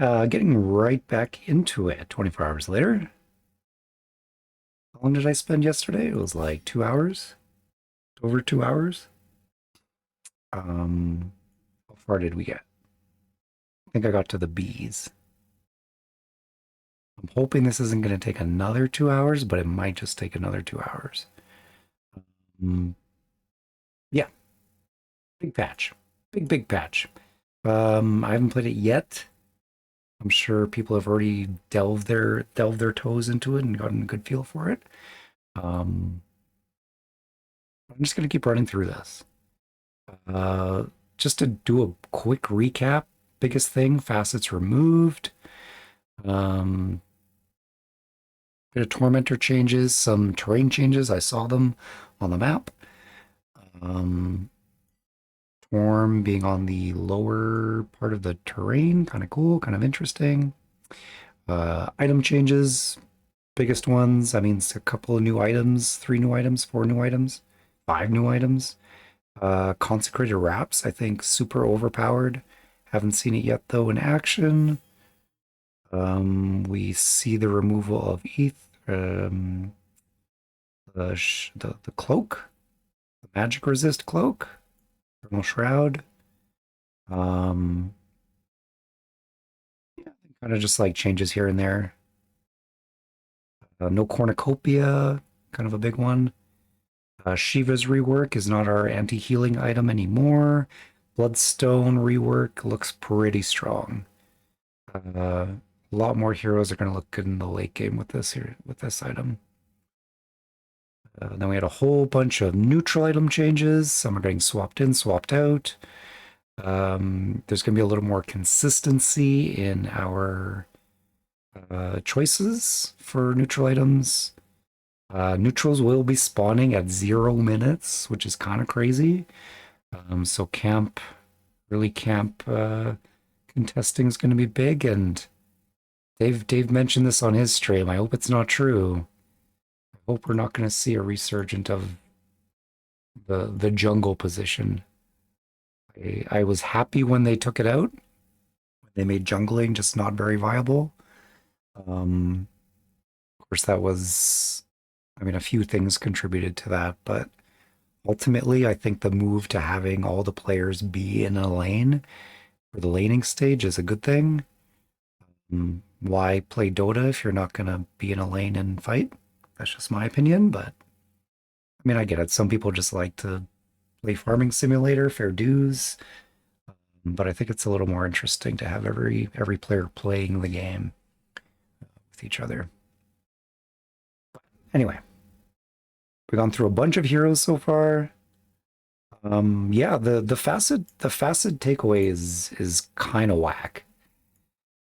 Getting right back into it 24 hours later. How long did I spend yesterday? It was like 2 hours, over 2 hours. How far did we get? I think I got to the bees. I'm hoping this isn't going to take another 2 hours, but it might just take another 2 hours. Mm, yeah, big patch. Big patch. I haven't played it yet. I'm sure people have already delved their toes into it and gotten a good feel for it. Um, I'm just gonna keep running through this. Uh, just to do a quick recap, biggest thing, facets removed. Um, Bit of tormentor changes, some terrain changes. I saw them on the map. Um, Torm being on the lower part of the terrain, kind of cool, kind of interesting. Item changes, biggest ones. I mean, it's a couple of new items, 3 new items, 4 new items, 5 new items. Consecrated Wraps, I think super overpowered. Haven't seen it yet though in action. We see the removal of ETH, the cloak, the magic resist cloak, thermal shroud. Um, yeah, kind of just like changes here and there. No cornucopia, kind of a big one. Shiva's rework is not our anti-healing item anymore. Bloodstone rework looks pretty strong. A lot more heroes are going to look good in the late game with this here with this item. Then we had a whole bunch of neutral item changes. Some are getting swapped in, swapped out. There's going to be a little more consistency in our choices for neutral items. Neutrals will be spawning at 0 minutes, which is kind of crazy. So really camp contesting is going to be big, and Dave mentioned this on his stream. I hope it's not true. I hope we're not going to see a resurgent of the jungle position. I was happy when they took it out. They made jungling just not very viable. Of course, that was, I mean, a few things contributed to that, but ultimately, I think the move to having all the players be in a lane for the laning stage is a good thing. Why play Dota if you're not going to be in a lane and fight? That's just my opinion, but I mean, I get it. Some people just like to play farming simulator, fair dues, but I think it's a little more interesting to have every player playing the game with each other. Anyway, we've gone through a bunch of heroes so far. Yeah, the facet takeaway is kind of whack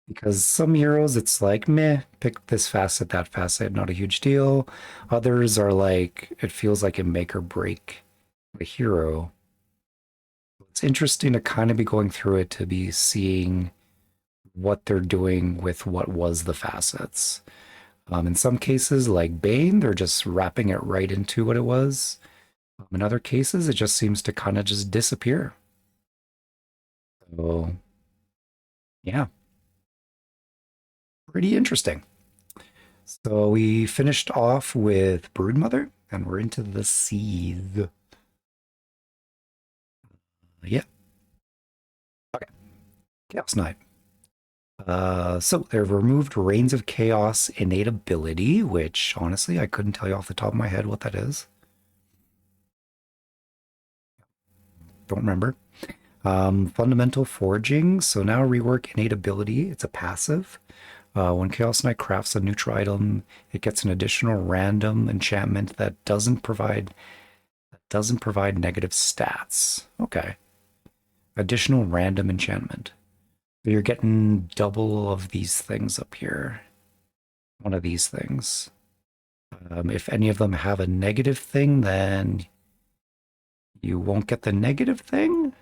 because some heroes it's like meh, pick this facet, that facet, not a huge deal. Others are like it feels like a make or break a hero. It's interesting to kind of be going through it to be seeing what they're doing with what was the facets. In some cases, like Bane, they're just wrapping it right into what it was. In other cases, it just seems to kind of just disappear. So, yeah, pretty interesting. So we finished off with Broodmother, and we're into the Seethe. Yeah. Okay. Chaos Knight. So they've removed Reigns of Chaos innate ability, which honestly I couldn't tell you off the top of my head what that is. Don't remember. Fundamental Forging. So now rework innate ability. It's a passive. When Chaos Knight crafts a neutral item, it gets an additional random enchantment that doesn't provide negative stats. Okay. Additional random enchantment. So you're getting double of these things up here. One of these things. If any of them have a negative thing, then you won't get the negative thing.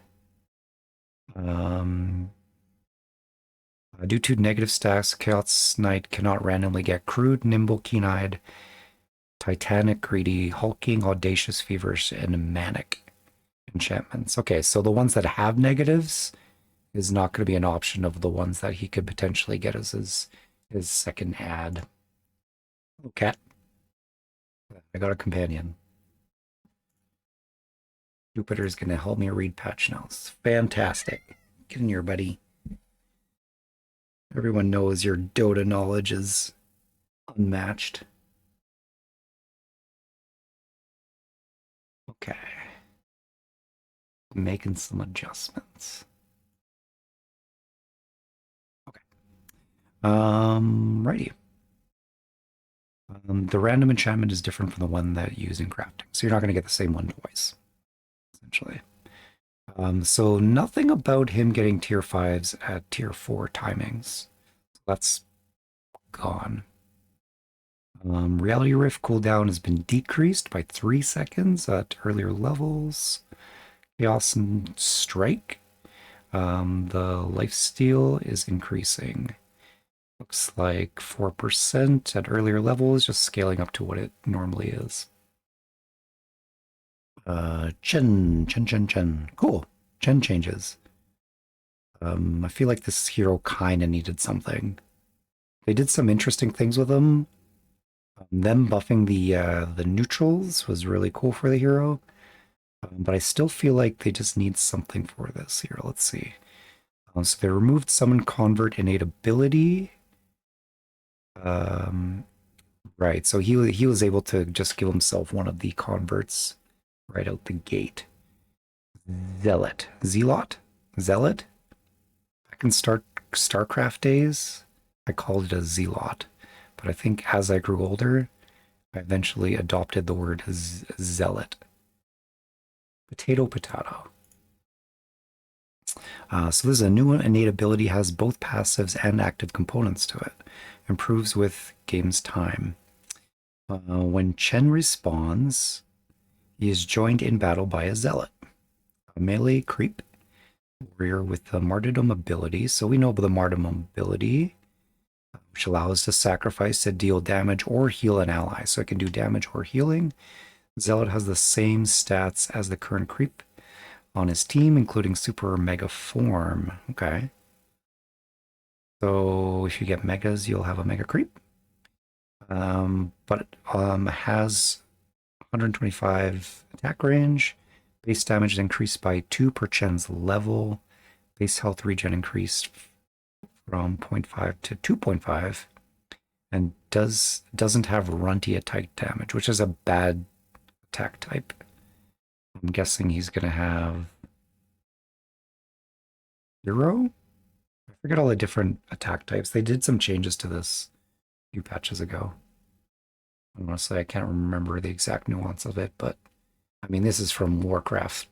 Due to negative stats, Chaos Knight cannot randomly get crude, nimble, keen-eyed, titanic, greedy, hulking, audacious, feverish, and manic enchantments. Okay, so the ones that have negatives is not going to be an option of the ones that he could potentially get as his second ad. Oh, cat. I got a companion. Jupiter's going to help me read patch notes. Fantastic. Get in here, buddy. Everyone knows your Dota knowledge is unmatched. Okay. Making some adjustments. Okay. Righty. The random enchantment is different from the one that you use in crafting. So you're not going to get the same one twice, essentially. So nothing about him getting tier 5s at tier 4 timings. That's gone. Reality Rift cooldown has been decreased by 3 seconds at earlier levels. Chaos and Strike. The lifesteal is increasing. Looks like 4% at earlier levels, just scaling up to what it normally is. Chen. Cool. Chen changes. I feel like this hero kind of needed something. They did some interesting things with him. Them buffing the neutrals was really cool for the hero. But I still feel like they just need something for this here. Let's see. So they removed Summon Convert innate ability. Right, so he was able to just give himself one of the converts right out the gate. Zealot. Zealot? Back in StarCraft days, I called it a Zealot. But I think as I grew older, I eventually adopted the word Zealot. Potato. So this is a new innate ability, has both passives and active components to it. Improves with game's time. When Chen respawns, he is joined in battle by a Zealot, a melee creep warrior with the Martyrdom ability. So we know about the Martyrdom ability, which allows to sacrifice to deal damage or heal an ally. So it can do damage or healing. Zealot has the same stats as the current creep on his team, including super or mega form. Okay. So if you get megas, you'll have a mega creep. But has 125 attack range. Base damage increased by 2 per Chen's level. Base health regen increased from 0.5 to 2.5. And doesn't have runty attack damage, which is a bad attack type. I'm guessing he's going to have 0? I forget all the different attack types. They did some changes to this a few patches ago. Honestly, I can't remember the exact nuance of it, but I mean, this is from Warcraft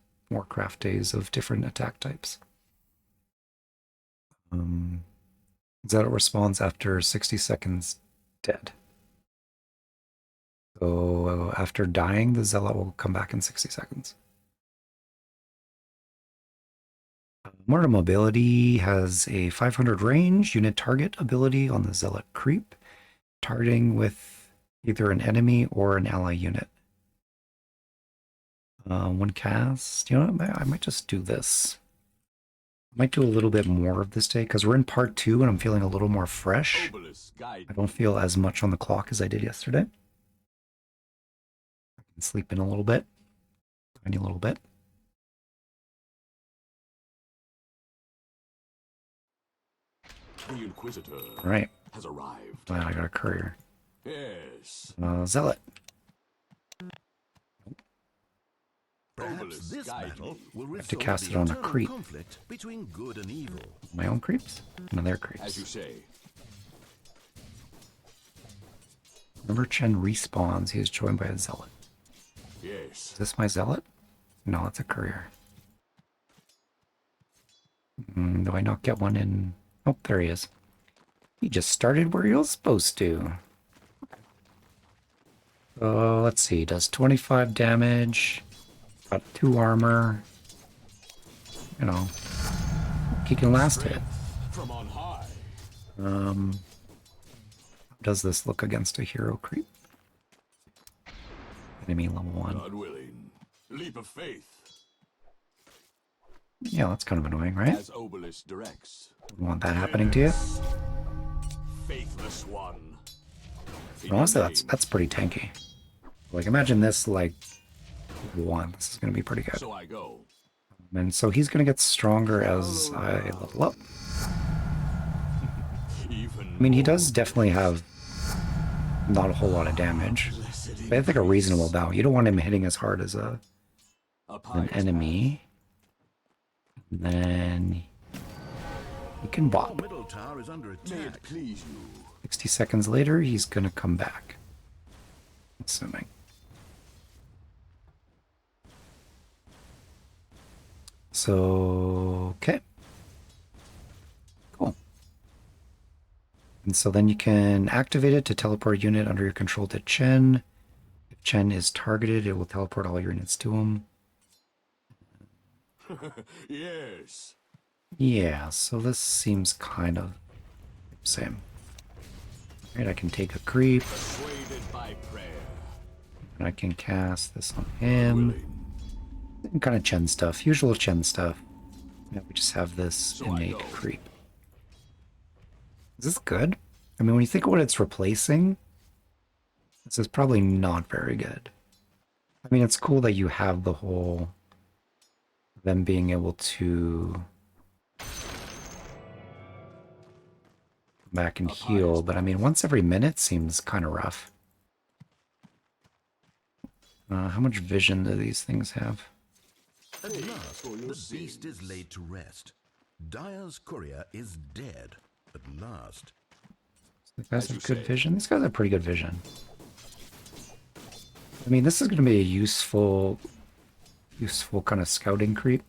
days of different attack types. Zealot responds after 60 seconds dead. So after dying, the Zealot will come back in 60 seconds. Mortal Mobility has a 500 range unit target ability on the Zealot creep, targeting with either an enemy or an ally unit. One cast. You know what? I might just do this. I might do a little bit more of this day because we're in part 2 and I'm feeling a little more fresh. I don't feel as much on the clock as I did yesterday. I can sleep in a little bit. Tiny little bit. The Inquisitor Right. has arrived. I got a courier. Yes. Zealot. Perhaps this battle will I have to resolve cast the it on a eternal creep. conflict between good and evil. My own creeps? No, their creeps. As you say. Remember Chen respawns. He is joined by a Zealot. Yes. Is this my Zealot? No, it's a courier. Do I not get one in? Oh, there he is. He just started where he was supposed to. So let's see. Does 25 damage. Got 2 armor. You know, he can last it. From on high. How does this look against a hero creep? Enemy level 1. God willing. Leap of faith. Yeah, that's kind of annoying, right? As Obelisk directs. Don't want that happening to you. Yes. Faithless one. In your Honestly, name, that's pretty tanky. Like, imagine this, like, 1. This is going to be pretty good. so I go. And so he's going to get stronger as I level up. Even I mean, he more. does definitely have not a whole lot of damage. Blessed But I think a increase. reasonable amount. You don't want him hitting as hard as A an pious enemy. And then he can Your bop. middle tower is under path. May it attack. please you. 60 seconds later, he's going to come back. Assuming. So, okay. Cool. And so then you can activate it to teleport a unit under your control to Chen. If Chen is targeted, it will teleport all your units to him. Yes. Yeah, so this seems kind of same. Alright, I can take a creep, Persuaded by prayer. and I can cast this on him. Willing. And kind of Chen stuff, usual Chen stuff. Yeah, we just have this So I innate go. creep. Is this good? I mean, when you think of what it's replacing, this is probably not very good. I mean, it's cool that you have the whole them being able to come back and heal, but I mean, once every minute seems kind of rough. How much vision do these things have? At last, for your the beast sins. is laid to rest. Dyer's courier is dead. At last. These guys As you have good say. vision. These guys have pretty good vision. I mean, this is going to be a useful kind of scouting creep.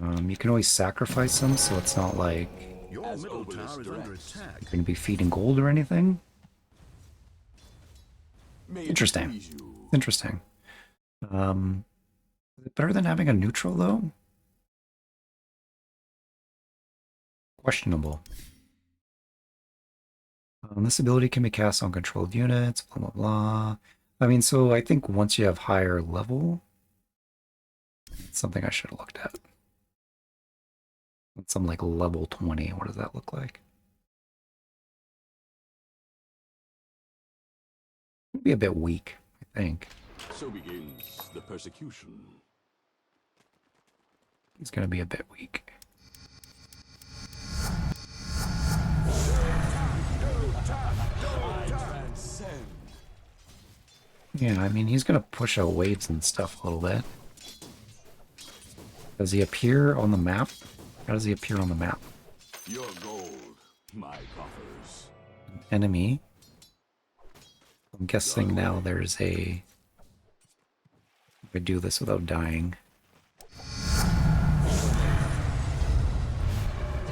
You can always sacrifice them, so it's not like Your As middle Obelisk tower is under directs. attack. you're going to be feeding gold or anything. May it Interesting. please you. Interesting. Is it better than having a neutral, though? Questionable. This ability can be cast on controlled units, blah, blah, blah. I mean, so I think once you have higher level, it's something I should have looked at. Some like level 20, what does that look like? It'd be a bit weak, I think. So begins the persecution. He's going to be a bit weak. I transcend. Yeah, I mean, he's going to push out waves and stuff a little bit. Does he appear on the map? How does he appear on the map? Your gold, my coffers. Enemy. I'm guessing now there's a... I could do this without dying.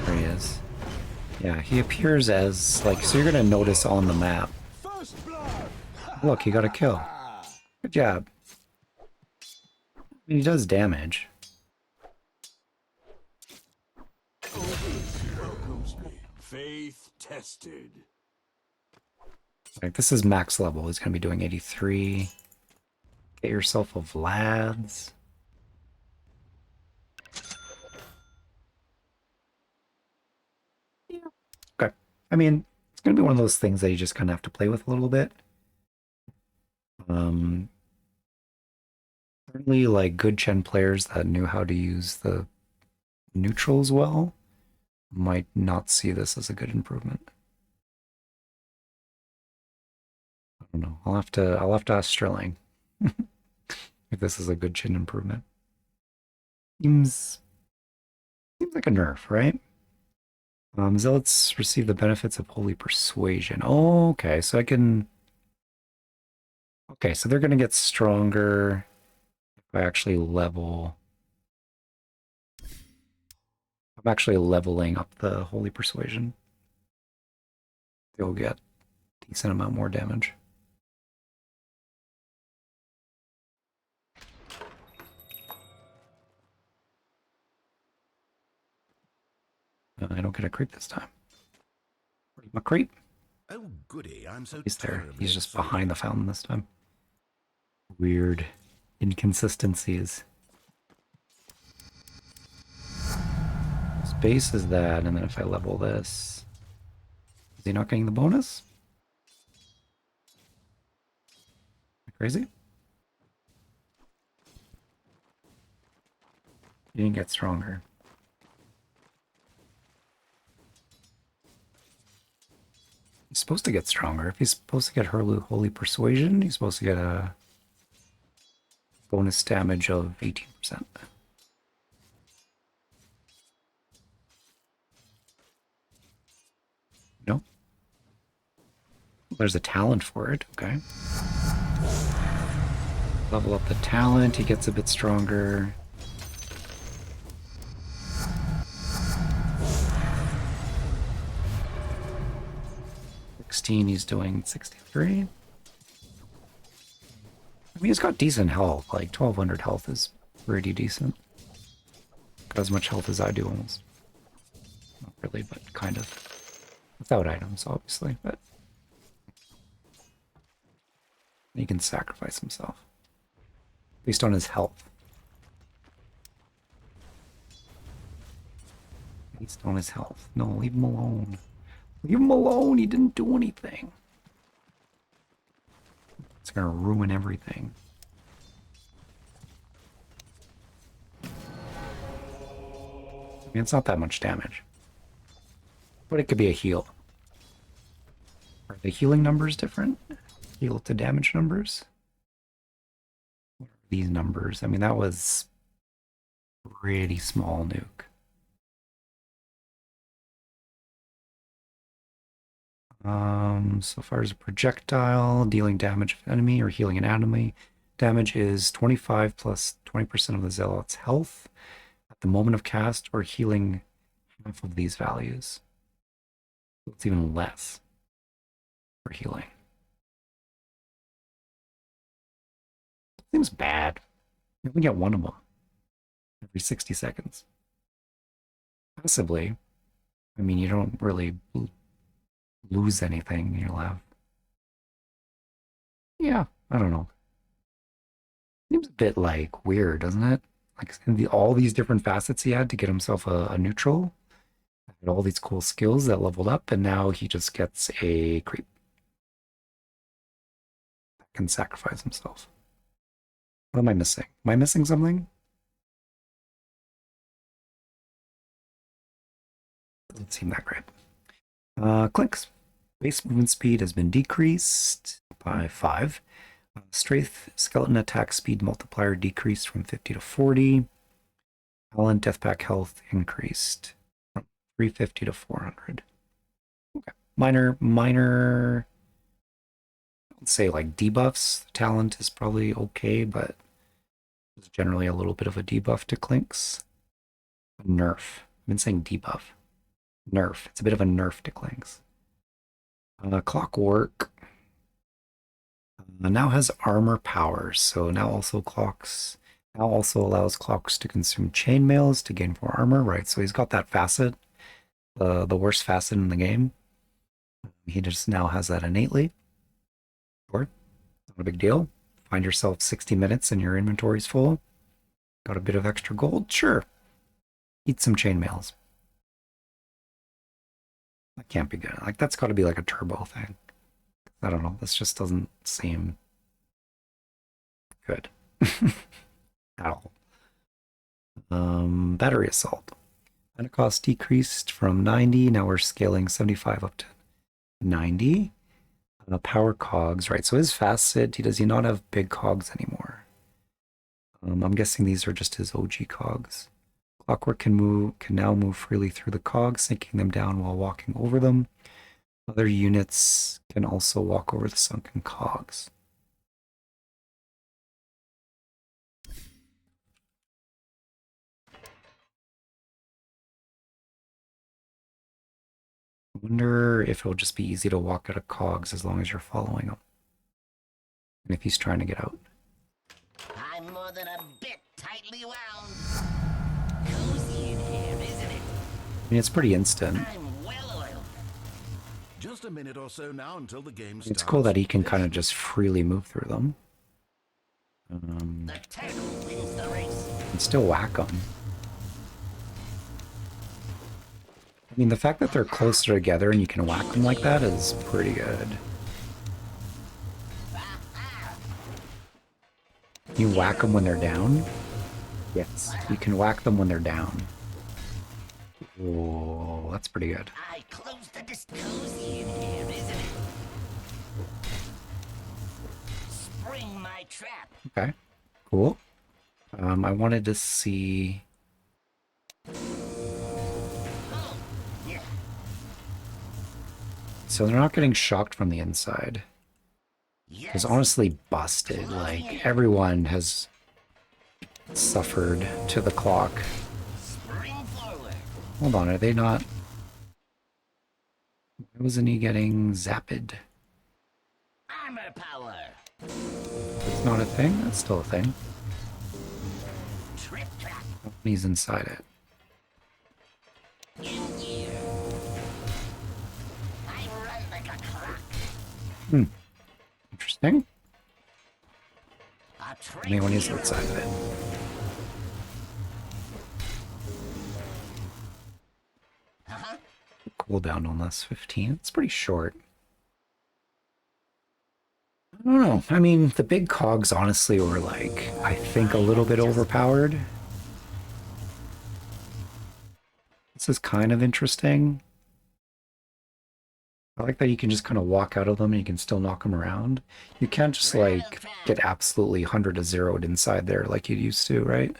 There he is. Yeah, he appears as, like, so you're going to notice on the map. First blood. Look, he got a kill. Good job. I mean, he does damage. Welcomes me. Faith tested. Like, this is max level. He's going to be doing 83. Get yourself a Vlad's. Yeah. Okay. I mean, it's going to be one of those things that you just kind of have to play with a little bit. Certainly, like, good Chen players that knew how to use the neutrals well might not see this as a good improvement. I don't know. I'll have to ask Sterling if this is a good Chen improvement. Seems like a nerf, right? Zealots receive the benefits of holy persuasion. Oh, okay, so I can... Okay, so they're gonna get stronger if I actually level... I'm actually leveling up the holy persuasion. They'll get a decent amount more damage. I don't get a creep this time. Where's my creep? Oh, goody, I'm so He's there. terribly He's just sorry. behind the fountain this time. Weird inconsistencies. base is that, and then if I level this, is he not getting the bonus? Crazy? He didn't get stronger. He's supposed to get stronger. If he's supposed to get Holy Persuasion, he's supposed to get a bonus damage of 18%. No? There's a talent for it, okay. Level up the talent, he gets a bit stronger. He's doing 63. I mean, he's got decent health. Like 1200 health is pretty decent. Got as much health as I do almost. Not really, but kind of. Without items, obviously, but he can sacrifice himself based on his health. Based on his health. No, leave him alone. Leave him alone. He didn't do anything. It's gonna ruin everything. I mean, it's not that much damage. But it could be a heal. Are the healing numbers different? Heal to damage numbers? What are these numbers? I mean, that was pretty small nuke. So far as a projectile, dealing damage of enemy or healing an enemy, damage is 25 plus 20% of the zealot's health at the moment of cast, or healing half of these values. So it's even less for healing. Seems bad. You only get one of them every 60 seconds. Passively, I mean, you don't really lose anything. You'll have, yeah, I don't know. Seems a bit like weird, doesn't it? Like all these different facets he had to get himself a neutral. Had all these cool skills that leveled up, and now he just gets a creep that can sacrifice himself. What am I missing? Am I missing something? Doesn't seem that great. Clinks. Base movement speed has been decreased by 5. Strength skeleton attack speed multiplier decreased from 50 to 40. Talent deathpack health increased from 350 to 400. Okay. Minor, let's say like debuffs. Talent is probably okay, but it's generally a little bit of a debuff to Clinks. Nerf. I've been saying debuff. Nerf. It's a bit of a nerf to Clinks. Clockwork now has armor powers, so now also allows clocks to consume chainmails to gain more armor, right? So he's got that facet, the worst facet in the game. He just now has that innately. Sure, not a big deal. Find yourself 60 minutes and your inventory's full. Got a bit of extra gold? Sure. Eat some chainmails. That can't be good. Like, that's got to be like a turbo thing. I don't know. This just doesn't seem good at all. Battery assault. Mana cost decreased from 90. Now we're scaling 75 up to 90. Power cogs, right? So his facet, does he not have big cogs anymore? I'm guessing these are just his OG cogs. Clockwork can now move freely through the cogs, sinking them down while walking over them. Other units can also walk over the sunken cogs. I wonder if it'll just be easy to walk out of cogs as long as you're following him. And if he's trying to get out. I'm more than a bit tightly wound. Cozy in here, isn't it? I mean, it's pretty instant. I'm well oiled. Just a minute or so now until the game starts. It's cool that he can kind of just freely move through them. The tech wins the race. And still whack them. I mean, the fact that they're closer together and you can whack them like that is pretty good. You whack them when they're down? Yes, you can whack them when they're down. Oh, that's pretty good. I close the cozy in here, isn't it? Spring my trap. Okay, cool. I wanted to see... Oh, yeah. So they're not getting shocked from the inside. Yes. It's honestly busted. Like, everyone has suffered to the clock. Spring forward. Hold on, are they not... Why wasn't he getting zapped? Armor power. It's not a thing? That's still a thing. Trip trap. He's inside it. In gear. I run like a clock. Interesting. A trick Anyone is hero. outside of it. Uh-huh. Cooldown on this 15. It's pretty short. I don't know. I mean, the big cogs honestly were like, I think a little bit overpowered. This is kind of interesting. I like that you can just kind of walk out of them and you can still knock them around. You can't just like get absolutely 100 to 0'd inside there like you used to, right?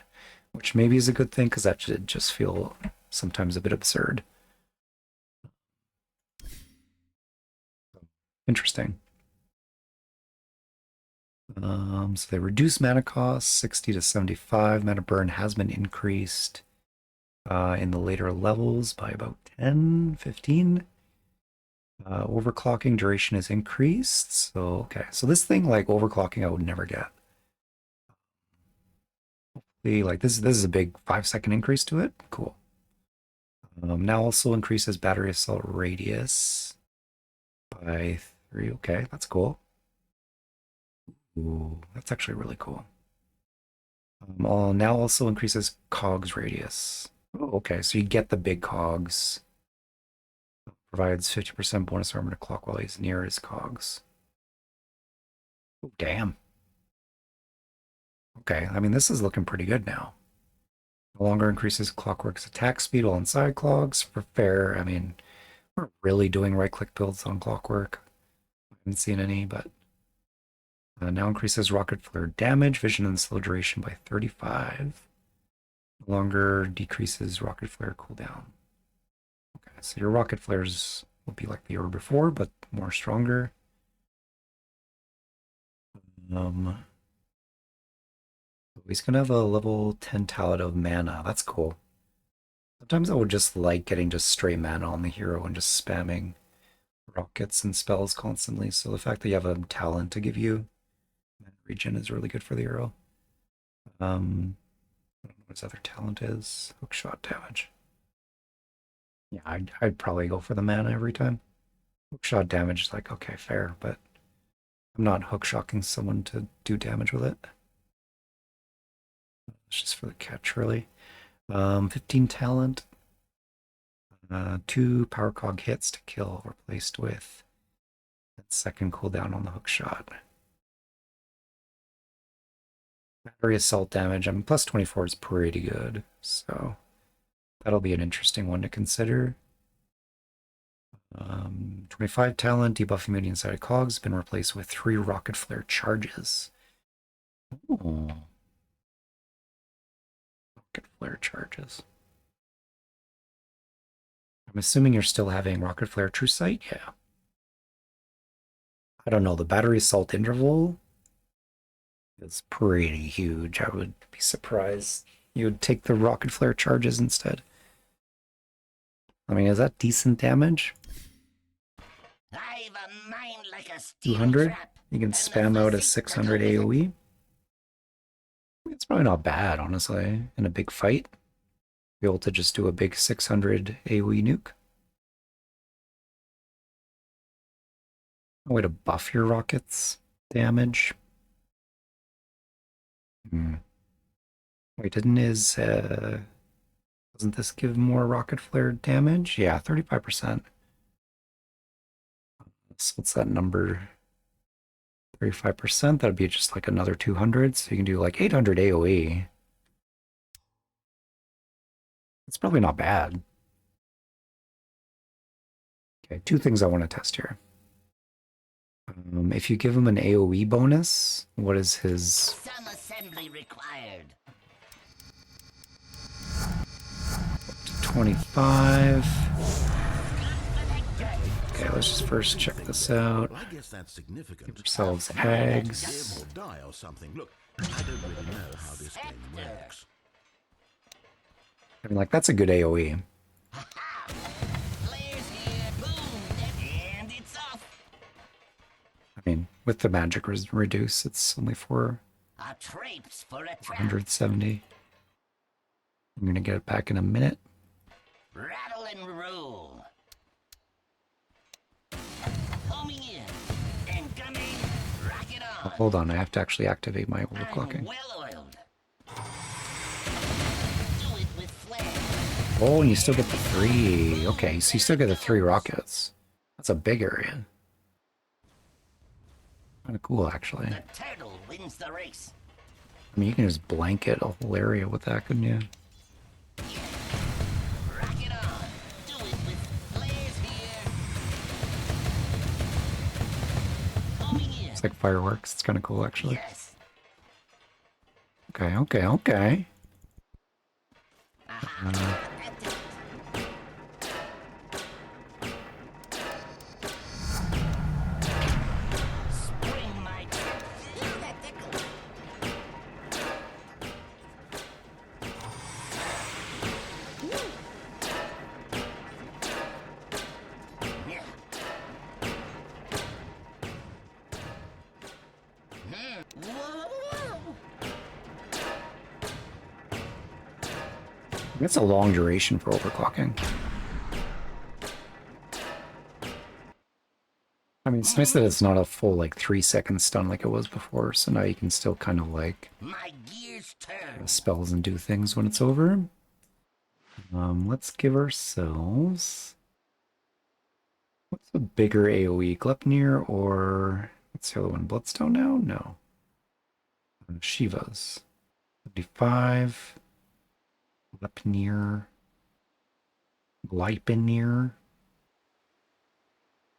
Which maybe is a good thing because that should just feel sometimes a bit absurd. Interesting. So they reduce mana cost 60 to 75. Mana burn has been increased in the later levels by about 10, 15. Overclocking duration is increased. So, okay. So this thing, like overclocking, I would never get. Hopefully, like this is a big 5-second increase to it. Cool. Now also increases battery assault radius by 3. Okay, that's cool. Ooh, that's actually really cool. Now also increases cogs radius. Oh, okay, so you get the big cogs. Provides 50% bonus armor to clock while he's near his cogs. Oh, damn. Okay, I mean, this is looking pretty good now. No longer increases Clockwork's attack speed while inside clogs. For fair, I mean, we're really doing right-click builds on Clockwork. I haven't seen any, but... now increases rocket flare damage, vision, and slow duration by 35. No longer decreases rocket flare cooldown. Okay, so your rocket flares will be like they were before, but more stronger. He's gonna have a level 10 talent of mana. That's cool. Sometimes I would just like getting just straight mana on the hero and just spamming rockets and spells constantly. So the fact that you have a talent to give you regen is really good for the hero. I don't know what his other talent is. Hookshot damage. Yeah, I'd probably go for the mana every time. Hookshot damage is like, okay, fair, but I'm not hookshotting someone to do damage with it. It's just for the catch, really. 15 talent. 2 power cog hits to kill replaced with that second cooldown on the hookshot. Battery assault damage. I mean, plus 24 is pretty good, so that'll be an interesting one to consider. 25 talent, debuff immunity inside cogs, been replaced with 3 rocket flare charges. Ooh. Rocket flare charges. I'm assuming you're still having rocket flare true sight? Yeah. I don't know, the battery assault interval is pretty huge. I would be surprised you would take the rocket flare charges instead. I mean, is that decent damage? I've a mind like a steel 200? trap, You can and the spam out a fuzzy 600 little AoE. It's probably not bad, honestly, in a big fight. Be able to just do a big 600 AoE nuke. A way to buff your rockets damage. Wait, didn't his Doesn't this give more rocket flare damage? Yeah, 35%. So what's that number? 35%. That'd be just like another 200. So you can do like 800 AoE. It's probably not bad. Okay, two things I want to test here. If you give him an AoE bonus, what is his... Some assembly required. 25. Okay, let's just first check this out. Well, I guess that's significant. Give ourselves Live eggs. or die or something. Look, I don't really know how this game works. I mean, like, that's a good AoE. Flares here, boom, and it's off. I mean, with the magic reduce, it's only for A traipse for a trap. 170. I'm gonna get it back in a minute. Rattle and roll. Homing in. Incoming. Rocket on. Hold on, I have to actually activate my I'm overclocking. well oiled. Do it with flare. Oh, and you still get the 3. Okay, so you still get the 3 rockets. That's a big area. Kind of cool, actually. The turtle wins the race. I mean, you can just blanket a whole area with that, couldn't you? Rocket on. Do it with flares here. Homing in. It's like fireworks. It's kind of cool, actually. Yes. Okay. Aha. Spring my trap. Feel that tickle. Yeah. Whoa. That's a long duration for overclocking. I mean, it's nice that it's not a full, like, 3-second stun like it was before, so now you can still kind of, like, My gears turn. spells and do things when it's over. Let's give ourselves... What's a bigger AoE? Glepnir or... What's the other one? Bloodstone now? No. Shiva's. 75. Glepnir. Glypenir.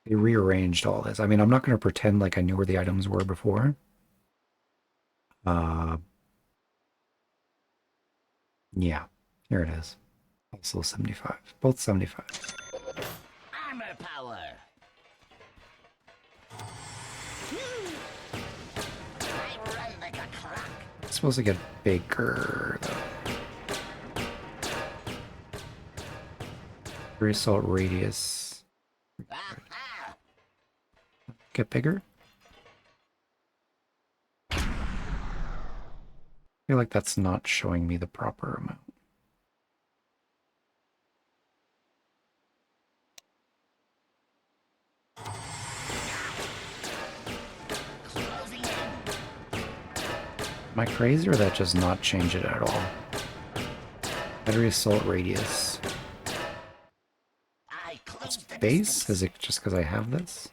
They rearranged all this. I mean, I'm not going to pretend like I knew where the items were before. Yeah, here it is. Also 75. Both 75. Armor power. I run like a clock. It's supposed to get bigger, though. Assault radius. Aha. Get bigger? I feel like that's not showing me the proper amount. Closing in. Am I crazy or did that just not change it at all? Battery assault radius. I close the Base? distance. Is it just because I have this?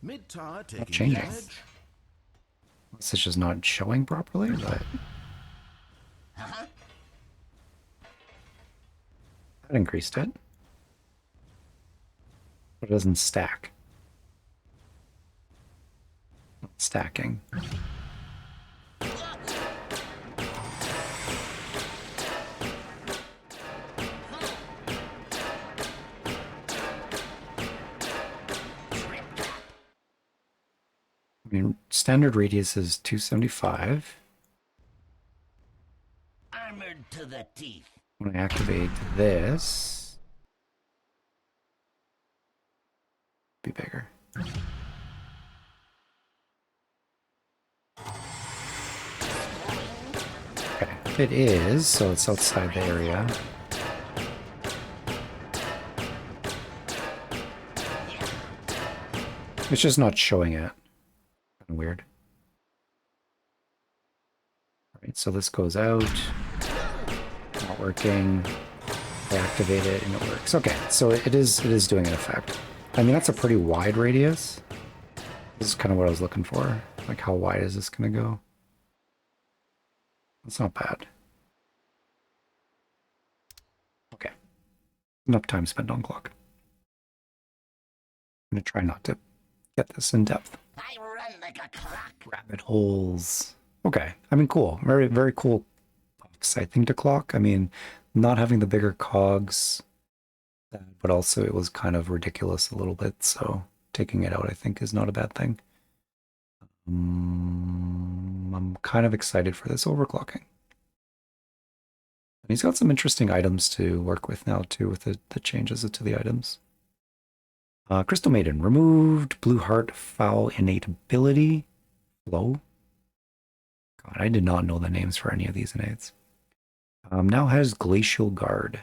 Mid-tower taking changing. damage. This is just not showing properly, but Uh-huh. that increased it. But it doesn't stack. Not stacking. I mean, standard radius is 275. Armored to the teeth. When I activate this, be bigger. Okay, it is, so it's outside the area. It's just not showing it. Kind of weird. Right, so this goes out. Not working. I activate it and it works. Okay, so it is doing an effect. I mean, that's a pretty wide radius. This is kind of what I was looking for. Like, how wide is this going to go? That's not bad. Okay. Enough time spent on clock. I'm going to try not to get this in depth. I run like a clock. Rabbit holes. Okay. I mean, cool. Very, very cool thing to clock. I mean, not having the bigger cogs, but also it was kind of ridiculous a little bit. So taking it out, I think, is not a bad thing. I'm kind of excited for this overclocking. And he's got some interesting items to work with now, too, with the changes to the items. Crystal Maiden, removed. Blue Heart, Foul, Innate Ability. Flow. God, I did not know the names for any of these innates. Now has Glacial Guard.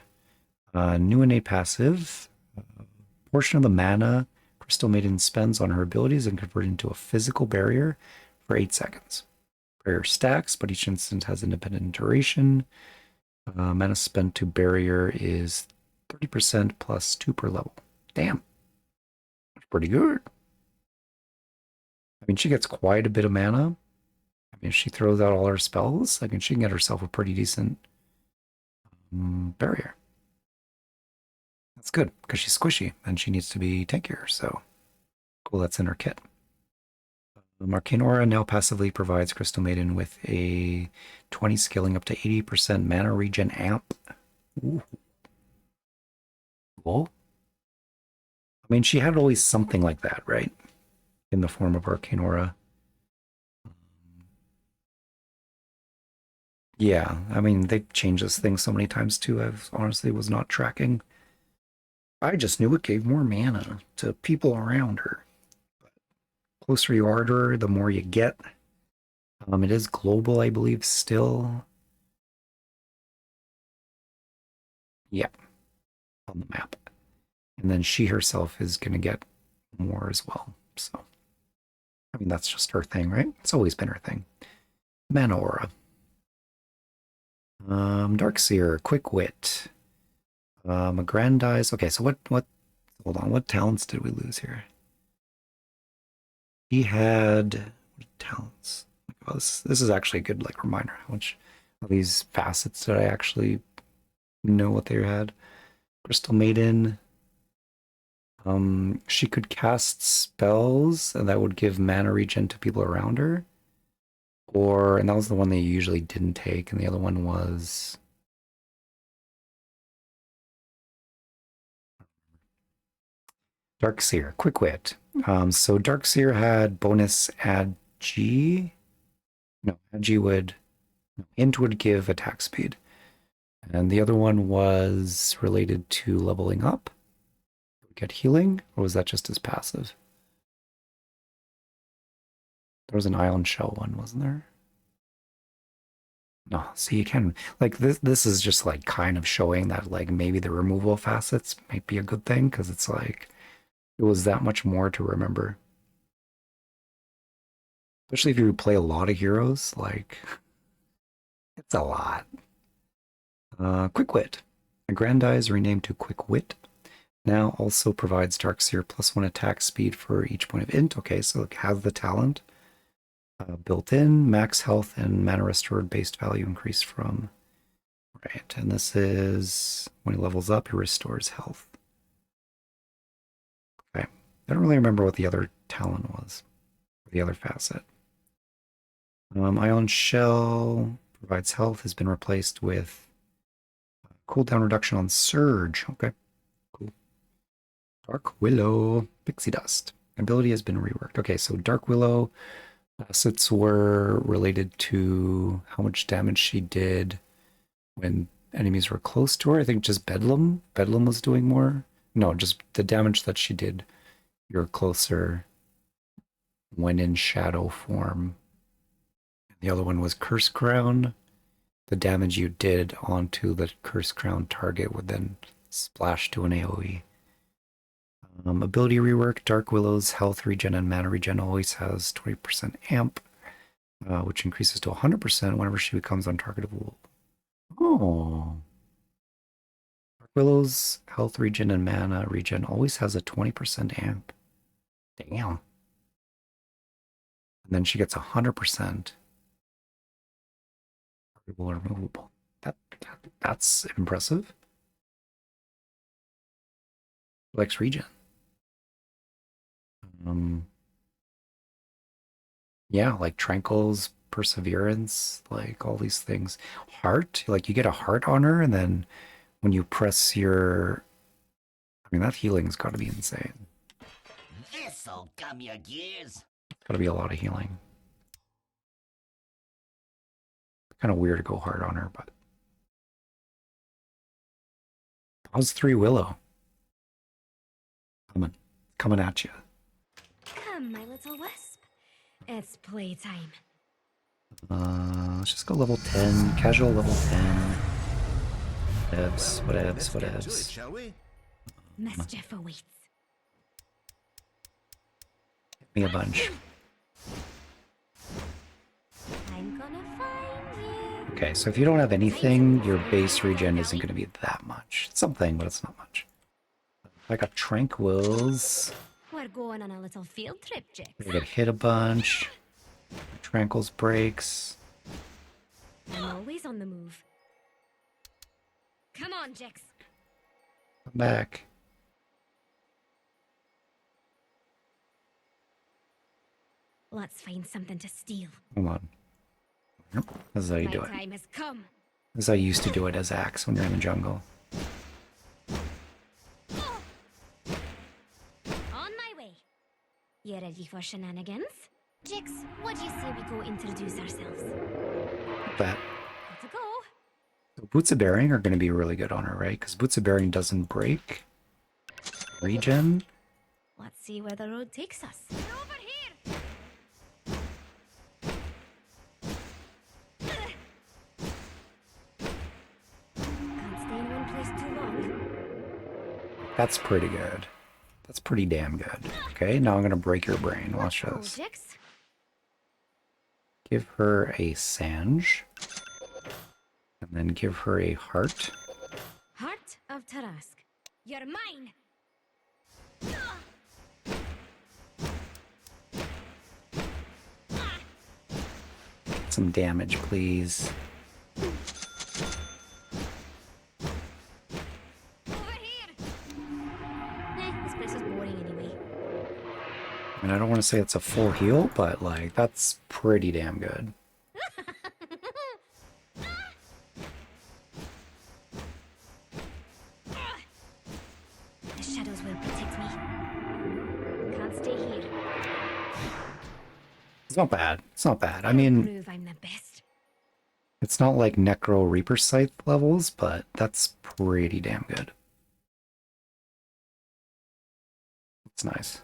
New innate passive. Portion of the mana Crystal Maiden spends on her abilities and convert into a physical barrier for 8 seconds. Barrier stacks, but each instant has independent duration. Mana spent to barrier is 30% plus 2 per level. Damn. That's pretty good. I mean, she gets quite a bit of mana. I mean, if she throws out all her spells, I mean, she can get herself a pretty decent barrier. That's good, because she's squishy, and she needs to be tankier, so cool, that's in her kit. Arcane Aura now passively provides Crystal Maiden with a 20 scaling up to 80% mana regen amp. Ooh. Cool. I mean, she had always something like that, right? In the form of Arcane Aura. Yeah, I mean, they've changed this thing so many times too. I honestly was not tracking. I just knew it gave more mana to people around her. Closer you are to her, the more you get. It is global, I believe, still. Yep, on the map. And then she herself is going to get more as well. So, I mean, that's just her thing, right? It's always been her thing. Mana Aura. Darkseer, Quick Wit. Aggrandize. Okay, so what, hold on, what talents did we lose here? He had talents. Oh, this is actually a good like reminder. How much of these facets did I actually know what they had? Crystal Maiden. She could cast spells, and that would give mana regen to people around her. And that was the one they usually didn't take, and the other one was Darkseer, Quick Wit. So Darkseer had bonus Agi. No, Agi would Int would give attack speed. And the other one was related to leveling up. Get healing, or was that just as passive? There was an Ion Shell one, wasn't there? No, see, you can like this is just like kind of showing that like maybe the removal of facets might be a good thing, because it's like it was that much more to remember. Especially if you play a lot of heroes, like it's a lot. Quick Wit. Aggrandize renamed to Quick Wit. Now also provides Darkseer +1 attack speed for each point of int. Okay, so it has the talent built in. Max health and mana restored based value increase from. Right, and this is when he levels up, he restores health. Okay, I don't really remember what the other talent was, the other facet. Ion Shell provides health, has been replaced with cooldown reduction on Surge. Okay, cool. Dark Willow, Pixie Dust. Ability has been reworked. Okay, so Dark Willow facets were related to how much damage she did when enemies were close to her. I think just Bedlam. Bedlam was doing more. No, just the damage that she did. You're closer when in shadow form. The other one was Curse Crown. The damage you did onto the Curse Crown target would then splash to an AoE. Ability rework. Dark Willow's health regen and mana regen always has 20% amp. which increases to 100% whenever she becomes untargetable. Oh. Dark Willow's health regen and mana regen always has a 20% amp. Damn. And then she gets 100% targetable or removable. That's impressive. Likes regen. Yeah, like Tranquil's Perseverance, like all these things. Heart, like you get a heart on her, and then when you press your, I mean, that healing's got to be insane. This'll gum your gears. Got to be a lot of healing. Kind of weird to go hard on her, but how's 3 Willow? Coming at you. Come, my little wisp. It's playtime. Let's just go level 10, casual level 10. Whatevs, Let's get to it, whatevs. shall we? Mischief awaits. Hit me a bunch. I'm gonna find you. Okay, so if you don't have anything, your base regen isn't going to be that much. It's something, but it's not much. I got Tranquils. We're going on a little field trip, Jix. I get hit a bunch. Tranquils breaks. I'm always on the move. Come on, Jix. Come back. Let's find something to steal. Hold on. Yep, this is how you do My it. time has come. This is how you used to do it as Axe when you're in the jungle. On my way. You ready for shenanigans? Jix, what do you say we go introduce ourselves? But Gotta go. Boots of Bearing are going to be really good on her, right? Because Boots of Bearing doesn't break. Regen. Let's see where the road takes us. Over here! Can't stay in one place too long. That's pretty good. That's pretty damn good. Okay, now I'm going to break your brain. Watch Oh, this. Jix. Give her a Sange. And then give her a heart. Heart of Tarask. You're mine! Some damage, please. Over here! This place is boring anyway. I mean, I don't want to say it's a full heal, but like, that's pretty damn good. The shadows will protect me. Can't stay here. It's not bad. It's not bad. I mean, Prove I'm the best. it's not like Necro Reaper Scythe levels, but that's pretty damn good. It's nice.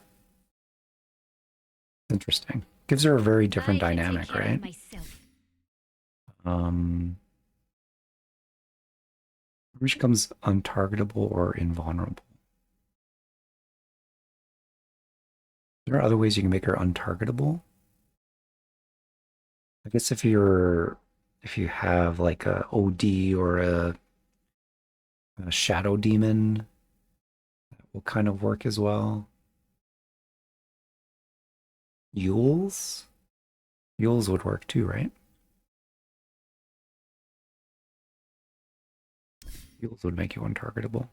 Interesting. Gives her a very different I can dynamic, take care of right? myself. Which becomes untargetable or invulnerable. There are other ways you can make her untargetable. I guess if you have like a OD or a shadow demon, that will kind of work as well. Yules? Yules would work too, right? Yules would make you untargetable.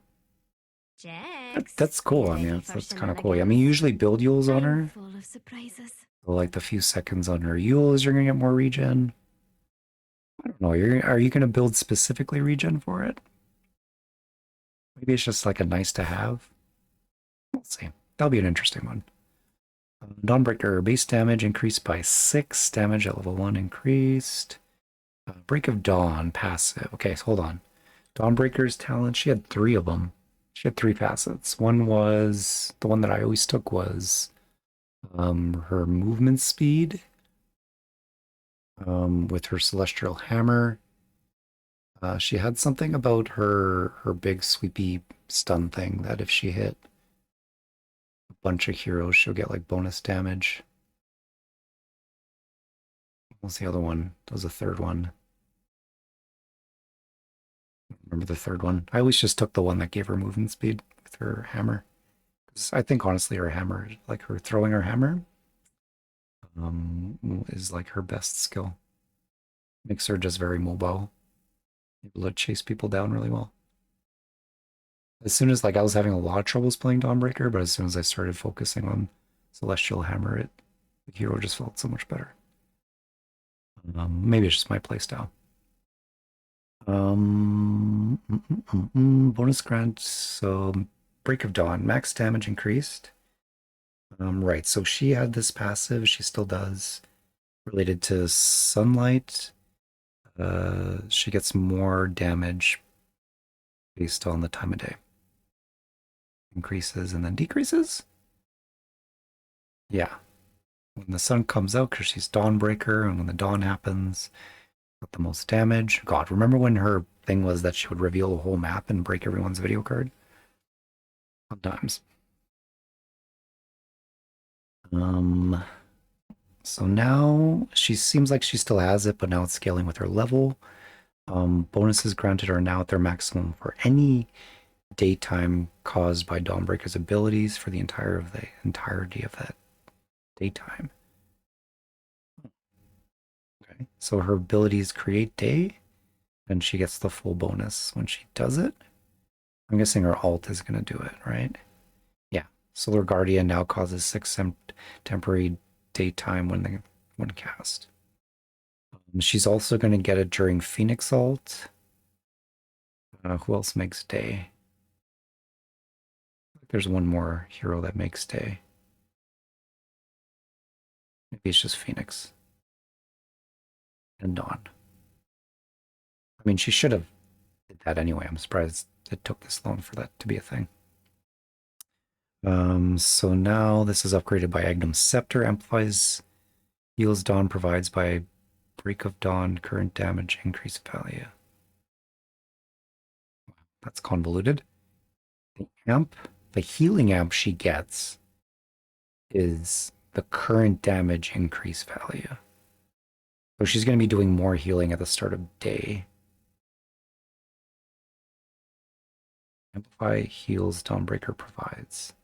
Jax. That's cool. I ready mean, for that's kind of cool. I mean, you usually build Yules on I'm her. full of surprises. So like the few seconds on her Yules, you're gonna get more regen. I don't know. Are you gonna build specifically regen for it? Maybe it's just like a nice to have. We'll see. That'll be an interesting one. Dawnbreaker base damage increased by 6. Damage at level 1 increased. Break of Dawn passive. Okay, so hold on. Dawnbreaker's talent. She had 3 of them. She had 3 facets. One was the one that I always took was her movement speed with her celestial hammer. She had something about her big sweepy stun thing that if she hit a bunch of heroes, she'll get like bonus damage. What was the other one? That was the third one. Remember the third one? I always just took the one that gave her movement speed with her hammer. 'Cause I think honestly her hammer, like her throwing her hammer, is like her best skill. Makes her just very mobile, able to chase people down really well. As soon as like I was having a lot of troubles playing Dawnbreaker, but as soon as I started focusing on Celestial Hammer, the hero just felt so much better. Maybe it's just my playstyle. Bonus grant. So Break of Dawn, max damage increased. Right. So she had this passive. She still does, related to sunlight. She gets more damage based on the time of day. Increases and then decreases. Yeah. When the sun comes out, because she's Dawnbreaker, and when the dawn happens, got the most damage. God, remember when her thing was that she would reveal the whole map and break everyone's video card? Sometimes. So now she seems like she still has it, but now it's scaling with her level. Bonuses granted are now at their maximum for any daytime caused by Dawnbreaker's abilities for the entirety of that daytime. Okay, so her abilities create day, and she gets the full bonus when she does it. I'm guessing her alt is going to do it, right? Yeah. Solar Guardian now causes 6 temporary daytime when cast. She's also going to get it during Phoenix alt. Who else makes day? There's one more hero that makes day. Maybe it's just Phoenix and Dawn. I mean, she should have did that anyway. I'm surprised it took this long for that to be a thing. So now this is upgraded by Agnum Scepter, amplifies heals Dawn, provides by Break of Dawn, current damage increase value. That's convoluted. The healing amp she gets is the current damage increase value. So she's going to be doing more healing at the start of day. Amplify heals Dawnbreaker provides.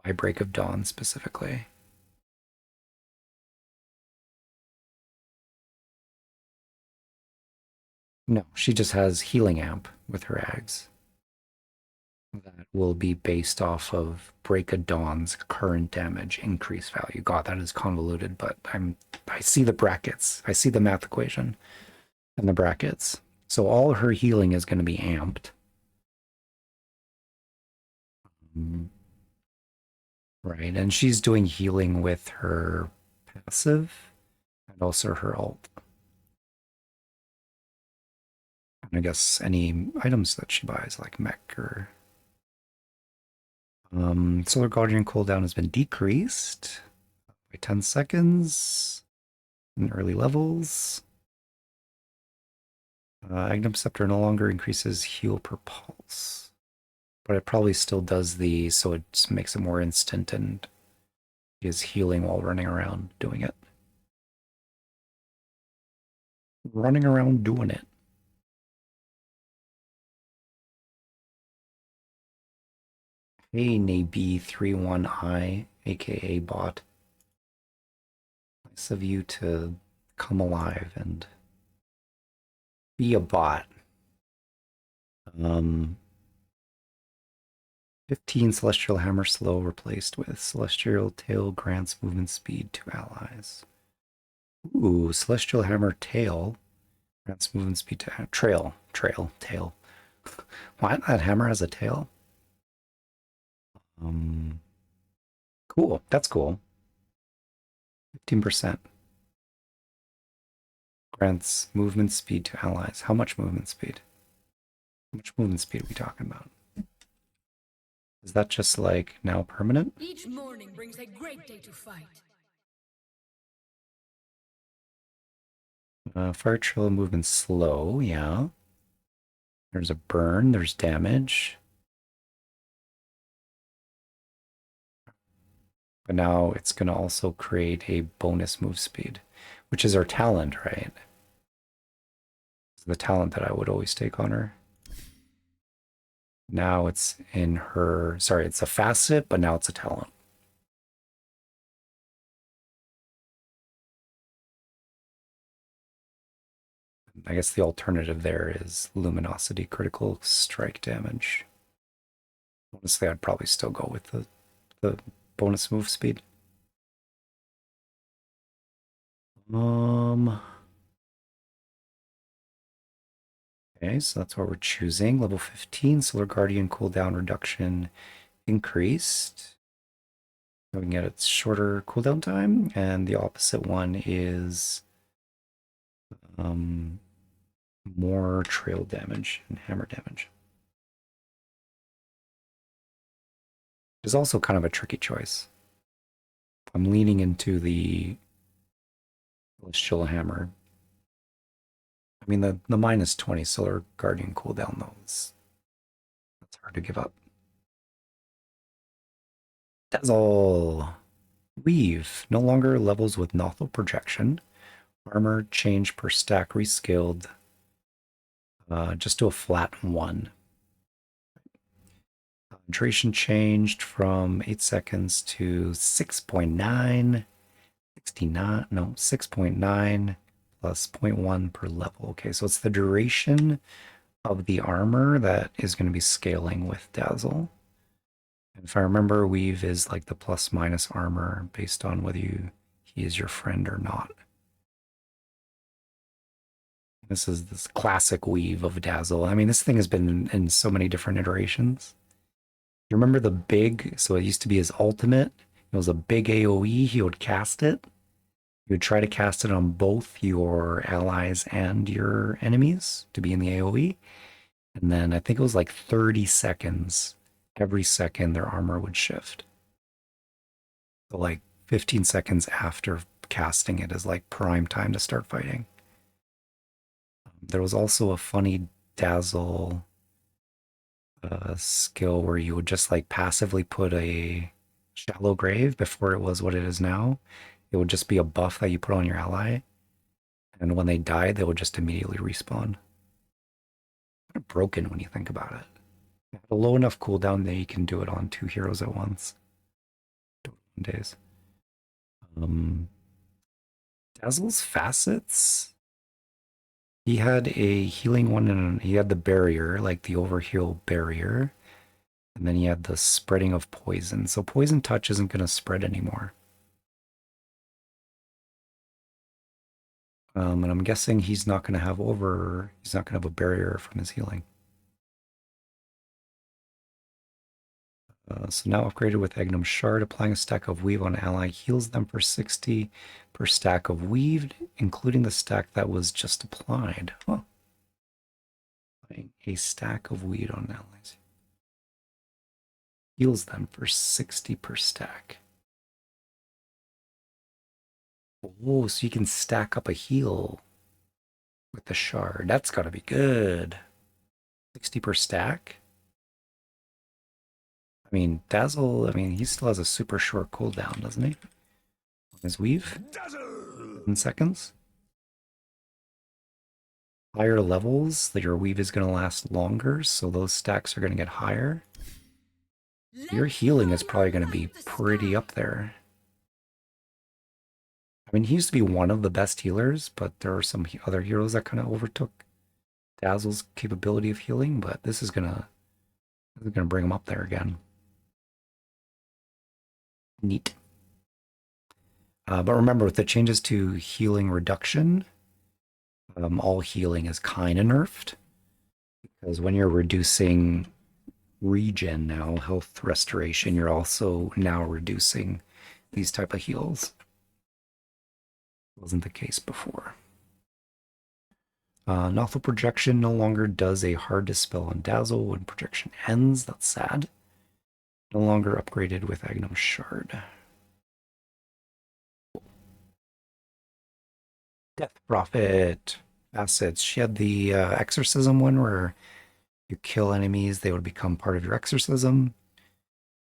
By Break of Dawn specifically. No, she just has healing amp with her ags. That will be based off of Break of Dawn's current damage increase value. God, that is convoluted, but I see the brackets. I see the math equation and the brackets. So all her healing is going to be amped. Right, and she's doing healing with her passive and also her alt. And I guess any items that she buys, like mech or Solar Guardian cooldown has been decreased by 10 seconds in early levels. Agnum Scepter no longer increases heal per pulse, but it probably still does so it makes it more instant and is healing while running around doing it. Running around doing it. Hey, Nabe31i, aka Bot. Nice of you to come alive and be a bot. 15 Celestial Hammer Slow replaced with Celestial Tail grants movement speed to allies. Ooh, Celestial Hammer Tail grants movement speed to tail. What? That hammer has a tail? Cool. That's cool. 15%. Grants movement speed to allies. How much movement speed? How much movement speed are we talking about? Is that just like now permanent? Each morning brings a great day to fight. Fire Trail movement slow, yeah. There's a burn, there's damage. But now it's going to also create a bonus move speed. which is her talent, right? It's the talent that I would always take on her. Now it's in her, sorry, it's a facet, but now it's a talent. I guess the alternative there is luminosity critical strike damage. Honestly, I'd probably still go with the bonus move speed. Okay, so that's what we're choosing. Level 15, Solar Guardian cooldown reduction increased. So we can get its shorter cooldown time, and the opposite one is more trail damage and hammer damage. It's also kind of a tricky choice. I'm leaning into the Celestial Hammer. I mean, the minus 20 Solar Guardian cooldown, though, that's hard to give up. Dazzle. Weave. No longer levels with Nothal projection. Armor change per stack rescaled just to a flat 1. Duration changed from 8 seconds to 6.9. 69, no, 6.9 plus 0.1 per level. Okay, so it's the duration of the armor that is going to be scaling with Dazzle. And if I remember, Weave is like the plus minus armor based on whether he is your friend or not. This is this classic Weave of Dazzle. I mean, this thing has been in so many different iterations. You remember the big, so it used to be his ultimate. It was a big AoE. He would cast it. You would try to cast it on both your allies and your enemies to be in the AoE. And then I think it was like 30 seconds. Every second their armor would shift. So like 15 seconds after casting it is like prime time to start fighting. There was also a funny Dazzle skill where you would just like passively put a shallow grave before it was what it is now. It would just be a buff that you put on your ally. And when they died, they would just immediately respawn. Kind of broken when you think about it. A low enough cooldown that you can do it on 2 heroes at once. Days. Dazzle's facets. He had a healing one and he had the barrier, like the overheal barrier. And then he had the spreading of poison. So poison touch isn't going to spread anymore. And I'm guessing he's not going to have a barrier from his healing. So now upgraded with Egnum Shard, applying a stack of Weave on ally heals them for 60 per stack of Weave, including the stack that was just applied. Huh. Applying a stack of Weave on allies. Heals them for 60 per stack. Oh, so you can stack up a heal with the shard. That's got to be good. 60 per stack? I mean, Dazzle, he still has a super short cooldown, doesn't he? On his Weave? 7 seconds. Higher levels, your Weave is going to last longer, so those stacks are going to get higher. Your healing is probably going to be pretty up there. I mean, he used to be one of the best healers, but there are some other heroes that kind of overtook Dazzle's capability of healing, but this is gonna bring him up there again. Neat. But remember, with the changes to healing reduction, all healing is kind of nerfed. Because when you're reducing regen now, health restoration, you're also now reducing these type of heals. Wasn't the case before. Nothal projection no longer does a hard dispel on Dazzle when projection ends. That's sad. No longer upgraded with Agnum Shard. Death Prophet. Facets. She had the exorcism one where you kill enemies, they would become part of your exorcism.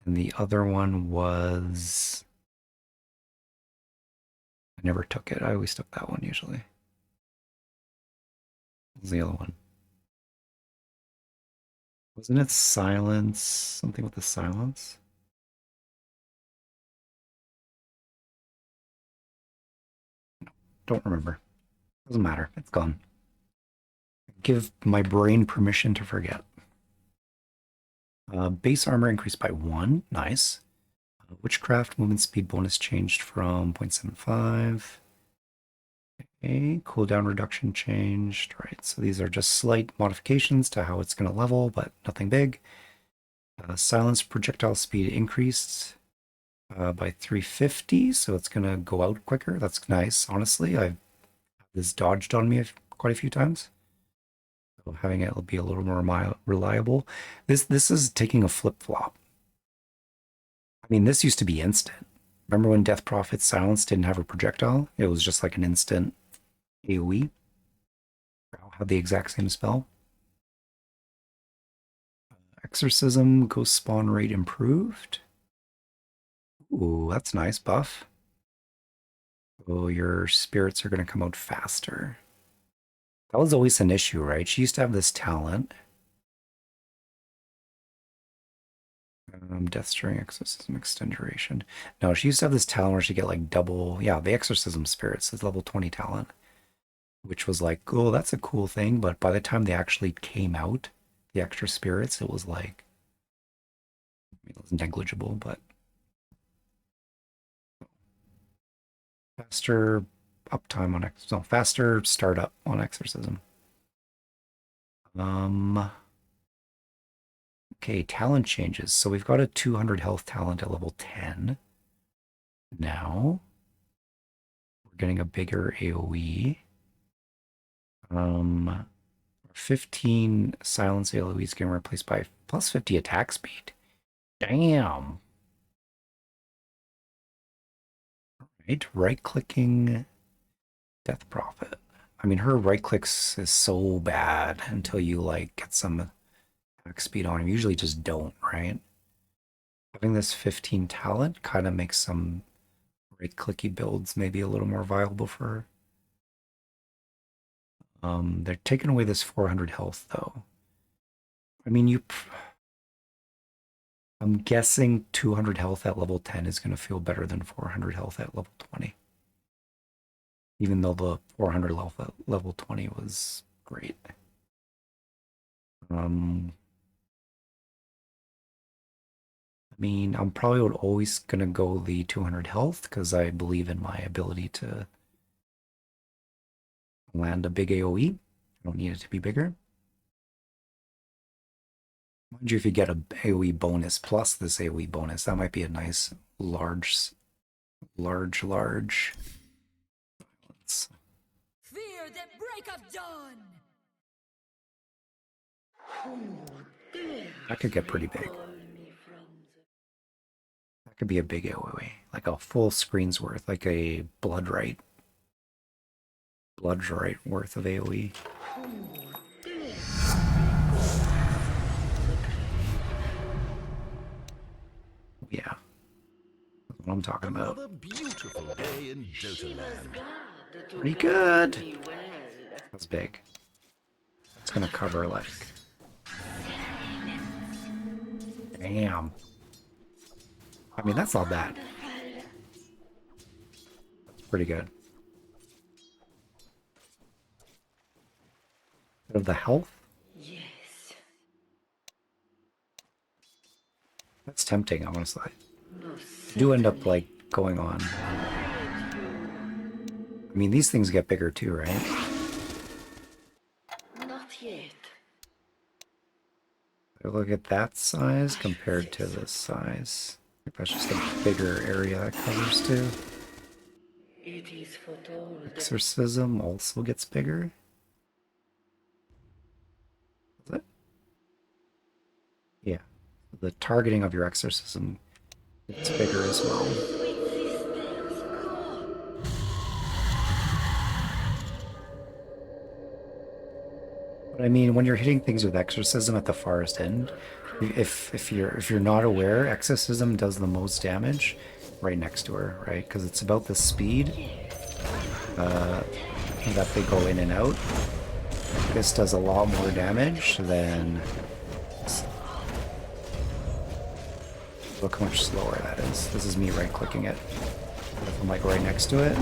And the other one was I never took it. I always took that one usually. What was the other one? Wasn't it silence? Something with the silence? Don't remember. Doesn't matter. It's gone. Give my brain permission to forget. Base armor increased by 1. Nice. Witchcraft movement speed bonus changed from 0.75. Okay, cooldown reduction changed. Right, so these are just slight modifications to how it's going to level, but nothing big. Silence projectile speed increased by 350, so it's going to go out quicker. That's nice, honestly. I've this dodged on me quite a few times. So having it be a little more reliable. This is taking a flip-flop. I mean, this used to be instant. Remember when Death Prophet's Silence didn't have a projectile? It was just like an instant AoE. Had the exact same spell. Exorcism, ghost spawn rate improved. Ooh, that's nice buff. Oh, your spirits are going to come out faster. That was always an issue, right? She used to have this talent. Death String, Exorcism, Extend Duration. No, she used to have this talent where she get like double, yeah, the Exorcism Spirits, this level 20 talent, which was like, oh, that's a cool thing. But by the time they actually came out, the extra spirits, it was like, it was negligible, but faster uptime on faster startup on Exorcism. Okay, talent changes. So we've got a 200 health talent at level 10. Now we're getting a bigger AoE. 15 silence AoE is getting replaced by plus 50 attack speed. Damn. Right clicking Death Prophet. I mean, her right clicks is so bad until you like get some attack speed on him. Usually just don't, right? Having this 15 talent kind of makes some right clicky builds maybe a little more viable for her. They're taking away this 400 health though. I mean, I'm guessing 200 health at level 10 is going to feel better than 400 health at level 20. Even though the 400 health at level 20 was great. I mean, I'm probably always going to go the 200 health because I believe in my ability to land a big AoE. I don't need it to be bigger. Mind you, if you get a AoE bonus plus this AoE bonus, that might be a nice large. Fear the break of dawn. That could get pretty big. That could be a big AoE, like a full screen's worth, like a Blood Right worth of AoE. Yeah, that's what I'm talking about. Another beautiful day in Jotunland. Pretty good. That's big. It's gonna cover like. Damn. I mean, that's not bad. That's pretty good. Bit of the health. Yes. That's tempting, honestly. I do end up like going on. I mean, these things get bigger too, right? Not yet. Look at that size compared to this size. I think that's just a bigger area that covers too. It is foretold. Exorcism also gets bigger. Is it? Yeah. The targeting of your exorcism gets bigger as well. But I mean, when you're hitting things with exorcism at the farthest end, if you're not aware, exorcism does the most damage right next to her, right? Because it's about the speed that they go in and out. This does a lot more damage than... Look how much slower that is. This is me right-clicking it. If I'm like right next to it,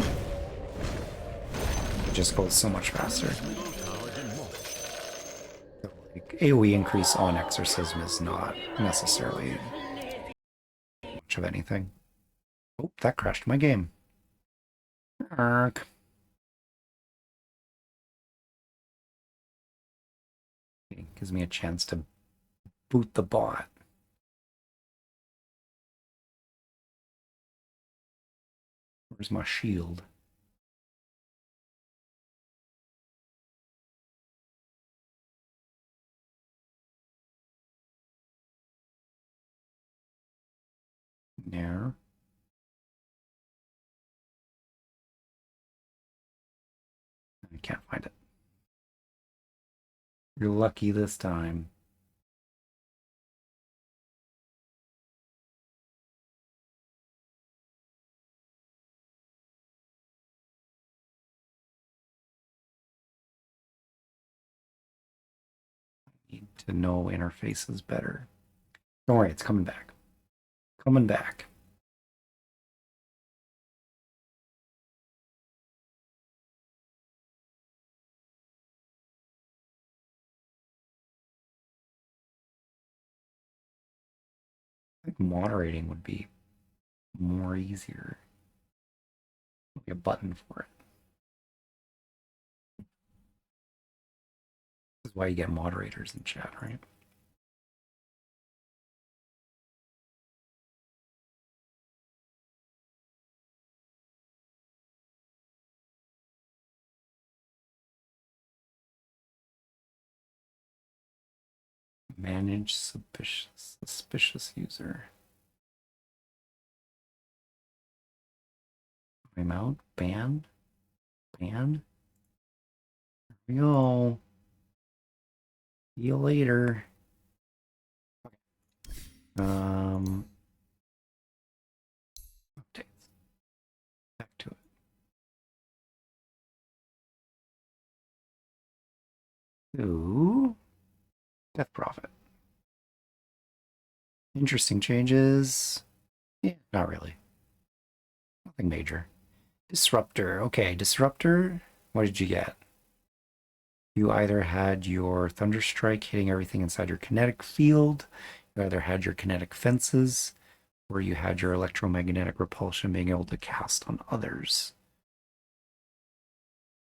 it just goes so much faster. So, like, AoE increase on Exorcism is not necessarily much of anything. Oh, that crashed my game. Ark. It gives me a chance to boot the bot. Where's my shield? There. I can't find it. You're lucky this time. Need to know interfaces better. Don't worry, it's coming back. Coming back. I think moderating would be more easier. Maybe a button for it. This is why you get moderators in chat, right? Manage suspicious user. Timeout. Ban. Ban. There we go. See you later. Updates. Back to it. Ooh. Death Prophet. Interesting changes. Yeah, not really. Nothing major. Disruptor. Okay, Disruptor. What did you get? You either had your Thunderstrike hitting everything inside your kinetic field, you either had your kinetic fences, or you had your electromagnetic repulsion being able to cast on others.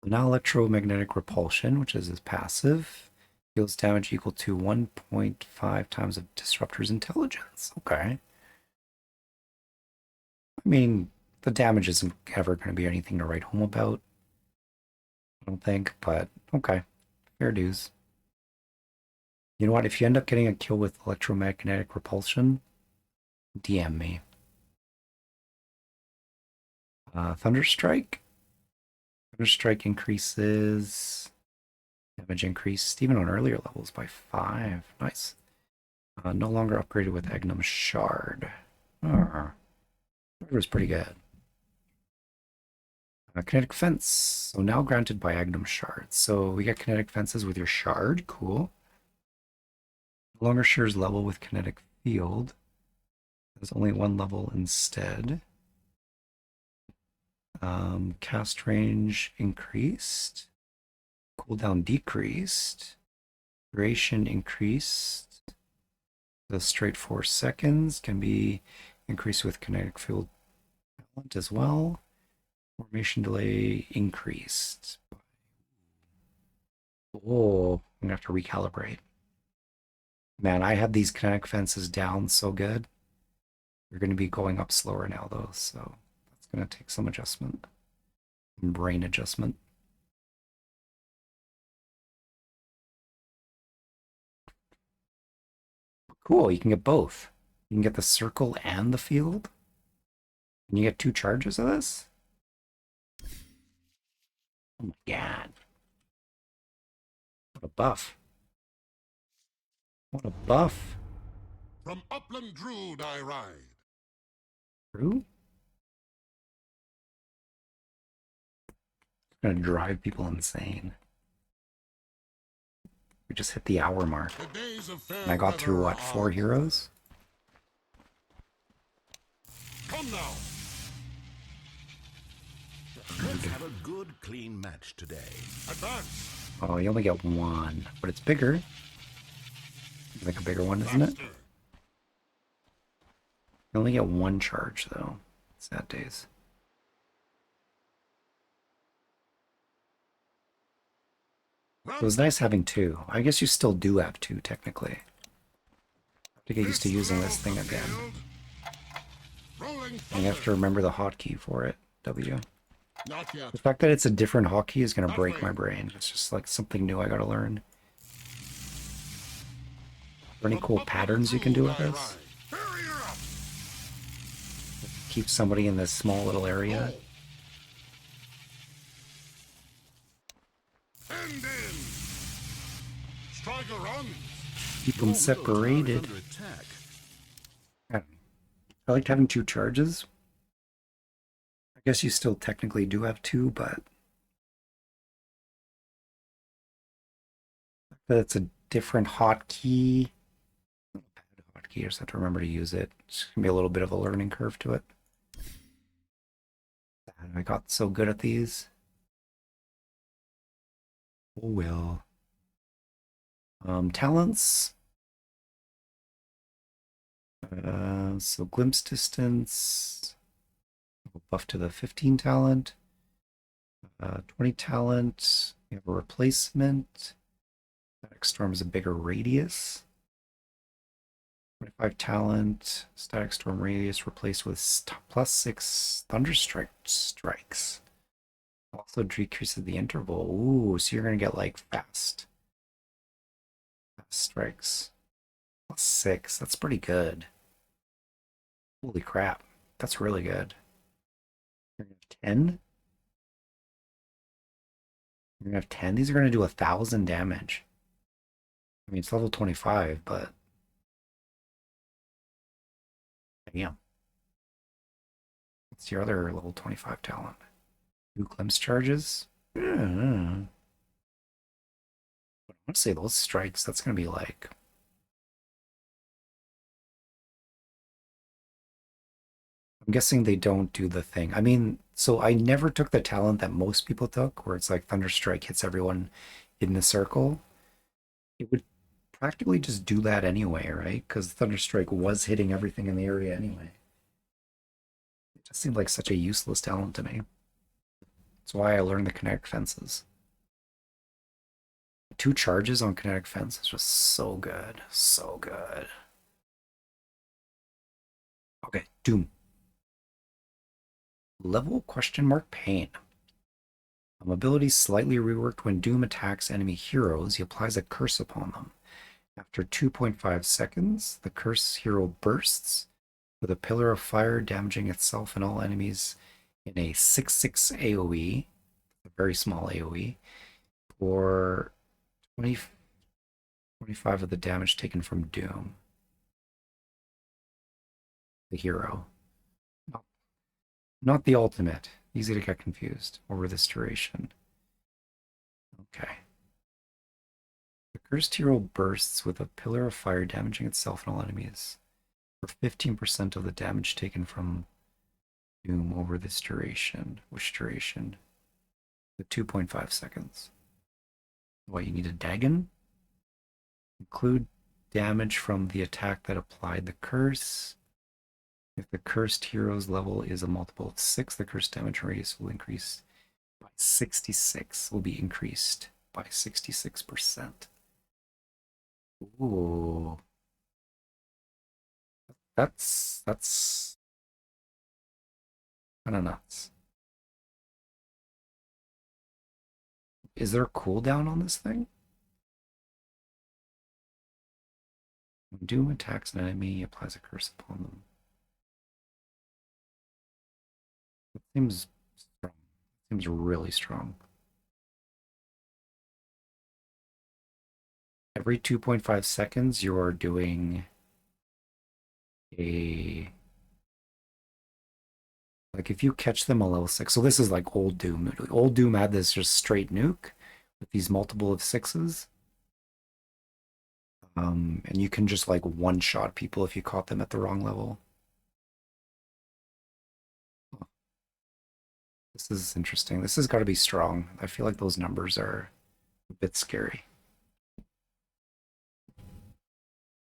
Now electromagnetic repulsion, which is passive, deals damage equal to 1.5 times of Disruptor's intelligence. Okay. I mean, the damage isn't ever going to be anything to write home about, I don't think, but okay. Fair dues. You know what? If you end up getting a kill with electromagnetic repulsion, DM me. Thunderstrike. Thunderstrike increases damage increased even on earlier levels by 5. Nice. No longer upgraded with Agnum Shard. It was pretty good. Kinetic Fence. So now granted by Agnum Shard. So we get Kinetic Fences with your Shard. Cool. No longer shares level with Kinetic Field. There's only one level instead. Cast range increased. Cooldown decreased. Duration increased. The straight 4 seconds can be increased with kinetic field talent as well. Formation delay increased. Oh, I'm gonna have to recalibrate. Man, I had these kinetic fences down so good. They're gonna be going up slower now though, so that's gonna take some adjustment. Brain adjustment. Cool, you can get both. You can get the circle and the field. And you get 2 charges of this? Oh my god. What a buff. What a buff. From upland Druid I ride. True? Gonna drive people insane. We just hit the hour mark. The days of fair And I got through weather what, 4 are heroes? over. Come now. Let's have a good, clean match today. Advance. Oh, you only get one, but it's bigger. It's like a bigger one, isn't it? Faster. You only get one charge, though. Sad days. It was nice having two. I guess you still do have two, technically. I have to get used to using this thing again. Rolling And you have to remember the hotkey for it. W. Not yet. The fact that it's a different hotkey is going to break my brain. It's just like something new I gotta learn. Are there any cool patterns you can do with this? Hurry up. Keep somebody in this small little area. And in. Striker runs. Keep them separated. Under attack. I liked having two charges. I guess you still technically do have two, but it's a different hotkey. Hotkey, I just have to remember to use it. It's gonna be a little bit of a learning curve to it. I got so good at these. Oh well. Talents. So glimpse distance. Buff to the 15 talent. 20 talent. We have a replacement. Static Storm is a bigger radius. 25 talent. Static Storm radius replaced with +6 Thunderstrike strikes. Also decreases the interval. Ooh, so you're gonna get like fast strikes. +6. That's pretty good. Holy crap. That's really good. You're gonna have 10? You're gonna have 10? These are gonna do 1,000 damage. I mean, it's level 25, but damn. What's your other level 25 talent? 2 glimpse charges? Yeah. But honestly, those strikes, that's gonna be like... I'm guessing they don't do the thing. I mean, so I never took the talent that most people took, where it's like Thunderstrike hits everyone in the circle. It would practically just do that anyway, right? Because Thunderstrike was hitting everything in the area anyway. It just seemed like such a useless talent to me. That's why I learned the kinetic fences. 2 charges on kinetic fence is just so good. So good. Okay, Doom. Level question mark pain. Ability slightly reworked when Doom attacks enemy heroes. He applies a curse upon them. After 2.5 seconds, the curse hero bursts with a pillar of fire, damaging itself and all enemies in a 6/6 AoE, a very small AoE, for 25 of the damage taken from Doom. The hero. Not the ultimate. Easy to get confused over this duration. Okay. The cursed hero bursts with a pillar of fire, damaging itself and all enemies for 15% of the damage taken from Doom over this duration. Which duration? The 2.5 seconds. What, you need a Dagon? Include damage from the attack that applied the curse. If the cursed hero's level is a multiple of 6, the cursed damage radius will increase by 66. Will be increased by 66%. Ooh. That's kind of nuts. Is there a cooldown on this thing? When Doom attacks an enemy, he applies a curse upon them. It seems strong. Seems really strong. Every 2.5 seconds, you're doing a Like if you catch them a level 6, so this is like old Doom. Old Doom had this just straight nuke with these multiple of 6s. And you can just like one-shot people if you caught them at the wrong level. This is interesting. This has got to be strong. I feel like those numbers are a bit scary.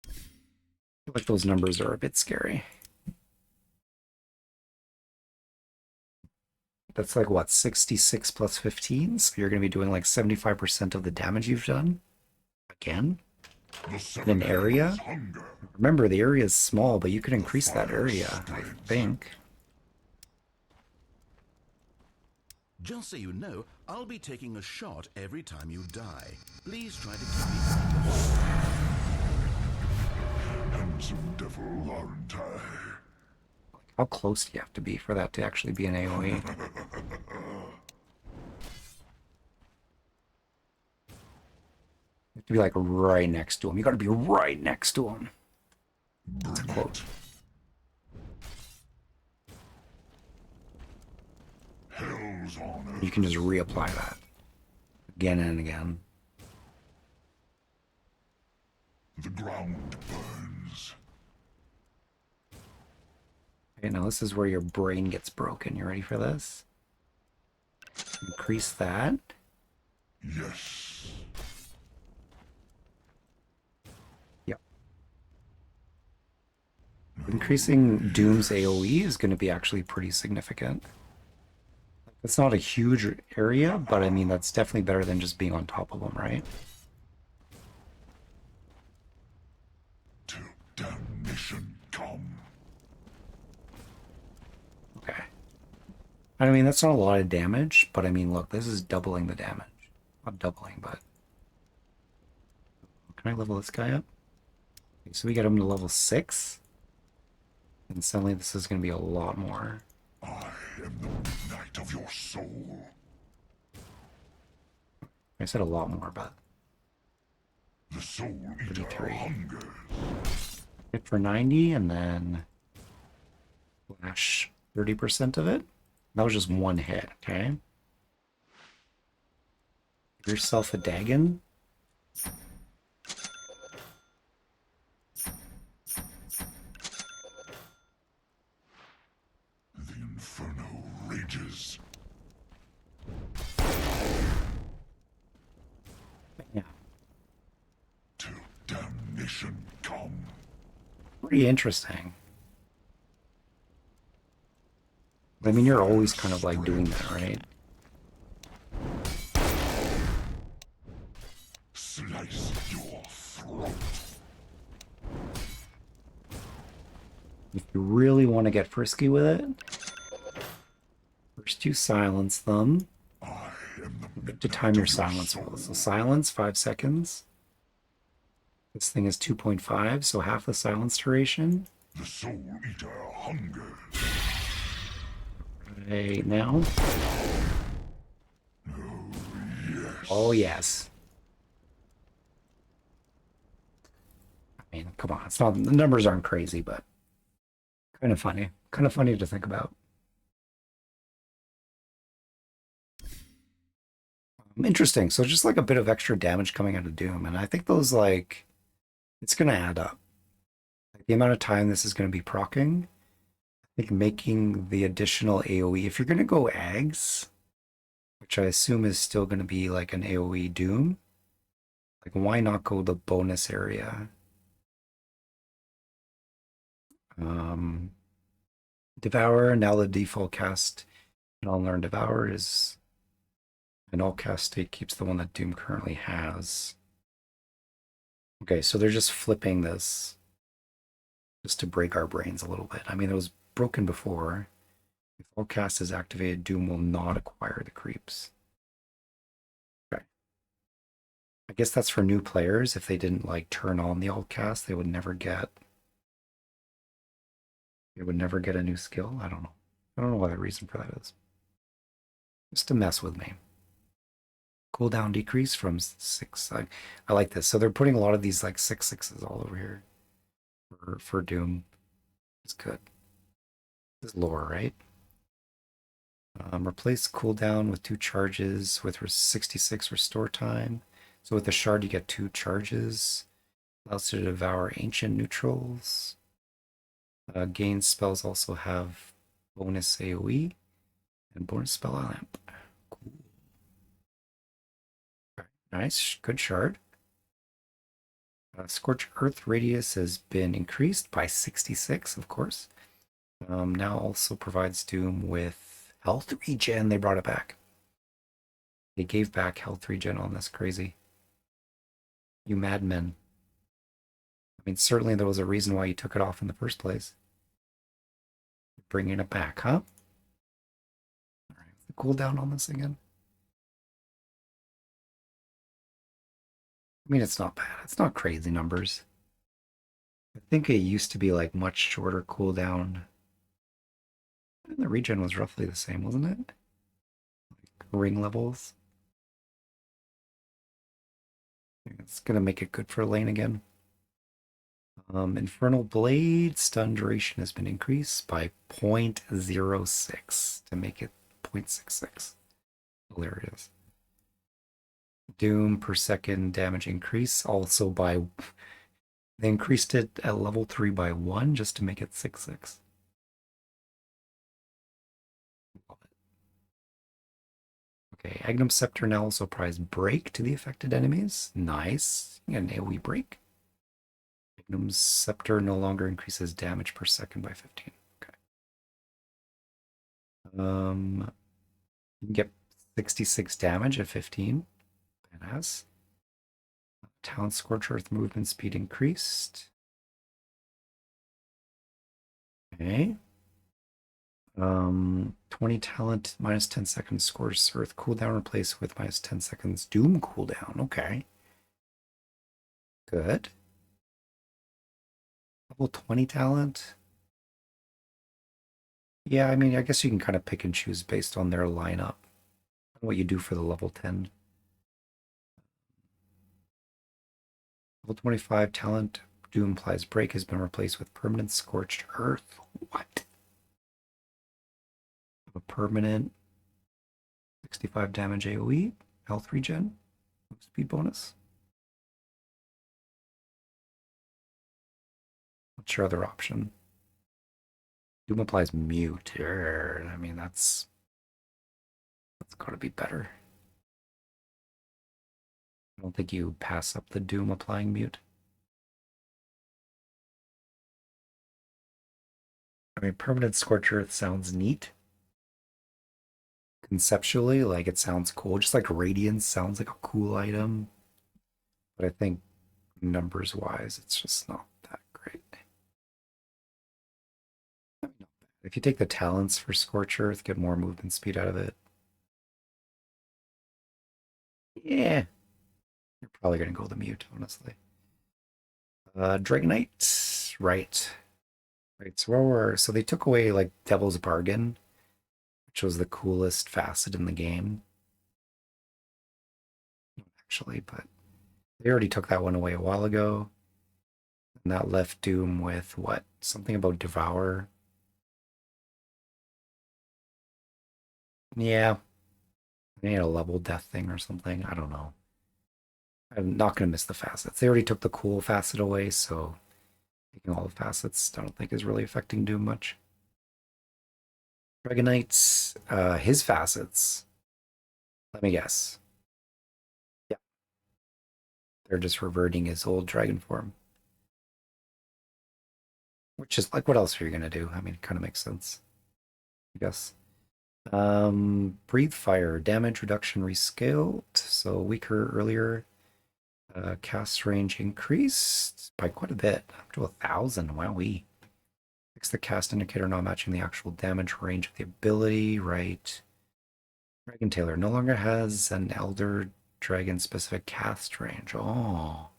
I feel like those numbers are a bit scary. That's like what, 66 plus 15? So you're going to be doing like 75% of the damage you've done again in an area. Remember, the area is small, but you can increase that area, I think. Just so you know, I'll be taking a shot every time you die. Please try to keep me. Handsome devil, aren't I? How close do you have to be for that to actually be an AoE? You have to be like right next to him. You got to be right next to him. That's a quote. Hell's on You can just reapply that again and again. the ground burns. Okay, now this is where your brain gets broken. You ready for this? Increase that. Yes. Yep. Increasing Doom's AoE is going to be actually pretty significant. It's not a huge area, but I mean, that's definitely better than just being on top of them, right? Till damnation come. Okay. I mean, that's not a lot of damage, but I mean, look, this is doubling the damage. Not doubling, but... Can I level this guy up? Okay, so we get him to level 6. And suddenly this is going to be a lot more. I am the midnight of your soul. I said a lot more, but... The soul eater 33. hungers. Hit for 90, and then... Flash 30% of it. That was just one hit, okay? Give yourself a Dagon. The inferno rages. Yeah. Till damnation come. Pretty interesting. I mean, you're always kind of like doing that, right? Slice your throat. If you really want to get frisky with it, first you silence them. I am the You have to time your silence roll. So silence, 5 seconds. This thing is 2.5, so half the silence duration. The soul eater hungers. Right now. Oh, yes. I mean, come on. It's not, the numbers aren't crazy, but kind of funny. Kind of funny to think about. Interesting. So just like a bit of extra damage coming out of Doom. And I think those, like, it's going to add up. Like, the amount of time this is going to be proccing. I think making the additional AoE, if you're going to go Ags, which I assume is still going to be like an AoE Doom, like why not go the bonus area? Devour, now the default cast and Unlearn Devour is an all cast state keeps the one that Doom currently has. Okay, so they're just flipping this just to break our brains a little bit. I mean, it was broken before. If all cast is activated, Doom will not acquire the creeps. Okay. I guess that's for new players. If they didn't like turn on the all cast, they would never get a new skill. I don't know. I don't know what the reason for that is. Just to mess with me. Cooldown decrease from 6. I like this. So they're putting a lot of these like 6/6s all over here for Doom. It's good. This is lore, right? Replace cooldown with 2 charges with 66 restore time. So with the shard, you get 2 charges. Allows you to devour ancient neutrals. Gain spells also have bonus AoE and bonus spell lamp. Cool. Nice, good shard. Scorch Earth radius has been increased by 66, of course. Now also provides Doom with health regen. They brought it back. They gave back health regen on this. Crazy. You madmen. I mean, certainly there was a reason why you took it off in the first place. Bringing it back, huh? All right, the cooldown on this again. I mean, it's not bad. It's not crazy numbers. I think it used to be like much shorter cooldown. And the regen was roughly the same, wasn't it? Like ring levels. It's gonna make it good for lane again. Infernal Blade stun duration has been increased by 0.06 to make it 0.66. Hilarious. Doom per second damage increase also by they increased it at level 3 by 1 just to make it 6.6. Okay, Agnum Scepter now also applies break to the affected enemies. Nice. You get an AoE break. Agnum's Scepter no longer increases damage per second by 15. Okay. You can get 66 damage at 15. Badass. Talent Scorch Earth movement speed increased. Okay. 20 talent, minus 10 seconds Scorch Earth cooldown replaced with minus 10 seconds Doom cooldown. Okay. Good. Level 20 talent. Yeah, I mean, I guess you can kind of pick and choose based on their lineup. What you do for the level 10. Level 25 talent Doom implies break has been replaced with permanent Scorched Earth. What? A permanent 65 damage AoE, health regen, speed bonus. What's your other option? Doom applies mute. I mean, that's got to be better. I don't think you pass up the Doom applying mute. I mean, permanent Scorch Earth sounds neat. Conceptually, like it sounds cool. Just like Radiance sounds like a cool item. But I think numbers wise, it's just not that great. I mean, not bad. If you take the talents for Scorch Earth, get more movement speed out of it. Yeah. You're probably gonna go the mute, honestly. Dragonite, right. Right, so so they took away like Devil's Bargain, which was the coolest facet in the game. Actually, but they already took that one away a while ago. And that left Doom with what? Something about Devour. Yeah. They had a level death thing or something. I don't know. I'm not gonna miss the facets. They already took the cool facet away, so taking all the facets I don't think is really affecting Doom much. Dragonite's his facets. Let me guess. Yeah. They're just reverting his old dragon form. Which is like, what else are you gonna do? I mean, it kind of makes sense, I guess. Breathe Fire, damage reduction rescaled, so weaker earlier. Cast range increased by quite a bit, up to 1,000. Wowee. Fix the cast indicator not matching the actual damage range of the ability, right? Dragon Tailor no longer has an Elder Dragon specific cast range. Oh.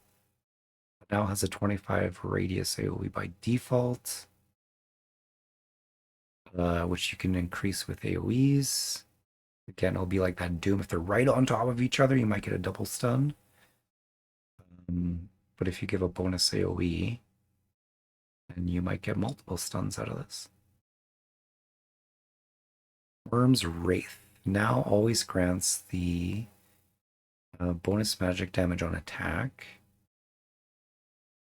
It now has a 25 radius AoE by default, which you can increase with AoEs. Again, it'll be like that Doom. If they're right on top of each other, you might get a double stun. But if you give a bonus AoE, then you might get multiple stuns out of this. Worm's Wraith now always grants the bonus magic damage on attack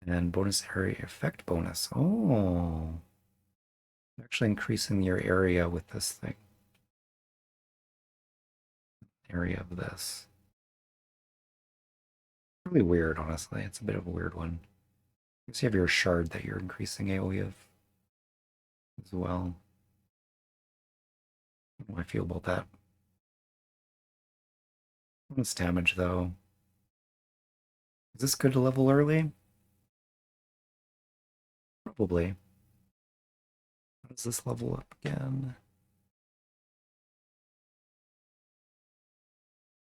and bonus area effect bonus. Oh, actually increasing your area with this thing. Area of this. Really weird, honestly. It's a bit of a weird one. You have your shard that you're increasing AoE of as well. How do I feel about that? Bonus damage, though. Is this good to level early? Probably. How does this level up again?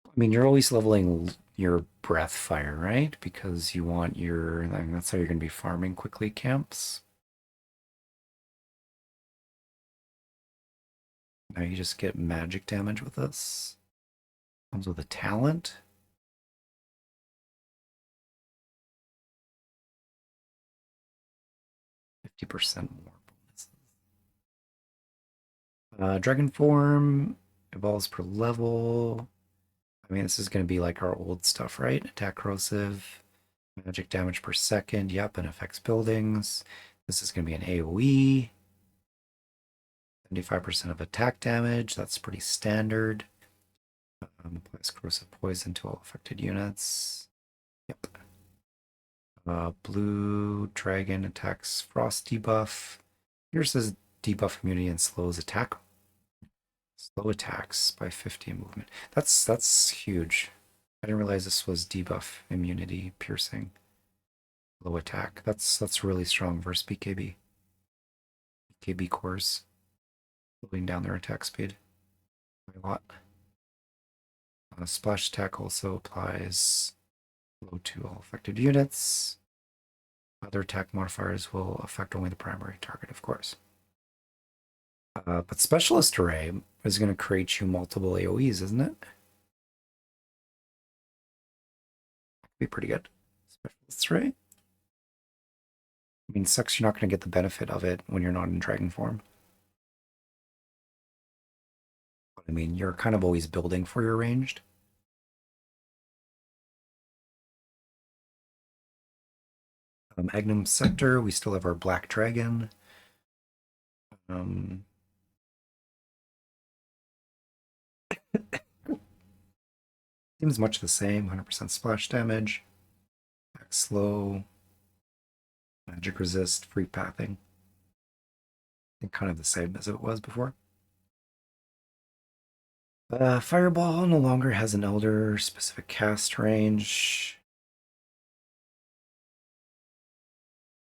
I mean, you're always leveling your breath fire, right? Because you want your, I mean, that's how you're going to be farming quickly camps. Now you just get magic damage with this. Comes with a talent. %50 more bonuses. Dragon form evolves per level. I mean, this is going to be like our old stuff, right? Attack corrosive, magic damage per second. Yep, and affects buildings. This is going to be an AoE. 75% of attack damage. That's pretty standard. Applies corrosive poison to all affected units. Yep. Blue dragon attacks frost debuff. Here says debuff immunity and slows attack. Slow attacks by 50 in movement. That's huge. I didn't realize this was debuff immunity piercing. Low attack. That's really strong versus BKB. BKB cores. Slowing down their attack speed by a lot. Splash attack also applies low to all affected units. Other attack modifiers will affect only the primary target, of course. But Specialist Array is going to create you multiple AoEs, isn't it? Be pretty good. Specialist Array. I mean, sucks you're not going to get the benefit of it when you're not in dragon form. But I mean, you're kind of always building for your ranged. Magnum Scepter, we still have our Black Dragon. Seems much the same, 100% splash damage. Attack slow. Magic resist, free pathing. I think kind of the same as it was before. Fireball no longer has an elder specific cast range.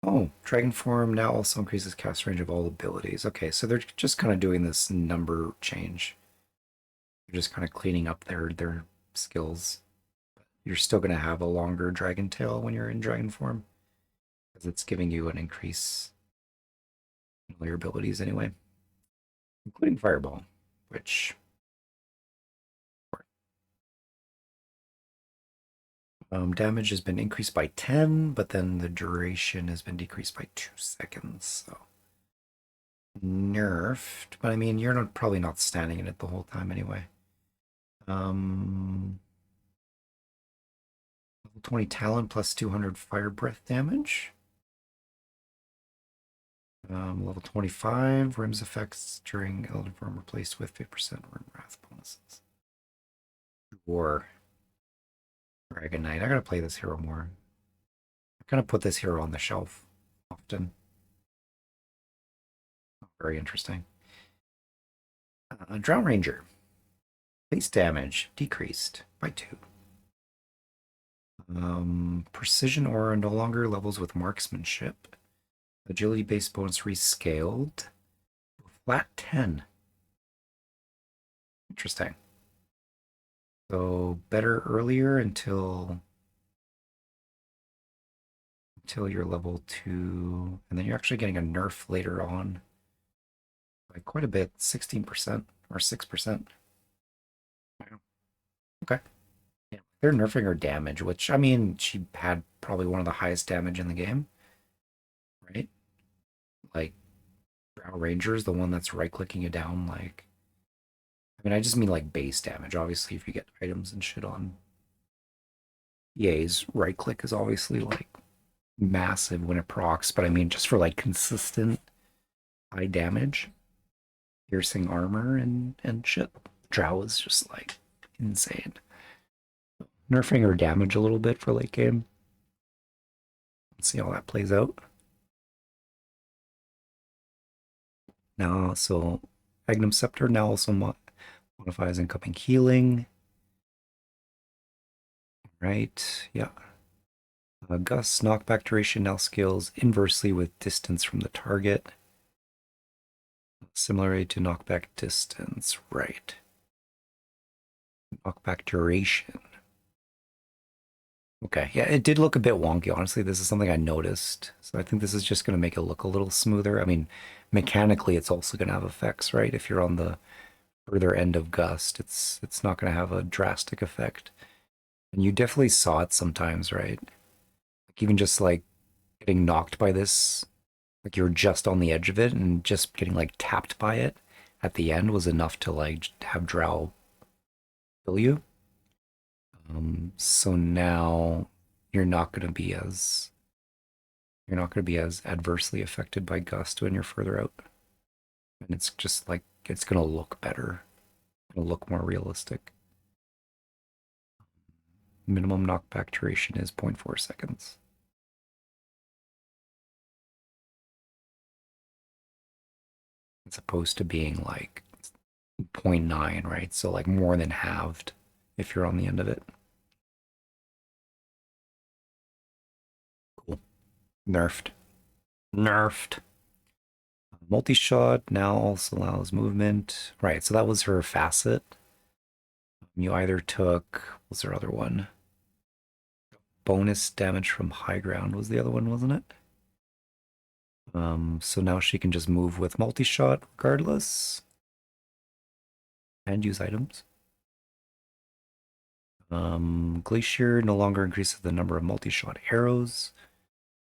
Oh, Dragon Form now also increases cast range of all abilities. Okay, so they're just kind of doing this number change. They're just kind of cleaning up their skills. You're still going to have a longer Dragon Tail when you're in Dragon Form, because it's giving you an increase in all your abilities anyway, including Fireball, which damage has been increased by 10, but then the duration has been decreased by 2 seconds. So nerfed, but I mean, you're probably not standing in it the whole time anyway. Level 20 talent plus 200 fire breath damage. Level 25 Rim's effects during Elden Form replaced with 50% Rim Wrath bonuses. War. Dragon Knight. I gotta play this hero more. I kind of put this hero on the shelf often. Very interesting. Drown Ranger. Base damage decreased by 2. Precision Aura no longer levels with marksmanship. Agility based bonus rescaled. Flat 10. Interesting. So better earlier until you're level 2, and then you're actually getting a nerf later on by quite a bit, 16% or 6%. Wow. Okay. Yeah, they're nerfing her damage, which, I mean, she had probably one of the highest damage in the game, right? Like, Drow Ranger's the one that's right-clicking you down, like, mean, I just mean like base damage. Obviously, if you get items and shit on EA's, right click is obviously like massive when it procs, but I mean, just for like consistent high damage, piercing armor and shit, Drow is just like insane. Nerfing her damage a little bit for late game. Let's see how that plays out. Now, so Magnum Scepter now also modifies incoming healing. Right, yeah. Gust knockback duration now scales inversely with distance from the target. Similarly to knockback distance, right. Knockback duration. Okay, yeah, it did look a bit wonky, honestly. This is something I noticed. So I think this is just going to make it look a little smoother. I mean, mechanically, it's also going to have effects, right? If you're on the further end of Gust, it's not going to have a drastic effect. And you definitely saw it sometimes, right? Like even just like getting knocked by this, like you're just on the edge of it and just getting like tapped by it at the end was enough to like have Drow kill you. So now you're not going to be as adversely affected by Gust when you're further out. And it's just like it's going to look better. It'll look more realistic. Minimum knockback duration is 0.4 seconds. As opposed to being like 0.9, right? So like more than halved if you're on the end of it. Cool. Nerfed. Nerfed. Multi-shot now also allows movement. Right, so that was her facet. You either took, what was her other one? Bonus damage from high ground was the other one, wasn't it? So now she can just move with multi-shot regardless. And use items. Glacier no longer increases the number of multi-shot arrows.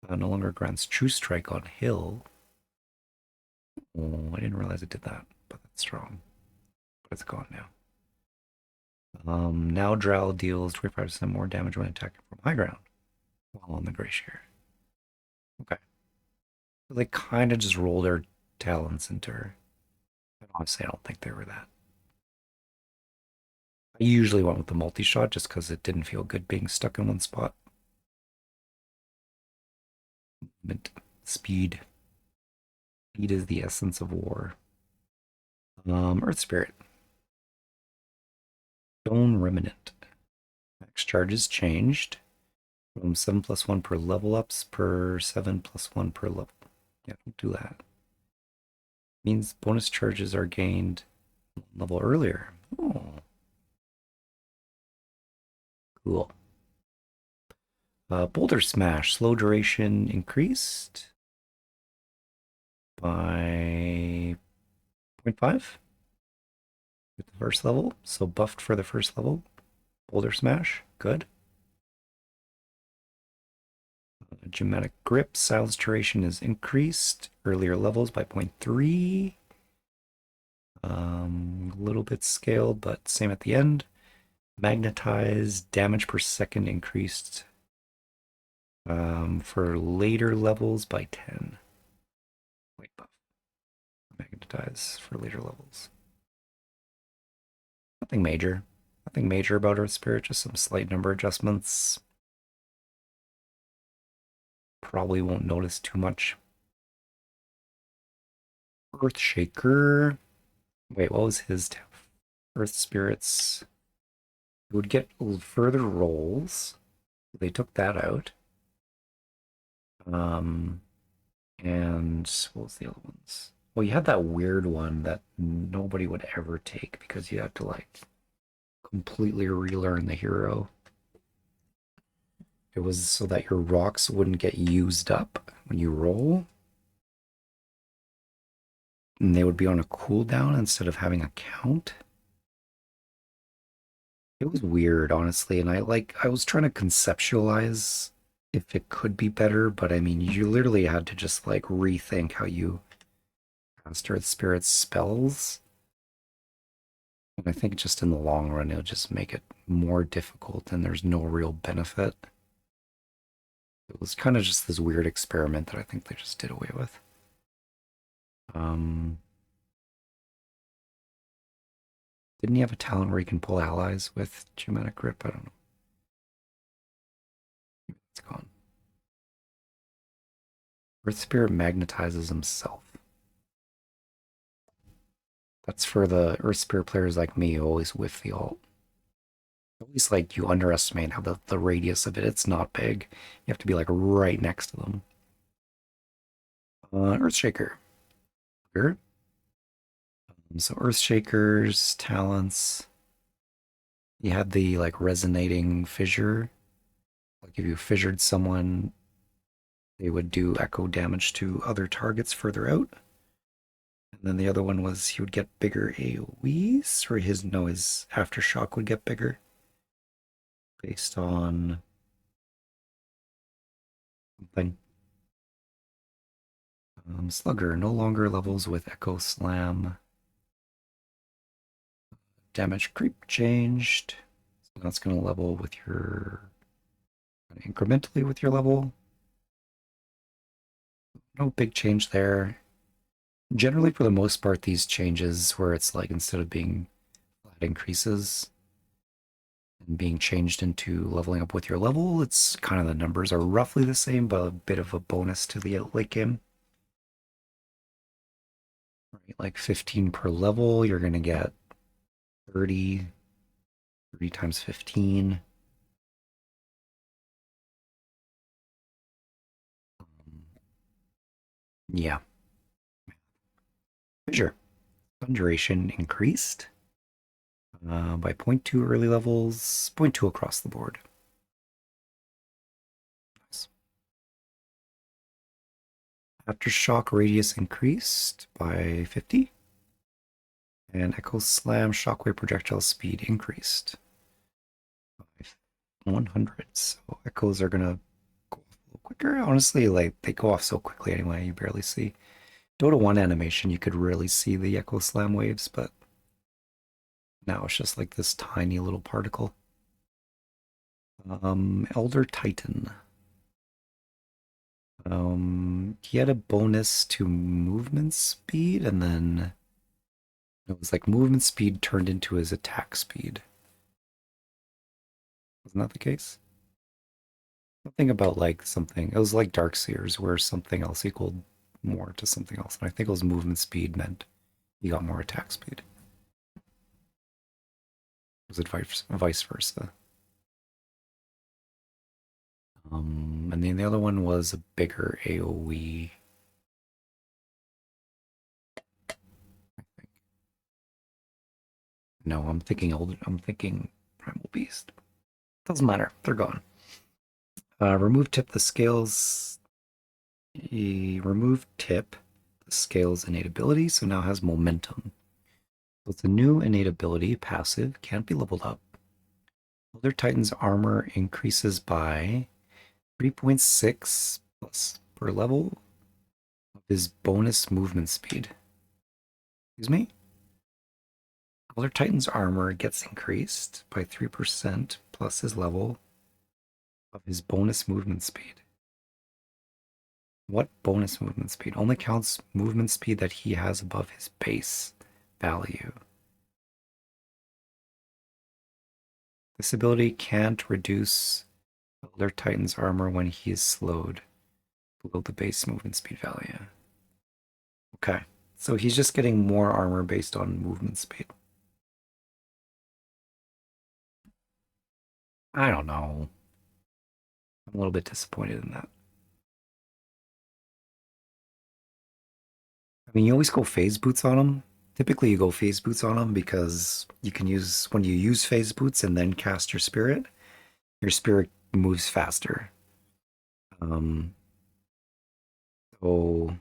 No longer grants True Strike on Hill. Oh, I didn't realize it did that, but that's strong. But it's gone now. Now Drow deals 25% more damage when attacking from high ground while on the Glacier. Okay. So they kind of just rolled their talents into her. And honestly, I don't think they were that. I usually went with the multi-shot just because it didn't feel good being stuck in one spot. Movement, speed. Speed is the essence of war. Earth Spirit. Stone Remnant. Max charges changed from 7+1 per level ups per 7+1 per level. Yeah, don't do that. Means bonus charges are gained one level earlier. Oh. Cool. Boulder Smash. Slow duration increased by 0.5 with the first level. So buffed for the first level. Boulder Smash. Good. Geometric Grip. Silence duration is increased. Earlier levels by 0.3. A little bit scaled, but same at the end. Magnetize. Damage per second increased for later levels by 10. White buff. Magnetize for later levels. Nothing major. Nothing major about Earth Spirit, just some slight number adjustments. Probably won't notice too much. Earthshaker. Wait, what was his Earth Spirits? It would get further rolls. They took that out. And what was the other ones? Well, you had that weird one that nobody would ever take because you had to like completely relearn the hero. It was so that your rocks wouldn't get used up when you roll. And they would be on a cooldown instead of having a count. It was weird, honestly, and I was trying to conceptualize if it could be better, but I mean, you literally had to just like rethink how you cast Earth Spirit's spells. And I think just in the long run, it'll just make it more difficult and there's no real benefit. It was kind of just this weird experiment that I think they just did away with. Didn't he have a talent where he can pull allies with geometric grip? I don't know. It's gone. Earth Spirit magnetizes himself. That's for the Earth Spirit players like me who always whiff the ult. At least like you underestimate how the radius of it's not big. You have to be like right next to them. Earthshaker. Sure. So Earthshaker's talents. You had the like resonating fissure. Like if you fissured someone, they would do echo damage to other targets further out. And then the other one was he would get bigger AoEs, or his aftershock would get bigger. Based on something. Slugger no longer levels with Echo Slam. Damage creep changed. So that's going to level with your incrementally with your level. No big change there. Generally, for the most part, these changes where it's like instead of being flat increases and being changed into leveling up with your level, it's kind of the numbers are roughly the same, but a bit of a bonus to the late game. Right, like 15 per level, you're going to get 30 times 15. Yeah. Sure. Sun duration increased by 0.2 early levels, 0.2 across the board. Nice. Aftershock radius increased by 50. And Echo Slam shockwave projectile speed increased by 100. So echoes are gonna go off a little quicker. Honestly, like they go off so quickly anyway, you barely see. Dota 1 animation, you could really see the Echo Slam waves, but now it's just like this tiny little particle. Elder Titan. He had a bonus to movement speed, and then it was like movement speed turned into his attack speed. Wasn't that the case? Something about like something. It was like Darkseers, where something else equaled more to something else. And I think it was movement speed meant you got more attack speed. Was it vice versa? And then the other one was a bigger AoE. I think. No, I'm thinking older. I'm thinking Primal Beast. Doesn't matter. They're gone. Remove tip the scales. Remove tip the scales innate ability, so now has momentum. So it's a new innate ability, passive, can't be leveled up. Elder Titan's armor increases by 3.6 plus per level of his bonus movement speed. Excuse me? Elder Titan's armor gets increased by 3% plus his level of his bonus movement speed. What bonus movement speed? Only counts movement speed that he has above his base value. This ability can't reduce Elder Titan's armor when he is slowed below the base movement speed value. Okay, so he's just getting more armor based on movement speed. I don't know. I'm a little bit disappointed in that. I mean, you always go phase boots on him. Typically, you go phase boots on him because you can use, when you use phase boots and then cast your spirit moves faster. So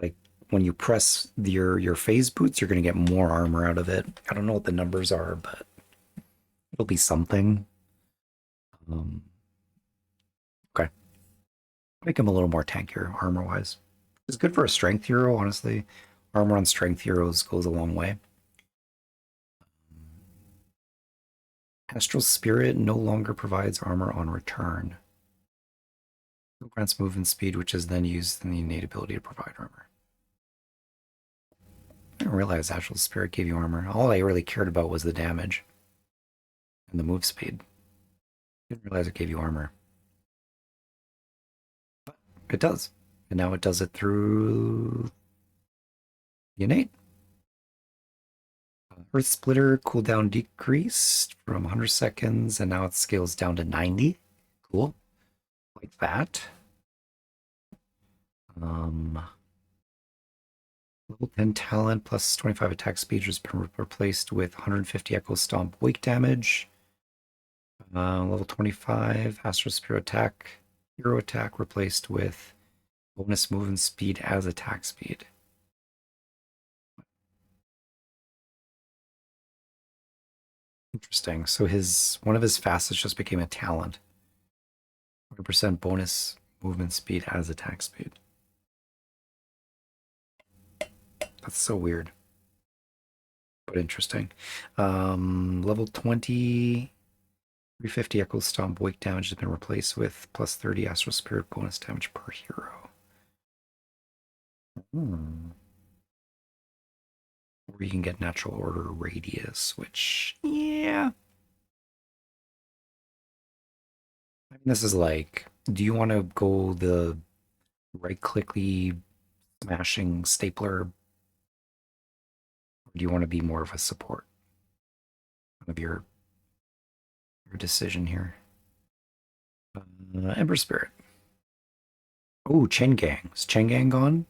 like when you press your phase boots, you're gonna get more armor out of it. I don't know what the numbers are, but it'll be something. Okay. Make him a little more tankier armor-wise. It's good for a strength hero, honestly. Armor on strength heroes goes a long way. Astral Spirit no longer provides armor on return. It grants movement speed, which is then used in the innate ability to provide armor. I didn't realize Astral Spirit gave you armor. All I really cared about was the damage and the move speed. Didn't realize it gave you armor. But it does. And now it does it through the innate. Earth Splitter cooldown decreased from 100 seconds, and now it scales down to 90. Cool. Like that. Level 10 talent plus 25 attack speed has been replaced with 150 Echo Stomp wake damage. Level 25 Astral Spirit attack, hero attack replaced with bonus movement speed as attack speed. Interesting. So one of his facets just became a talent. 100% bonus movement speed as attack speed. That's so weird. But interesting. Level 20, 350 Echo Stomp wake damage has been replaced with plus 30 Astral Spirit bonus damage per hero. Or you can get Natural Order Radius, which, yeah. I mean, this is like, do you want to go the right-clicky smashing stapler? Or do you want to be more of a support? Of your decision here. Ember Spirit. Oh, Chain Gang. Is Chain Gang gone?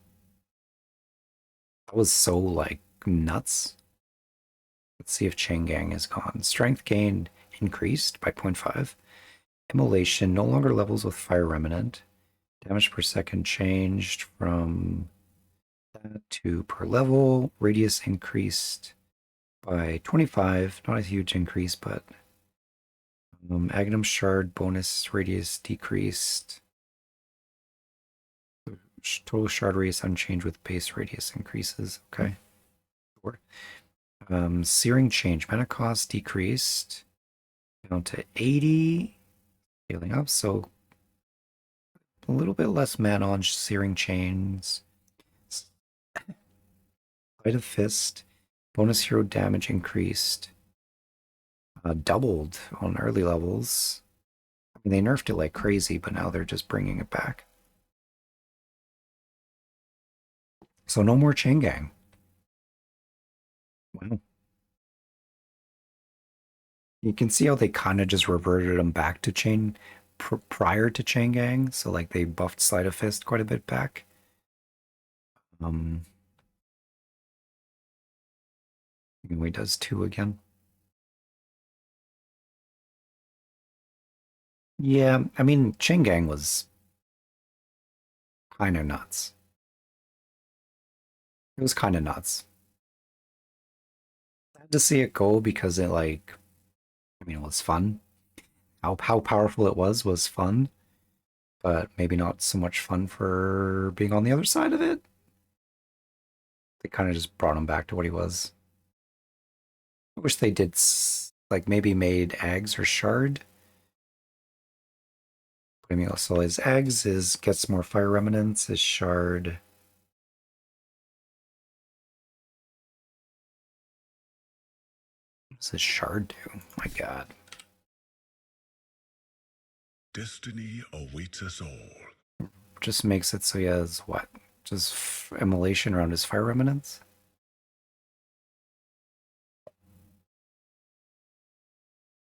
That was so, like, nuts. Let's see if Chain Gang is gone. Strength gain increased by 0.5. Immolation no longer levels with Fire Remnant. Damage per second changed from that to per level. Radius increased by 25. Not a huge increase, but Agnum Shard bonus radius decreased. Total shard radius unchanged with base radius increases. Okay. Searing change. Mana cost decreased down to 80. Scaling up, so a little bit less mana on Searing Chains. Light of Fist. Bonus hero damage increased. Doubled on early levels. I mean, they nerfed it like crazy, but now they're just bringing it back. So no more Chain Gang. Wow. You can see how they kind of just reverted them back to Chain prior to Chain Gang. So like they buffed Sleight of Fist quite a bit back. Anyway, does 2 again. Yeah, I mean, Chain Gang was kind of nuts. It was kind of nuts. I had to see it go because it, like, I mean, it was fun. How powerful it was fun, but maybe not so much fun for being on the other side of it. They kind of just brought him back to what he was. I wish they did, like, maybe made eggs or shard. I mean, so his eggs gets more fire remnants. His shard. What does his shard do? My God. Destiny awaits us all. Just makes it so he has what? Just immolation around his fire remnants?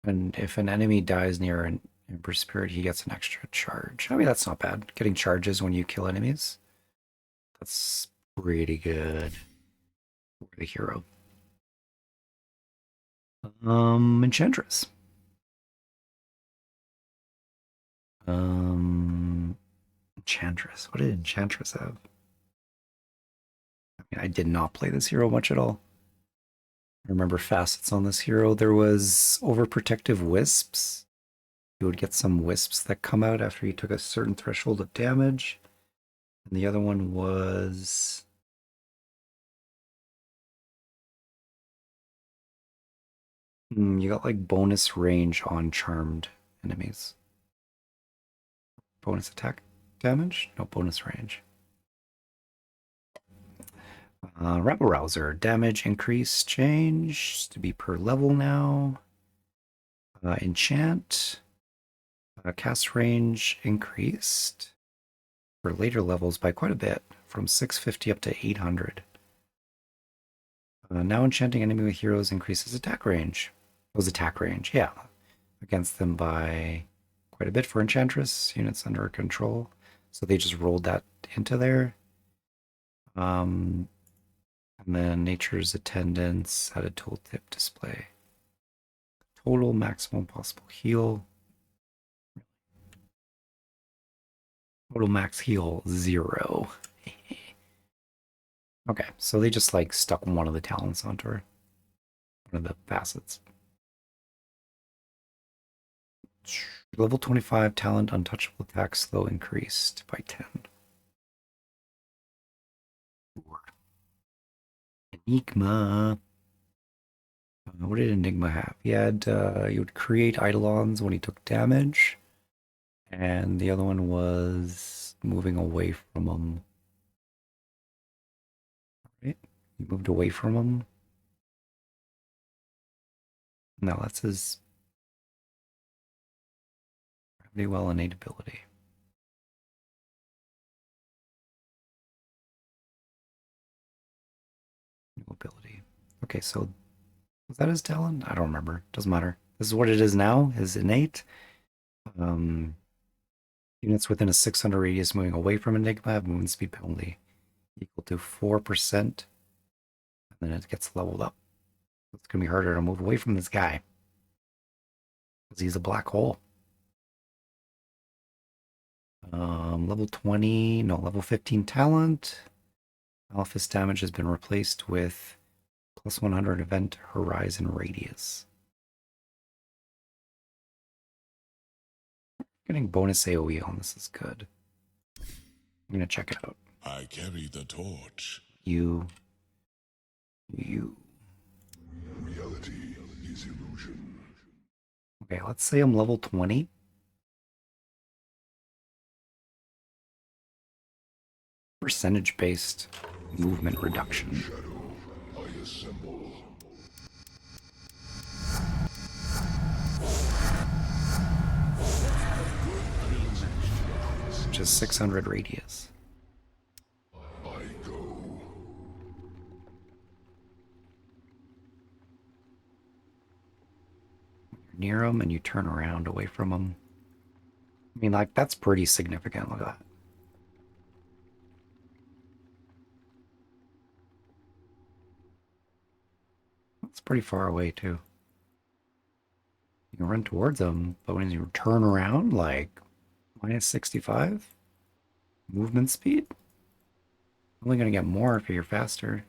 And if an enemy dies near an Ember Spirit, he gets an extra charge. I mean, that's not bad. Getting charges when you kill enemies. That's pretty good for the hero. Enchantress. Enchantress. What did Enchantress have? I mean, I did not play this hero much at all. I remember facets on this hero. There was overprotective wisps. You would get some wisps that come out after you took a certain threshold of damage. And the other one was You got like bonus range on charmed enemies. Bonus attack damage? No bonus range. Rebel Rouser. Damage increase change to be per level now. Enchant. Cast range increased for later levels by quite a bit, from 650 up to 800. Now enchanting enemy with heroes increases attack range. Was attack range, yeah. Against them by quite a bit for Enchantress units under control. So they just rolled that into there. And then Nature's Attendance added tooltip display. Total maximum possible heal. Total max heal 0. Okay, so they just like stuck one of the talents onto her. One of the facets. Level 25 talent untouchable attack slow increased by 10. Enigma. What did Enigma have? He had he would create eidolons when he took damage, and the other one was moving away from him. Right? He moved away from him. No, that's his gravity well innate ability. New ability. Okay, so was that his talent? I don't remember. Doesn't matter. This is what it is now. His innate. Um, Units within a 600 radius moving away from Enigma have movement speed penalty equal to 4%. And then it gets leveled up. It's going to be harder to move away from this guy. Because he's a black hole. Level 20, no, level 15 talent. Alphys damage has been replaced with plus 100 event horizon radius. Getting bonus AoE on this is good. I'm going to check it out. I carry the torch. You. Reality is illusion. Okay, let's say I'm level 20. Percentage-based movement reduction. Shadow, I assemble. Which is 600 radius. I go. You're near him and you turn around away from him. I mean, like, that's pretty significant. Look at that. That's pretty far away, too. You can run towards them, but when you turn around, like, minus 65 movement speed, only going to get more if you're faster.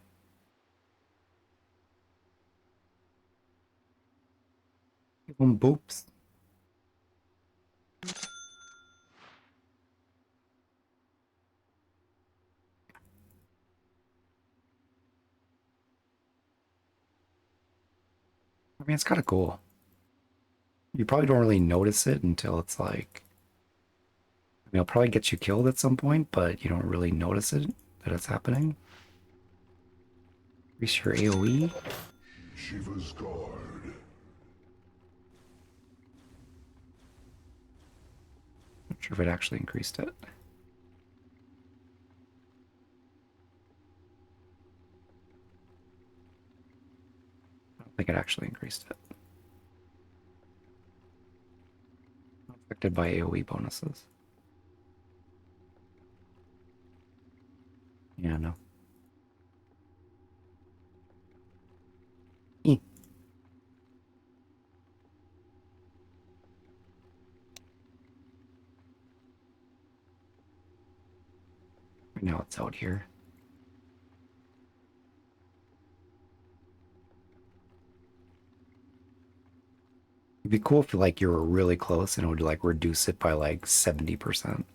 Give them boops. I mean, it's kind of cool. You probably don't really notice it until it's like, I mean, it'll probably get you killed at some point, but you don't really notice it, that it's happening. Increase your AoE. Shiva's guard. Not sure if it actually increased it. I don't think it actually increased it. Not affected by AoE bonuses. Yeah, no. Eh. Now it's out here. It'd be cool if like you were really close and it would like reduce it by like 70%.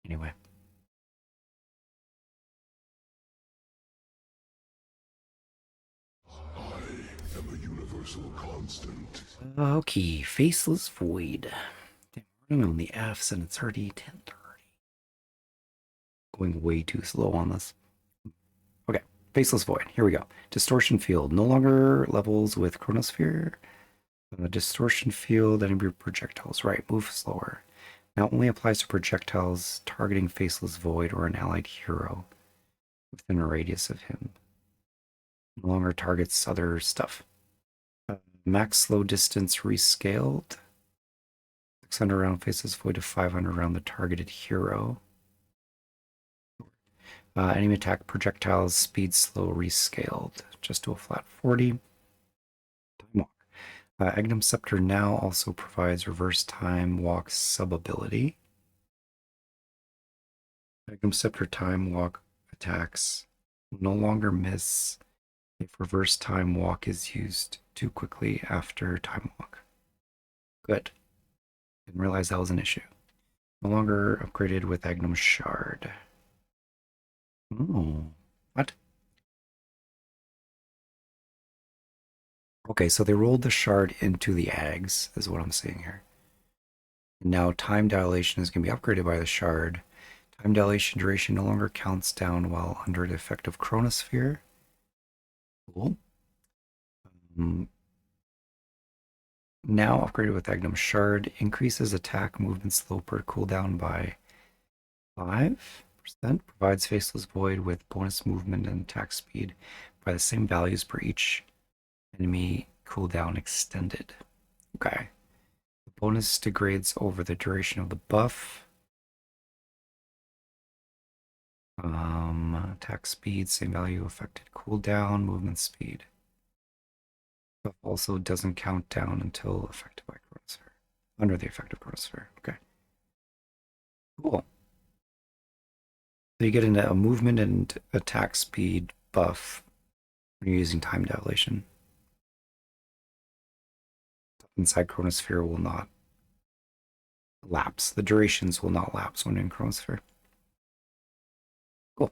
Anyway. universal constant. Okay, Faceless Void. Damn, we're running on the Fs and it's already 10:30. Going way too slow on this. Okay, Faceless Void. Here we go. Distortion Field. No longer levels with Chronosphere. Distortion Field, enemy projectiles. Right, move slower. Now only applies to projectiles targeting Faceless Void or an allied hero within a radius of him. No longer targets other stuff. Max slow distance rescaled. 600 round Faceless Void to 500 round the targeted hero. Enemy attack projectiles speed slow rescaled just to a flat 40. Time walk. Agnum Scepter now also provides reverse time walk sub ability. Agnum Scepter time walk attacks will no longer miss if reverse time walk is used too quickly after time walk. Good. Didn't realize that was an issue. No longer upgraded with Agnum Shard. Oh, what? Okay, so they rolled the shard into the Ags, is what I'm seeing here. And now time dilation is going to be upgraded by the shard. Time dilation duration no longer counts down while under the effect of Chronosphere. Cool. Now upgraded with Agnum Shard, increases attack movement slow per cooldown by 5%, provides Faceless Void with bonus movement and attack speed by the same values per each enemy cooldown extended. Okay. The bonus degrades over the duration of the buff. Attack speed, same value, affected cooldown, movement speed. Buff also doesn't count down until affected by Chronosphere. Under the effect of Chronosphere. Okay. Cool. So you get a movement and attack speed buff when you're using time dilation. Inside Chronosphere will not lapse. The durations will not lapse when in Chronosphere. Cool.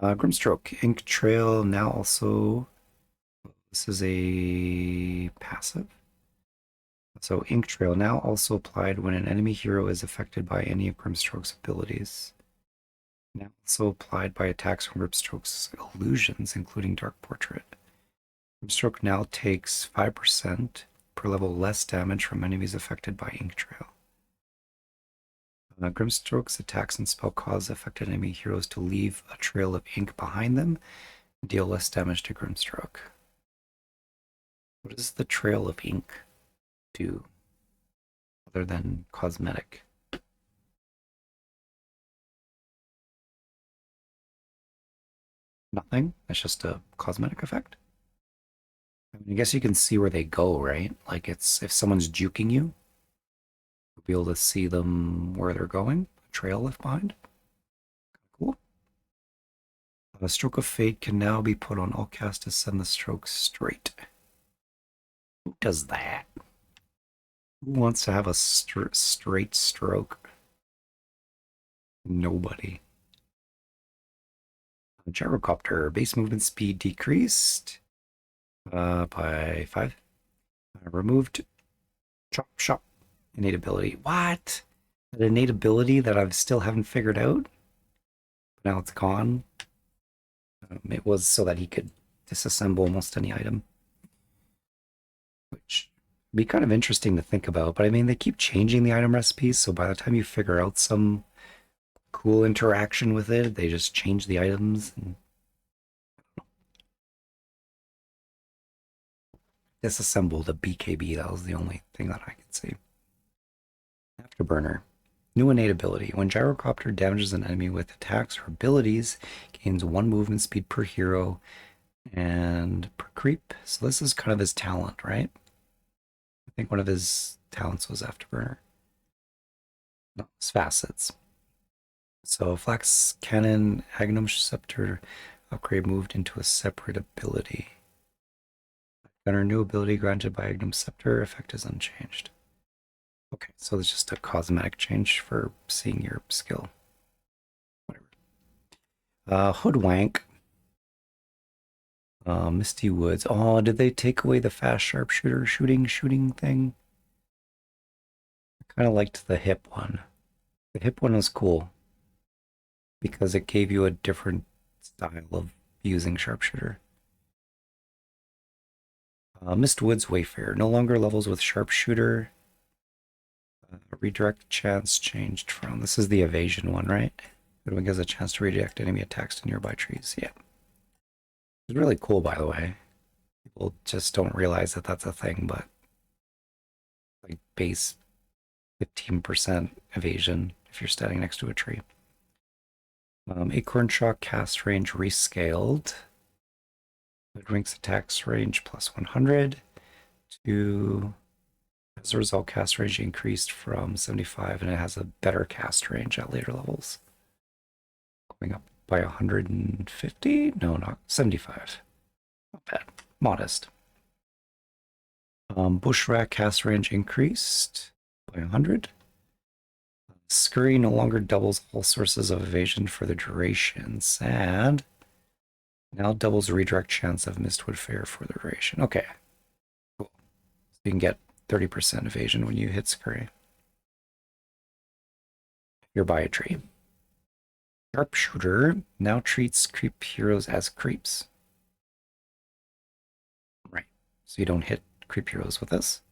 Grimstroke. Ink Trail now also... This is a passive. So Ink Trail now also applied when an enemy hero is affected by any of Grimstroke's abilities. Now also applied by attacks from Grimstroke's illusions, including Dark Portrait. Grimstroke now takes 5% per level less damage from enemies affected by Ink Trail. Grimstroke's attacks and spell cause affected enemy heroes to leave a trail of ink behind them and deal less damage to Grimstroke. What does the trail of ink do other than cosmetic? Nothing? It's just a cosmetic effect? I mean, I guess you can see where they go, right? Like it's if someone's juking you, you'll be able to see them where they're going, a trail left behind. Cool. A Stroke of Fate can now be put on all cast to send the stroke straight. Who does that? Who wants to have a straight stroke? Nobody. Gyrocopter, base movement speed decreased by 5. Removed chop shop innate ability. What? An innate ability that I still haven't figured out? Now it's gone. It was so that he could disassemble almost any item. Which would be kind of interesting to think about. But I mean, they keep changing the item recipes, so by the time you figure out some cool interaction with it, they just change the items and disassemble the BKB. That was the only thing that I could see. Afterburner. New innate ability. When Gyrocopter damages an enemy with attacks or abilities, gains 1 movement speed per hero and per creep. So this is kind of his talent, right? I think one of his talents was Afterburner. No, it's Facets. So Flax Cannon, Agnum Scepter upgrade moved into a separate ability. Gunner new ability granted by Agnum Scepter, effect is unchanged. Okay, so it's just a cosmetic change for seeing your skill. Whatever. Hoodwank. Misty Woods. Oh, did they take away the fast sharpshooter shooting thing? I kind of liked the hip one. The hip one was cool because it gave you a different style of using sharpshooter. Mist Woods Wayfarer. No longer levels with sharpshooter. Redirect chance changed from... This is the evasion one, right? It gives a chance to redirect enemy attacks to nearby trees. Yeah. It's really cool, by the way. People just don't realize that that's a thing, but like base 15% evasion if you're standing next to a tree. Acorn Shock cast range rescaled. Rinks attacks range plus 100 to... As a result, cast range increased from 75, and it has a better cast range at later levels. Going up by 150? No, not 75. Not bad. Modest. Bushwhack cast range increased by 100. Scurry no longer doubles all sources of evasion for the duration. Sad. Now doubles redirect chance of Mistwood Fair for the duration. Okay. Cool. So you can get 30% evasion when you hit Scurry. You're by a tree. Sharpshooter now treats creep heroes as creeps. Right. So you don't hit creep heroes with this.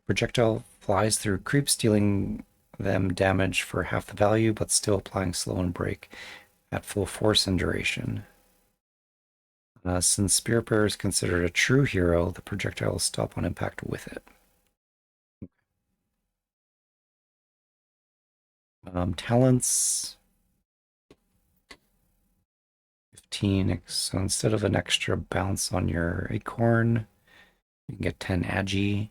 Projectile flies through creeps, dealing them damage for half the value, but still applying slow and break at full force and duration. Since Spirit Bearer is considered a true hero, the projectile will stop on impact with it. Talents. 15. So instead of an extra bounce on your acorn, you can get 10 agi.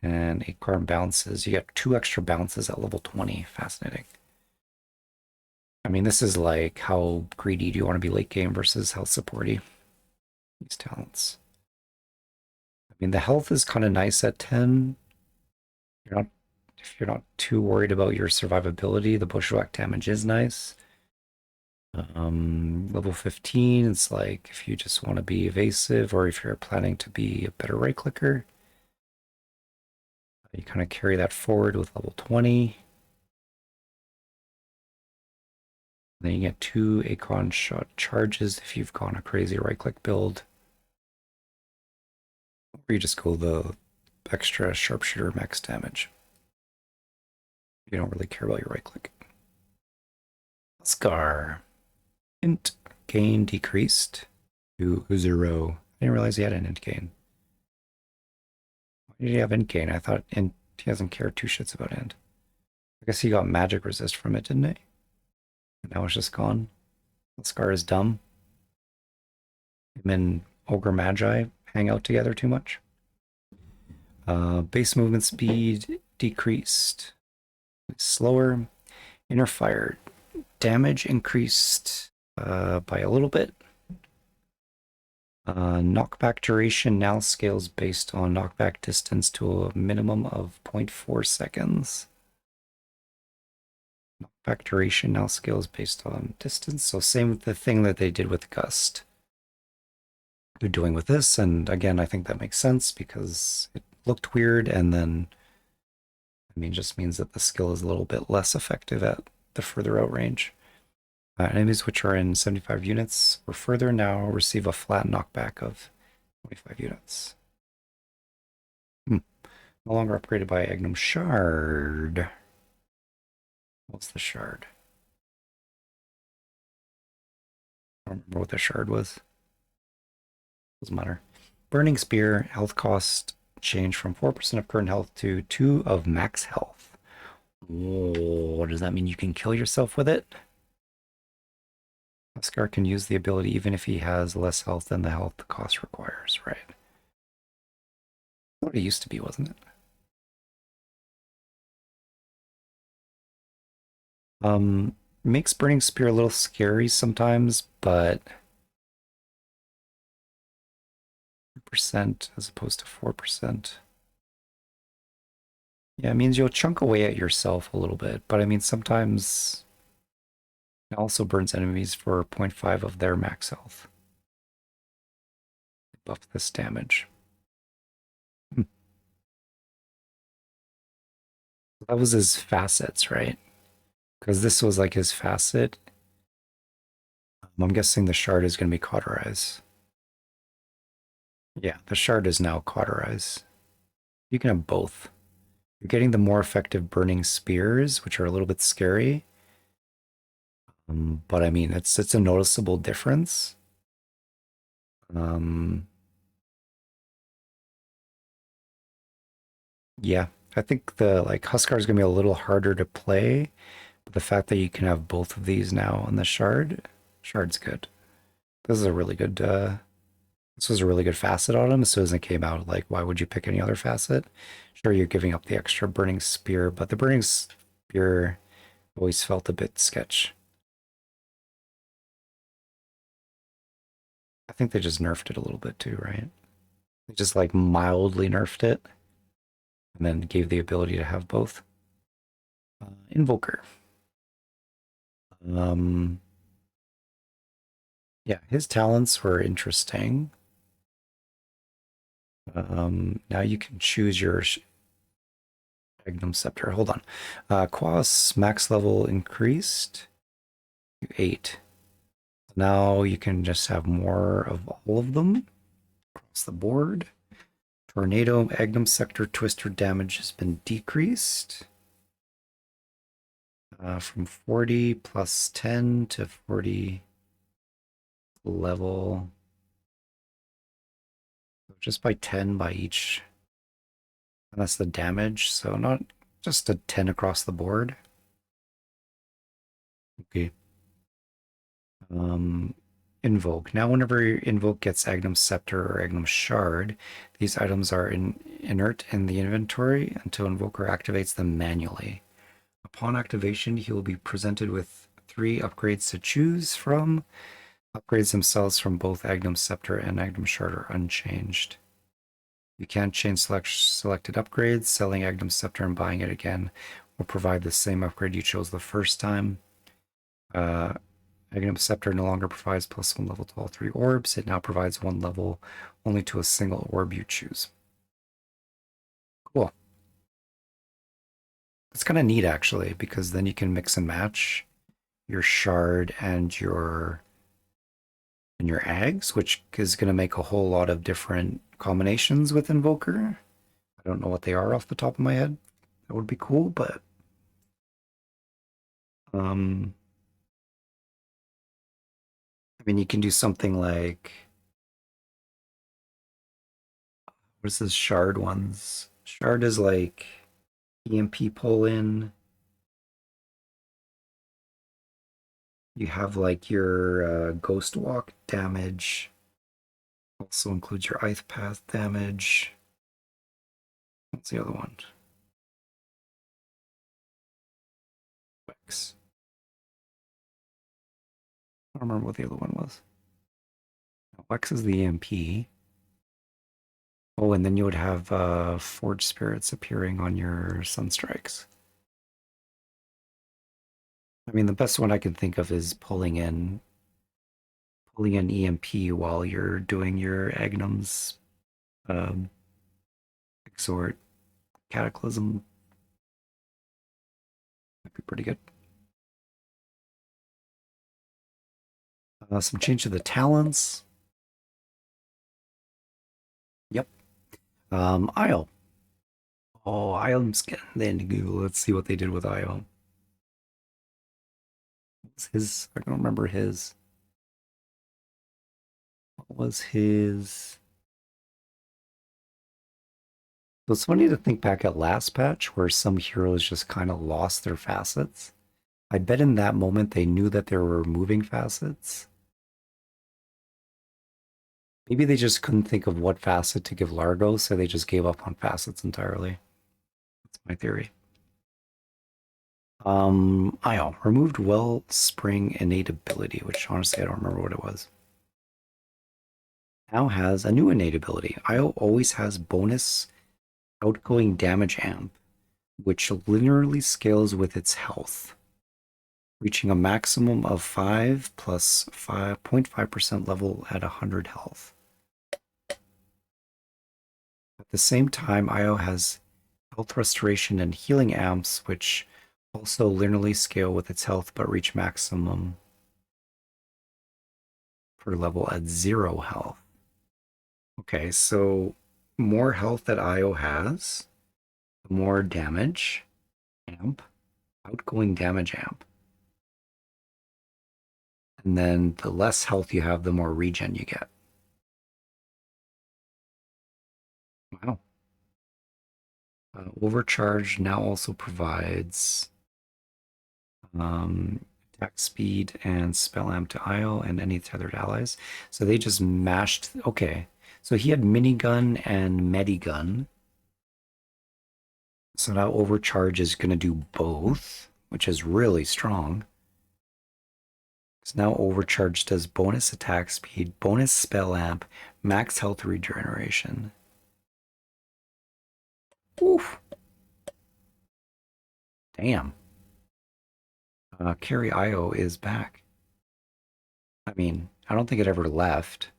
And acorn bounces. You get 2 extra bounces at level 20. Fascinating. I mean, this is like how greedy do you want to be late game versus health supporty. These talents. I mean, the health is kind of nice at 10. If you're not too worried about your survivability, the bushwhack damage is nice. Level 15, it's like if you just want to be evasive or if you're planning to be a better right clicker, you kind of carry that forward with level 20. Then you get 2 acorn shot charges if you've gone a crazy right click build. Or you just go the extra sharpshooter max damage. You don't really care about your right click. Scar. Int gain decreased to 0. I didn't realize he had an int gain. Why did he have int gain? I thought int, he doesn't care 2 shits about int. I guess he got magic resist from it, didn't he? And now it's just gone. Scar is dumb. Him and Ogre Magi hang out together too much. Base movement speed decreased. Slower. Inner fire damage increased by a little bit. Knockback duration now scales based on knockback distance to a minimum of 0.4 seconds. Knockback duration now scales based on distance. So same with the thing that they did with Gust. They're doing with this, and again, I think that makes sense because it looked weird, and then, I mean, just means that the skill is a little bit less effective at the further out range. Enemies which are in 75 units or further now receive a flat knockback of 25 units. No longer upgraded by Agnum Shard. What's the shard? I don't remember what the shard was. Doesn't matter. Burning Spear, health cost change from 4% of current health to 2 of max health. Whoa, does that mean you can kill yourself with it? Scar can use the ability even if he has less health than the health the cost requires, right? That's what it used to be, wasn't it? Makes Burning Spear a little scary sometimes, but 2% as opposed to 4%. Yeah, it means you'll chunk away at yourself a little bit, but I mean, sometimes It also burns enemies for 0.5 of their max health. Buff this damage. That was his facets, right? Because this was like his facet. I'm guessing the shard is going to be cauterize. Yeah, the shard is now cauterize. You can have both. You're getting the more effective burning spears, which are a little bit scary. But I mean, it's a noticeable difference. Yeah, I think the like Huskar is gonna be a little harder to play, but the fact that you can have both of these now on the shard's good. This is a really good this was a really good facet on him as soon as it came out. Like, why would you pick any other facet? Sure, you're giving up the extra burning spear, but the burning spear always felt a bit sketch. I think they just nerfed it a little bit too, right? They just like mildly nerfed it and then gave the ability to have both. Invoker. Yeah, his talents were interesting. Now you can choose your Magnum Scepter. Hold on. Quas max level increased to 8. Now you can just have more of all of them across the board. Tornado, Magnum Sector, Twister damage has been decreased from 40 plus 10 to 40 level. Just by 10 by each. And that's the damage, so not just a 10 across the board. Okay. Invoke. Now whenever your Invoke gets Agnum Scepter or Agnum Shard, these items are inert in the inventory until Invoker activates them manually. Upon activation, he will be presented with 3 upgrades to choose from. Upgrades themselves from both Agnum Scepter and Agnum Shard are unchanged. You can't change selected upgrades. Selling Agnum Scepter and buying it again will provide the same upgrade you chose the first time. Agnum Scepter no longer provides +1 level to all 3 orbs. It now provides 1 level only to a single orb you choose. Cool. It's kind of neat, actually, because then you can mix and match your shard and your Ags, which is going to make a whole lot of different combinations with Invoker. I don't know what they are off the top of my head. That would be cool, but I mean, you can do something like, what is this shard ones? Shard is like EMP pull in. You have like your Ghost Walk damage. Also includes your Ith Path damage. What's the other one? Wex. I don't remember what the other one was. Wex is the EMP. Oh, and then you would have Forge Spirits appearing on your Sunstrikes. I mean, the best one I can think of is pulling in EMP while you're doing your Agnum's Exhort Cataclysm. Might be pretty good. Some change to the talents. Yep. Isle. Oh, Isle's getting into Google. Let's see what they did with Isle. What's his? I don't remember his. What was his? So it's funny to think back at last patch where some heroes just kind of lost their facets. I bet in that moment they knew that they were removing facets. Maybe they just couldn't think of what facet to give Largo, so they just gave up on facets entirely. That's my theory. Io removed Wellspring innate ability, which honestly I don't remember what it was. Now has a new innate ability. Io always has bonus outgoing damage amp, which linearly scales with its health. reaching a maximum of 5 plus 5.5% level at 100 health. At the same time, IO has health restoration and healing amps, which also linearly scale with its health but reach maximum per level at 0 health. Okay, so more health that IO has, the more damage amp, outgoing damage amp. And then the less health you have, the more regen you get. Wow. Overcharge now also provides attack speed and spell amp to IO and any tethered allies. So they just mashed. Okay. So he had minigun and medigun. So now overcharge is going to do both, which is really strong. So now overcharge does bonus attack speed, bonus spell amp, max health regeneration. Oof. Damn. Carry IO is back. I mean, I don't think it ever left,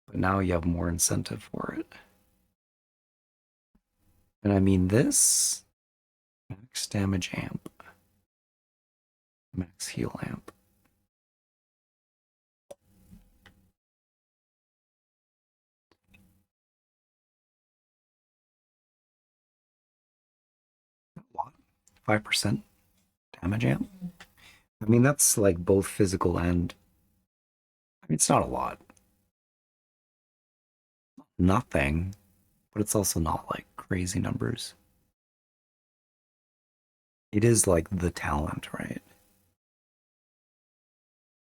but now you have more incentive for it. And I mean, this max damage amp, max heal amp. A lot. 5% damage amp. I mean, that's like both physical and. I mean, it's not a lot. Nothing, but it's also not like crazy numbers. It is like the talent, right?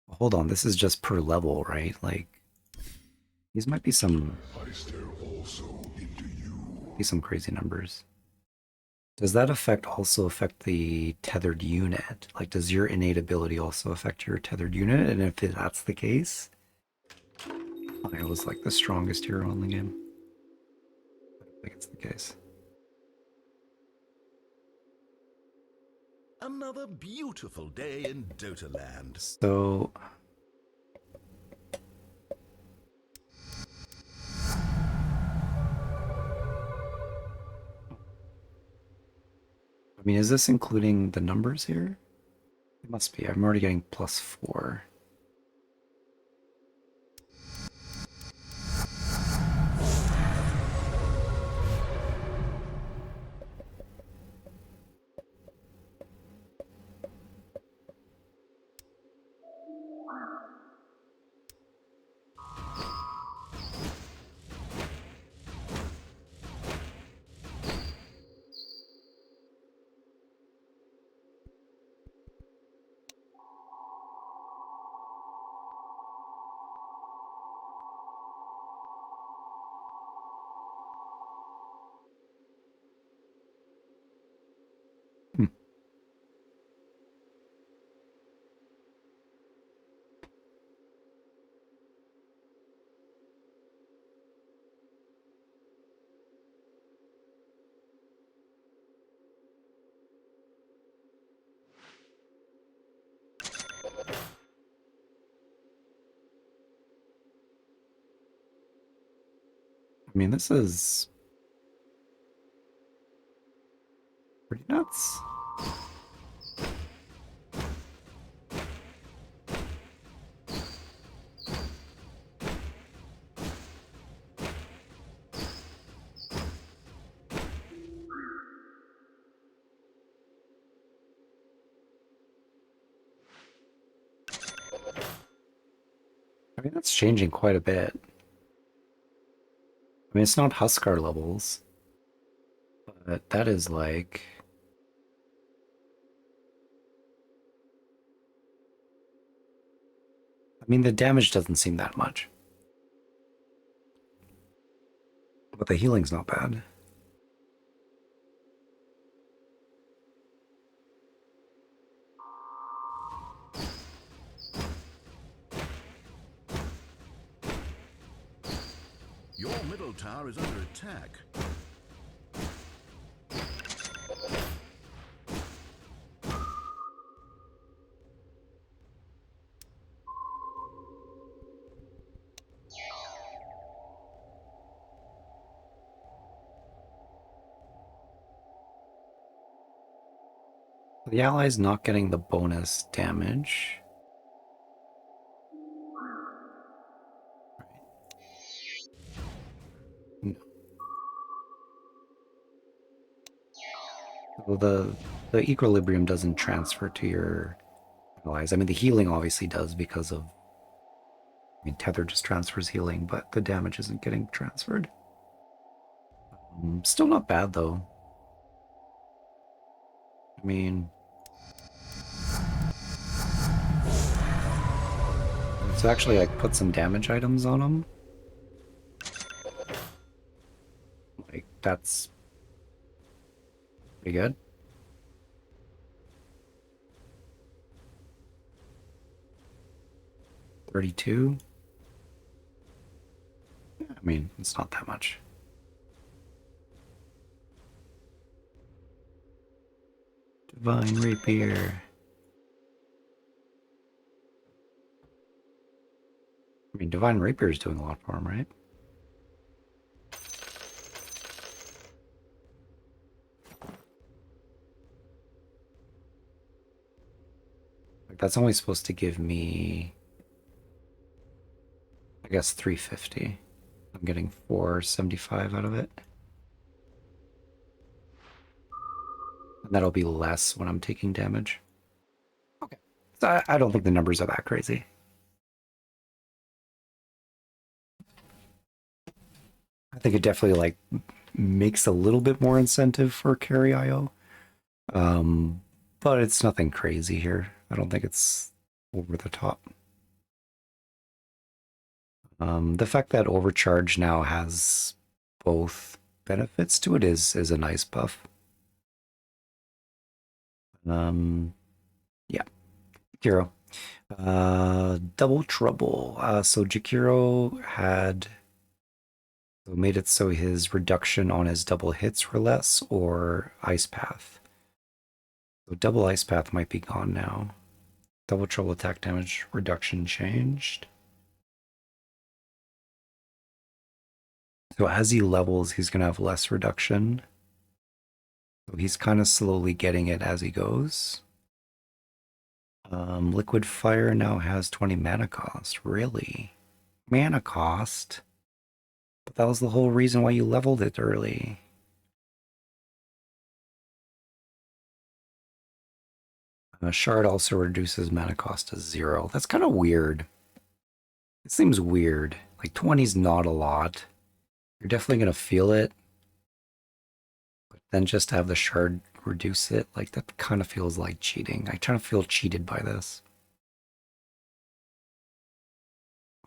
Hold on, this is just per level, right? Like, these might be some. I stare also into you. Be some crazy numbers. Does that effect also affect the tethered unit? Like, does your innate ability also affect your tethered unit? And if that's the case, I was like the strongest hero in the game. I don't think it's the case. Another beautiful day in Dota land. So, I mean, is this including the numbers here? It must be. I'm already getting +4. Hmm. I mean, this is pretty nuts. I mean, that's changing quite a bit. I mean, it's not Huskar levels, but that is like. I mean, the damage doesn't seem that much. But the healing's not bad. Your middle tower is under attack. The ally's not getting the bonus damage. No. Well, the equilibrium doesn't transfer to your allies. I mean, the healing obviously does because of. I mean, Tether just transfers healing, but the damage isn't getting transferred. Still not bad though. I mean, let's actually like put some damage items on them. Like that's pretty good. $32. I mean, it's not that much. Divine Rapier. I mean, Divine Rapier is doing a lot for him, right? Like that's only supposed to give me, I guess, 350. I'm getting 475 out of it. And that'll be less when I'm taking damage. Okay. So I don't think the numbers are that crazy. I think it definitely like makes a little bit more incentive for carry IO. But it's nothing crazy here. I don't think it's over the top. The fact that Overcharge now has both benefits to it is a nice buff. Yeah. Jakiro. Double Trouble. So Jakiro had made it so his reduction on his double hits were less, or Ice Path. So double Ice Path might be gone now. Double Trouble attack damage reduction changed. So as he levels, he's going to have less reduction. So he's kind of slowly getting it as he goes. Liquid Fire now has 20 mana cost. Really? Mana cost? But that was the whole reason why you leveled it early. Shard also reduces mana cost to 0. That's kind of weird. It seems weird. Like 20 is not a lot. You're definitely going to feel it. But then just to have the shard reduce it, like that kind of feels like cheating. I kind of feel cheated by this.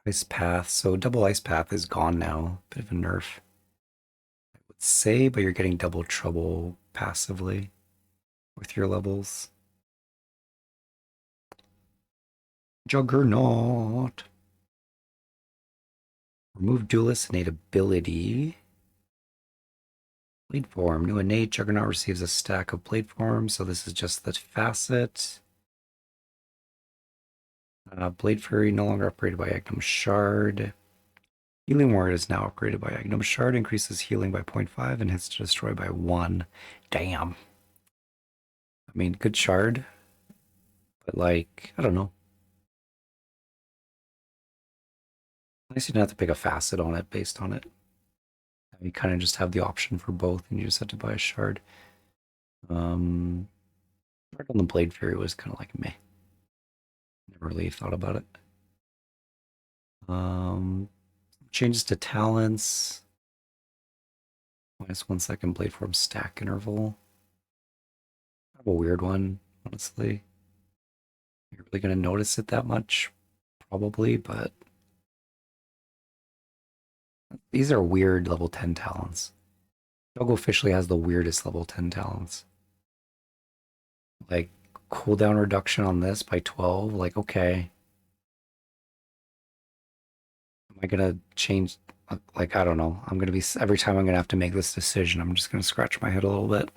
Ice Path. So double Ice Path is gone now. Bit of a nerf, I would say, but you're getting double trouble passively with your levels. Juggernaut. Remove Duelist innate ability. Blade Form. New innate. Juggernaut receives a stack of Blade Form, so this is just the facet. Blade Fury no longer upgraded by Agnum Shard. Healing Ward is now upgraded by Agnum Shard. Increases healing by 0.5 and hits to destroy by 1. Damn. I mean, good shard. But like, I don't know. At least you don't have to pick a facet on it based on it. You kind of just have the option for both, and you just have to buy a shard. Shard on the Blade Fury was kind of like meh. Never really thought about it. Changes to talents. -1 second Blade Form stack interval. Kind of a weird one, honestly. You're really gonna notice it that much, probably, but these are weird level 10 talents. Dog officially has the weirdest level 10 talents. Like, cooldown reduction on this by 12, like, okay. Am I gonna change? Like, I don't know. I'm gonna be, every time I'm gonna have to make this decision, I'm just gonna scratch my head a little bit.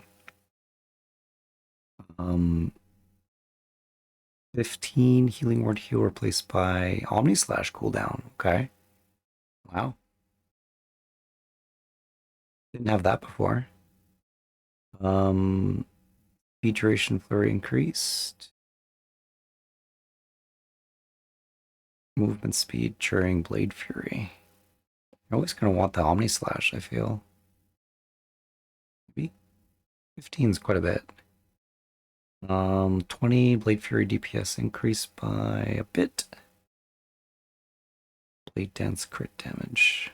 15 Healing Ward heal replaced by Omni Slash cooldown. Okay. Wow. Didn't have that before. Speed duration flurry increased. Movement speed during Blade Fury. You're always going to want the Omni Slash, I feel. Maybe 15 is quite a bit. 20 Blade Fury DPS increased by a bit. Blade Dance crit damage.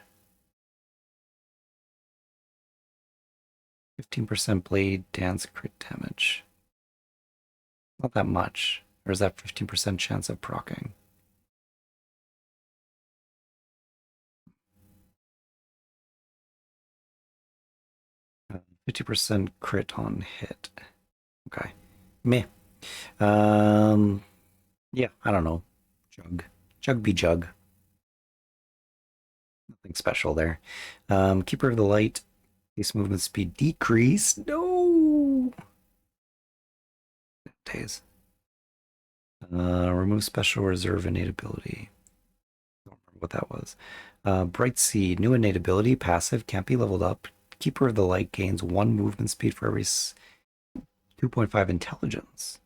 15% Blade Dance crit damage. Not that much. Or is that 15% chance of proccing? 50% crit on hit. Okay. Meh. Yeah, I don't know. Jug. Jug be jug. Nothing special there. Keeper of the Light. Base movement speed decrease. No! Days. Remove special reserve innate ability. Don't remember what that was. Bright Seed. New innate ability. Passive. Can't be leveled up. Keeper of the Light gains 1 movement speed for every 2.5 intelligence.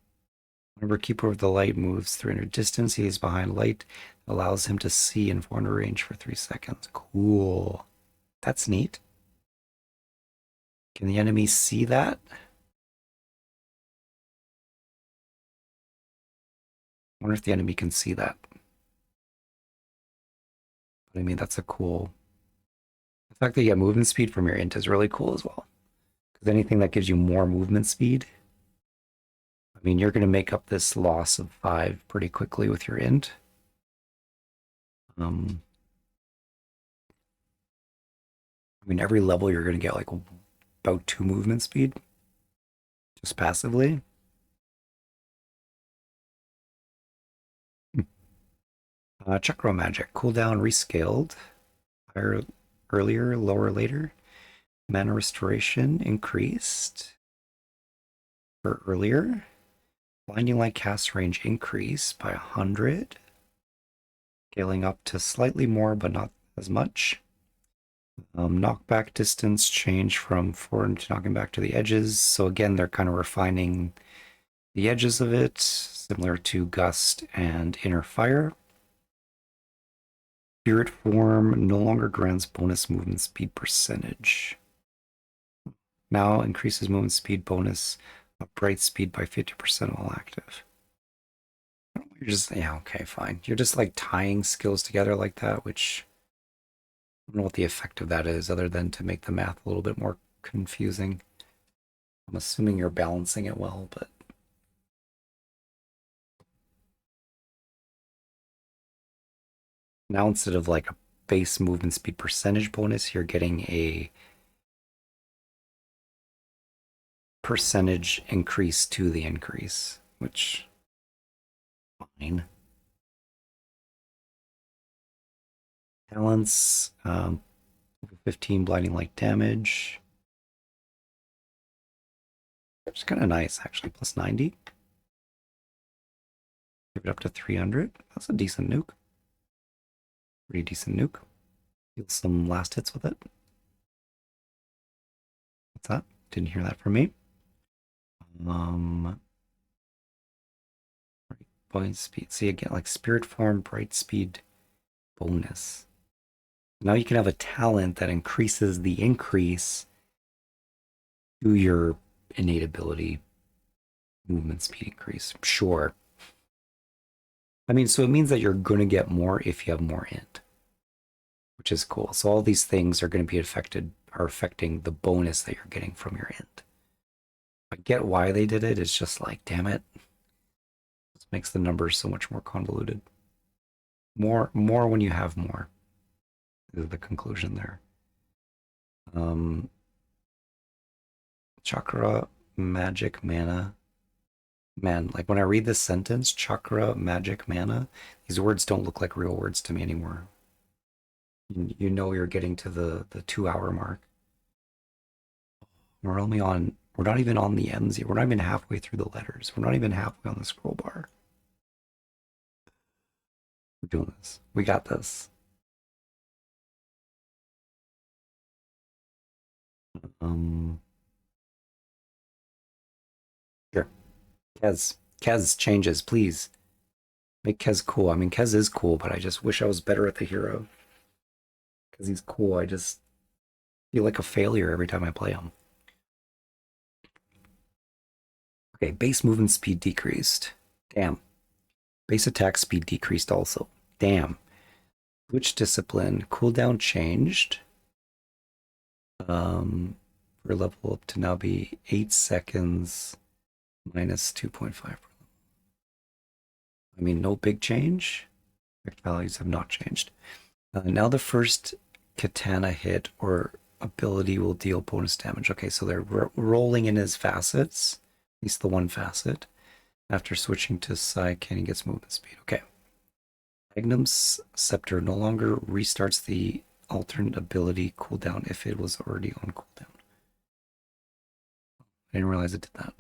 Whenever Keeper of the Light moves 300 distance, he is behind light. Allows him to see in 400 range for 3 seconds. Cool. That's neat. Can the enemy see that? I wonder if the enemy can see that. But I mean, that's a cool... The fact that you get movement speed from your int is really cool as well. Because anything that gives you more movement speed, I mean, you're going to make up this loss of 5 pretty quickly with your int. I mean, every level you're going to get like about 2 movement speed. Just passively. Chakra magic. Cooldown rescaled. Higher earlier, lower later. Mana restoration increased. For earlier. Blinding light cast range increased by 100. Scaling up to slightly more, but not as much. Knockback distance change from forward to knocking back to the edges. So again, they're kind of refining the edges of it, similar to Gust and Inner Fire. Spirit form no longer grants bonus movement speed percentage. Now increases movement speed bonus of bright speed by 50% while active. You're just, yeah, okay, fine. You're just like tying skills together like that, which I don't know what the effect of that is other than to make the math a little bit more confusing. I'm assuming you're balancing it well, but now instead of like a base movement speed percentage bonus, you're getting a percentage increase to the increase, which fine. Talents, 15 blinding light damage. It's kind of nice, actually. Plus 90. Give it up to 300. That's a decent nuke. Pretty decent nuke. Deal some last hits with it. What's that? Didn't hear that from me. Bright speed. See again, like spirit form, bright speed bonus. Now you can have a talent that increases the increase to your innate ability movement speed increase. Sure. I mean, so it means that you're going to get more if you have more int, which is cool. So all these things are going to be affecting the bonus that you're getting from your int. I get why they did it. It's just like, damn it. This makes the numbers so much more convoluted. More when you have more is the conclusion there. Chakra, magic, mana. Man, like when I read this sentence, chakra, magic, mana, these words don't look like real words to me anymore. You know you're getting to the 2-hour mark. We're not even on the ends yet. We're not even halfway through the letters. We're not even halfway on the scroll bar. We're doing this. We got this. Kez changes, please. Make Kez cool. I mean, Kez is cool, but I just wish I was better at the hero. Because he's cool. I just feel like a failure every time I play him. Okay, base movement speed decreased. Damn. Base attack speed decreased also. Damn. Which discipline? Cooldown changed. For level up to now be 8 seconds minus 2.5. I mean, no big change. Effect values have not changed. Now the first katana hit or ability will deal bonus damage. Okay, so they're rolling in his facets, at least the one facet. After switching to Saiken, he gets movement speed. Okay. Magnum's Scepter no longer restarts the alternate ability cooldown if it was already on cooldown. I didn't realize it did that.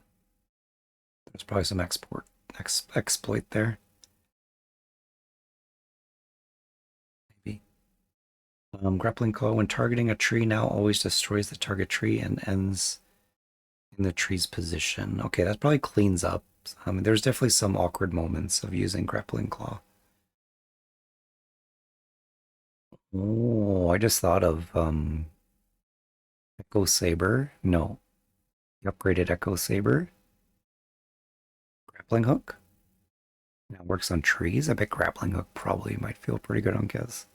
There's probably some exploit there. Maybe. Grappling Claw, when targeting a tree, now always destroys the target tree and ends in the tree's position. Okay, that probably cleans up. I mean, there's definitely some awkward moments of using Grappling Claw. Oh, I just thought of Echo Saber. No. The upgraded Echo Saber. Grappling Hook. Now works on trees. I bet Grappling Hook probably might feel pretty good on Kez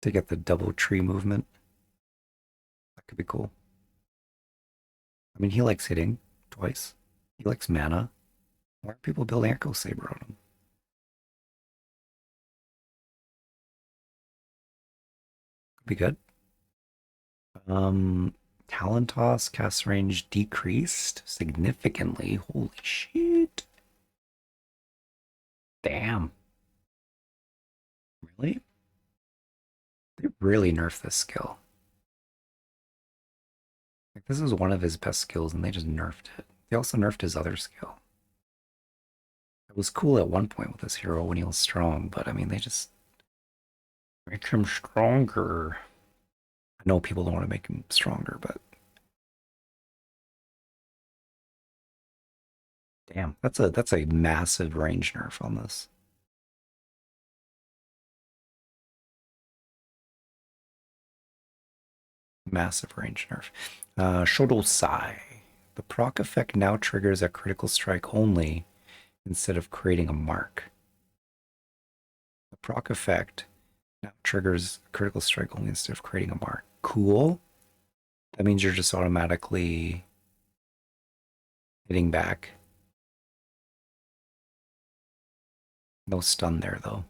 to get the double tree movement. That could be cool. I mean, he likes hitting twice. He likes mana. Why are people building Echo Saber on him? Could be good. Talon Toss cast range decreased significantly. Holy shit. Damn. Really? They really nerfed this skill. Like, this is one of his best skills, and they just nerfed it. They also nerfed his other skill. It was cool at one point with this hero when he was strong, but I mean, they just make him stronger. I know people don't want to make him stronger, but damn, that's a massive range nerf on this. Massive range nerf. Shoto Sai. The proc effect now triggers a critical strike only instead of creating a mark. The proc effect now triggers a critical strike only instead of creating a mark. Cool. That means you're just automatically hitting back. No stun there though.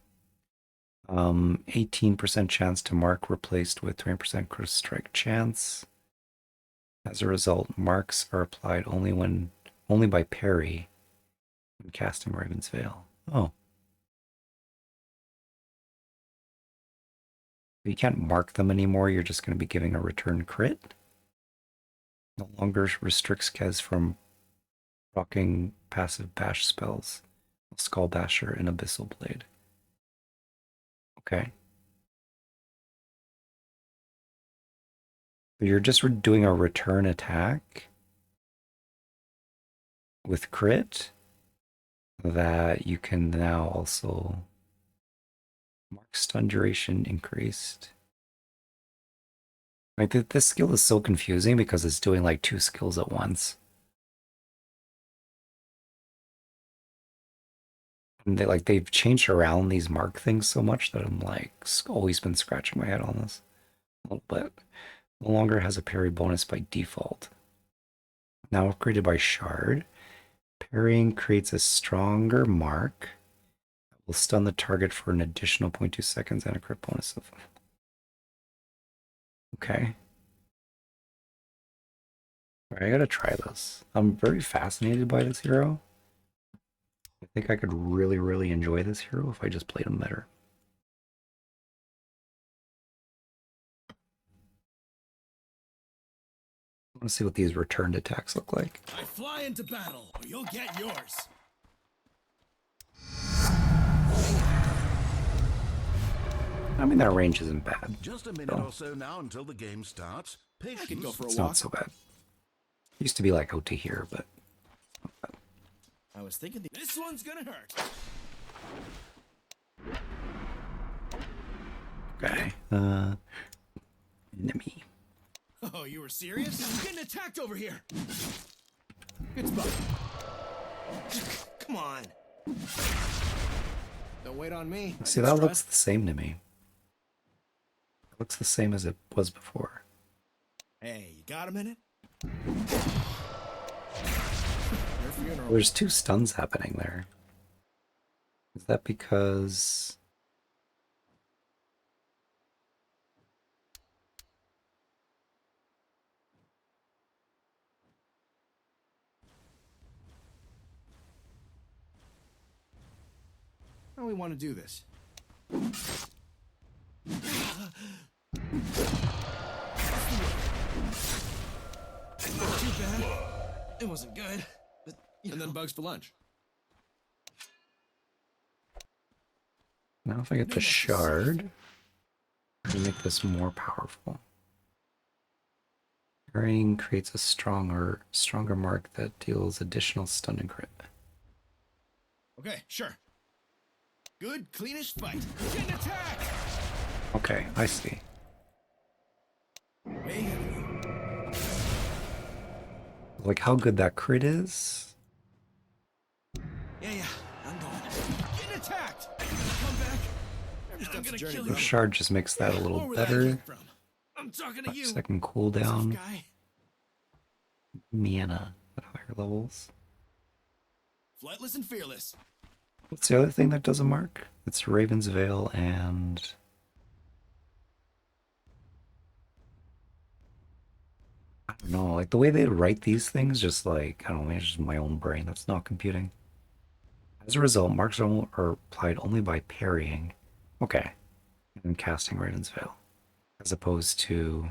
18% chance to mark replaced with 20% critical strike chance. As a result, marks are applied only by parry when casting Raven's Veil. Oh. You can't mark them anymore, you're just going to be giving a return crit. No longer restricts Kez from rocking passive bash spells. Skull Basher and Abyssal Blade. Okay. So you're just doing a return attack with crit that you can now also mark stun duration increased. Like this skill is so confusing because it's doing like two skills at once. And they've changed around these mark things so much that I'm like always been scratching my head on this a little bit. No longer has a parry bonus by default. Now upgraded by Shard. Parrying creates a stronger mark that will stun the target for an additional 0.2 seconds and a crit bonus of. Okay. All right, I gotta try this. I'm very fascinated by this hero. I think I could really, really enjoy this hero if I just played him better. I want to see what these returned attacks look like. I fly into battle, or you'll get yours. I mean, that range isn't bad. Just a minute or so now until the game starts. I could go Patience. for a It's walk. not so bad. Used to be like out to here, but I was thinking this one's gonna hurt. Okay. Enemy. Oh, you were serious? I'm getting attacked over here. Good spot. Come on. Don't wait on me. See, that looks the same to me. It looks the same as it was before. Hey, you got a minute? Your funeral. There's two stuns happening there. Is that because... How do we want to do this? Not too bad. It wasn't good, but and then bugs for lunch. Now if I get the shard, I can make this more powerful. Carrying creates a stronger mark that deals additional stun and crit. Okay, sure. Good, cleanish fight. Getting attacked. Okay, I see. Way ahead of you. Like how good that crit is. Yeah, I'm going. Getting attacked. Come back. Every step's a journey, The bro. shard just makes that a little More where that better. came from. I'm talking to you. 5-second Tough cooldown. guy. Mana at higher levels. Flightless and fearless. What's the other thing that does a mark? It's Raven's Veil and... I don't know, like the way they write these things, just like, I don't know, maybe it's just my own brain that's not computing. As a result, marks are applied only by parrying. Okay. And casting Raven's Veil. As opposed to...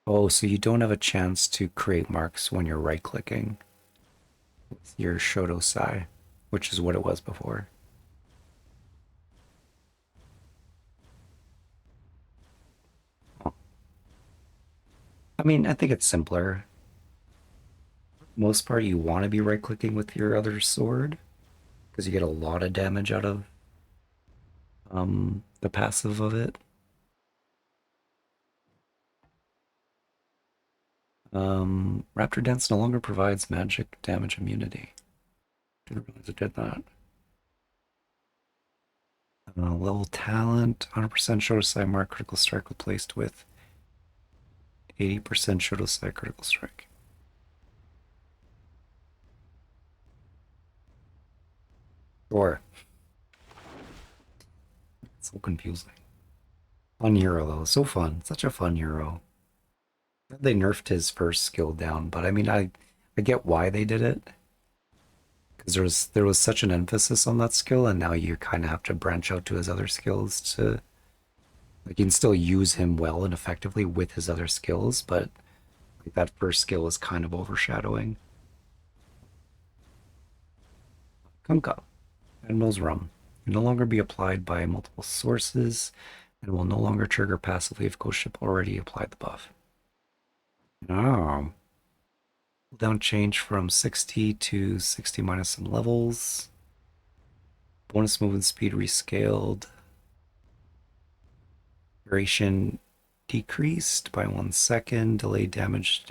Oh, so you don't have a chance to create marks when you're right-clicking with your Shoto Sai, which is what it was before. I mean, I think it's simpler. Most part, you want to be right-clicking with your other sword because you get a lot of damage out of the passive of it. Raptor Dance no longer provides magic damage immunity. Didn't realize it did that. Level talent, 100% Shoto Sai mark critical strike replaced with 80% Shoto Sai critical strike. Sure. It's so confusing. Fun hero though, so fun. Such a fun hero. They nerfed his first skill down, but I mean, I get why they did it. Because there was such an emphasis on that skill, and now you kind of have to branch out to his other skills to... Like, you can still use him well and effectively with his other skills, but like, that first skill is kind of overshadowing. Kunkka. Admiral's Rum. Can no longer be applied by multiple sources, and will no longer trigger passively if Ghost Ship already applied the buff. Oh. Cooldown change from 60 to 60 minus some levels. Bonus movement speed rescaled. Duration decreased by 1 second. Delayed damage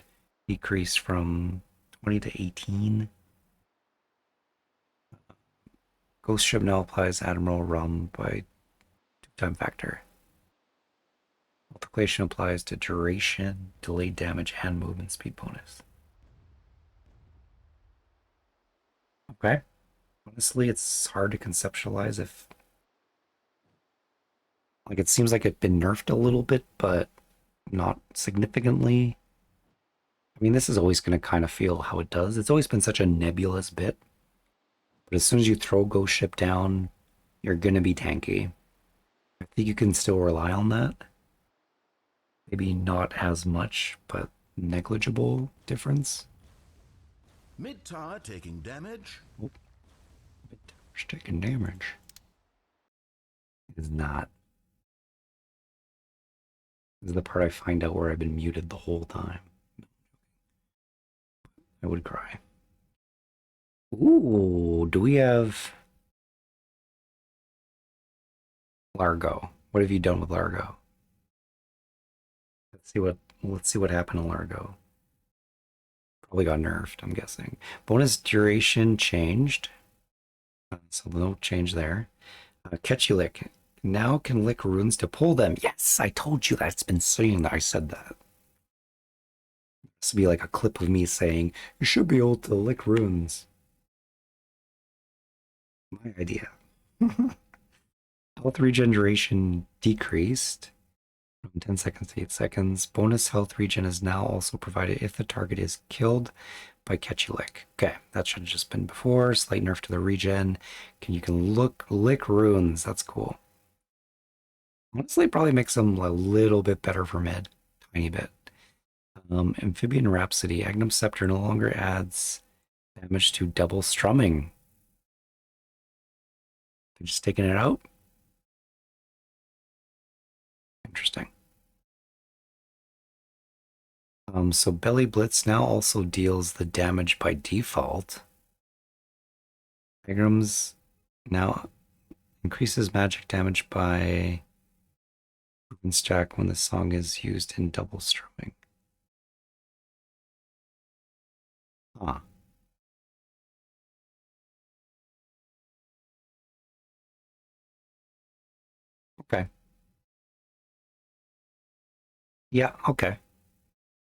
decreased from 20 to 18. Ghost Ship now applies Admiral Rum by 2-time factor. Multiplication applies to duration, delayed damage, and movement speed bonus. Okay. Honestly, it's hard to conceptualize if... Like, it seems like it's been nerfed a little bit, but not significantly. I mean, this is always going to kind of feel how it does. It's always been such a nebulous bit. But as soon as you throw Ghost Ship down, you're going to be tanky. I think you can still rely on that. Maybe not as much, but negligible difference. Mid-tower taking damage. Oh. Mid-tower's taking damage. It is not. This is the part I find out where I've been muted the whole time. I would cry. Ooh, do we have Largo? What have you done with Largo? Let's see what happened to Largo. Probably got nerfed, I'm guessing. Bonus duration changed. So no change there. Catchy Lick. Now can lick runes to pull them. Yes, I told you that. It's been saying that I said that. This would be like a clip of me saying, you should be able to lick runes. My idea. Health regeneration decreased from 10 seconds to 8 seconds. Bonus health regen is now also provided if the target is killed by Catchy Lick. Okay, that should have just been before. Slight nerf to the regen. You can lick runes. That's cool. Honestly, probably makes them a little bit better for mid. Tiny bit. Amphibian Rhapsody. Agnum Scepter no longer adds damage to double strumming. They're just taking it out. Interesting. So Belly Blitz now also deals the damage by default. Agnum's now increases magic damage by stack when the song is used in double strumming. Ah. Okay. Yeah, okay.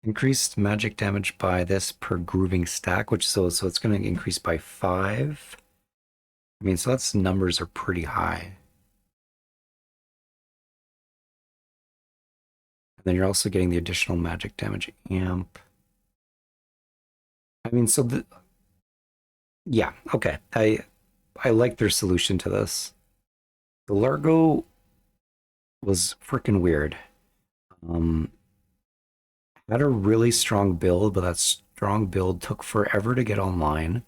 Increased magic damage by this per grooving stack, which so it's going to increase by 5. I mean, so that's numbers are pretty high. And then you're also getting the additional magic damage amp. I mean, so yeah, okay. I like their solution to this. The Largo was freaking weird. Had a really strong build, but that strong build took forever to get online.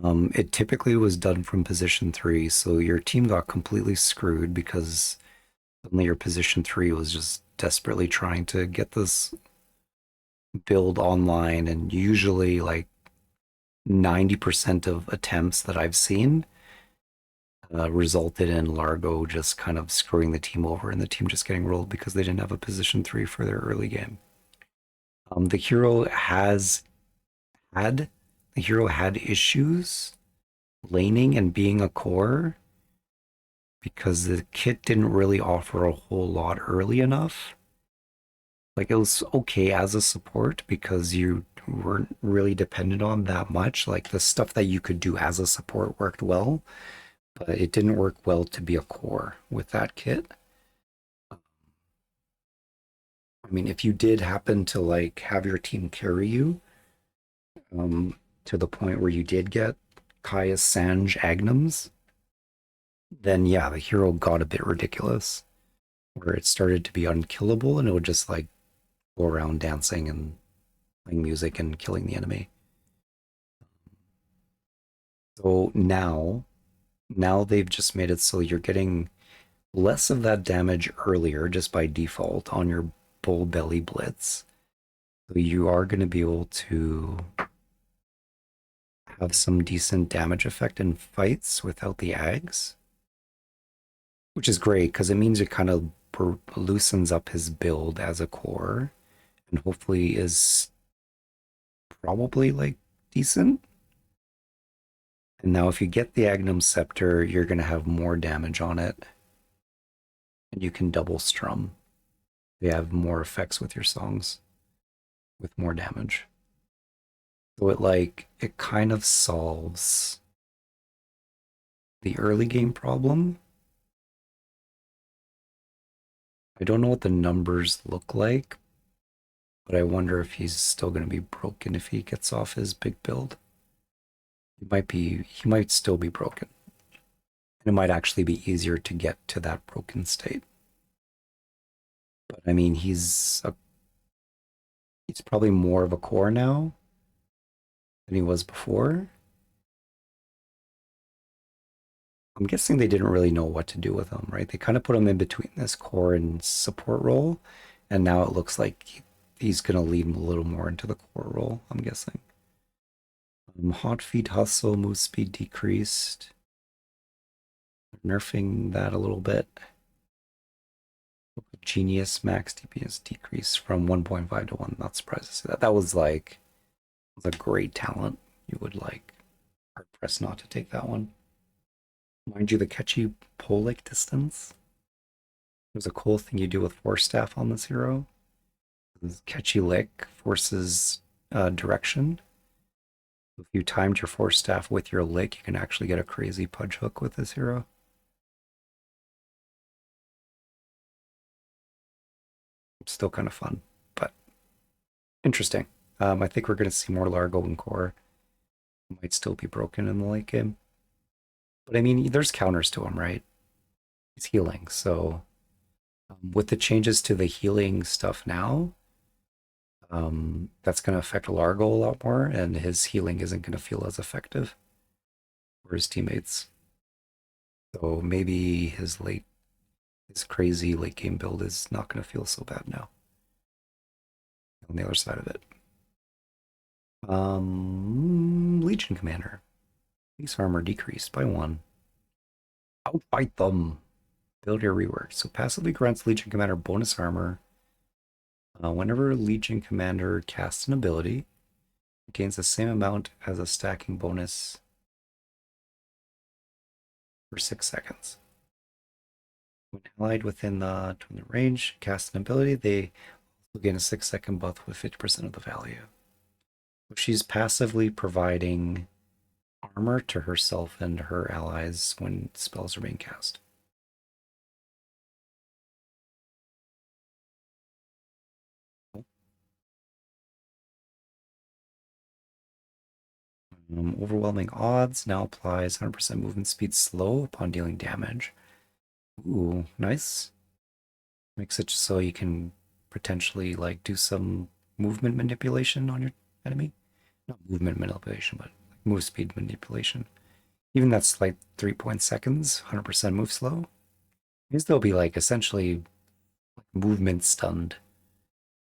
It typically was done from position 3, so your team got completely screwed because suddenly your position 3 was just desperately trying to get this build online, and usually like 90% of attempts that I've seen resulted in Largo just kind of screwing the team over and the team just getting rolled because they didn't have a position 3 for their early game. The hero had issues laning and being a core because the kit didn't really offer a whole lot early enough. Like it was okay as a support because you weren't really dependent on that much. Like the stuff that you could do as a support worked well, but it didn't work well to be a core with that kit. I mean, if you did happen to like have your team carry you, to the point where you did get Kai's Sanj Agnums, then yeah, the hero got a bit ridiculous, where it started to be unkillable and it would just like go around dancing and playing music and killing the enemy. So now they've just made it so you're getting less of that damage earlier just by default on your bull belly blitz. So you are going to be able to have some decent damage effect in fights without the ags, which is great because it means it kind of loosens up his build as a core and hopefully is probably like decent. And now if you get the Agnum Scepter, you're going to have more damage on it. And you can double strum. They have more effects with your songs with more damage. So it kind of solves the early game problem. I don't know what the numbers look like, but I wonder if he's still going to be broken if he gets off his big build. He might still be broken. And it might actually be easier to get to that broken state. But I mean, he's probably more of a core now than he was before. I'm guessing they didn't really know what to do with him, right? They kind of put him in between this core and support role, and now it looks like he's going to lead him a little more into the core role, I'm guessing. Hot Feet Hustle, move speed decreased. Nerfing that a little bit. Genius max DPS decreased from 1.5 to 1. Not surprised to see that. That was like a great talent. You would like hard pressed not to take that one. Mind you, the catchy Polek distance. There's a cool thing you do with Force Staff on this hero. This catchy lick forces direction. If you timed your Force Staff with your lick, you can actually get a crazy punch hook with this hero. It's still kind of fun, but interesting. I think we're going to see more Largo and Core. Might still be broken in the late game. But I mean, there's counters to him, right? He's healing, so with the changes to the healing stuff now, that's going to affect Largo a lot more, and his healing isn't going to feel as effective for his teammates. So maybe his crazy late game build is not going to feel so bad now. On the other side of it. Legion Commander. Base armor decreased by 1. Outfight them. Build your rework. So passively grants Legion Commander bonus armor. Whenever Legion Commander casts an ability, it gains the same amount as a stacking bonus for 6 seconds. When allied within the range, cast an ability, they will gain a 6-second buff with 50% of the value. So she's passively providing armor to herself and her allies when spells are being cast. Overwhelming odds now applies 100% movement speed slow upon dealing damage. Ooh, nice. Makes it so you can potentially like do some movement manipulation on your enemy. Not movement manipulation, but like move speed manipulation. Even that's like 3 seconds, 100% move slow. Means they'll be like essentially movement stunned.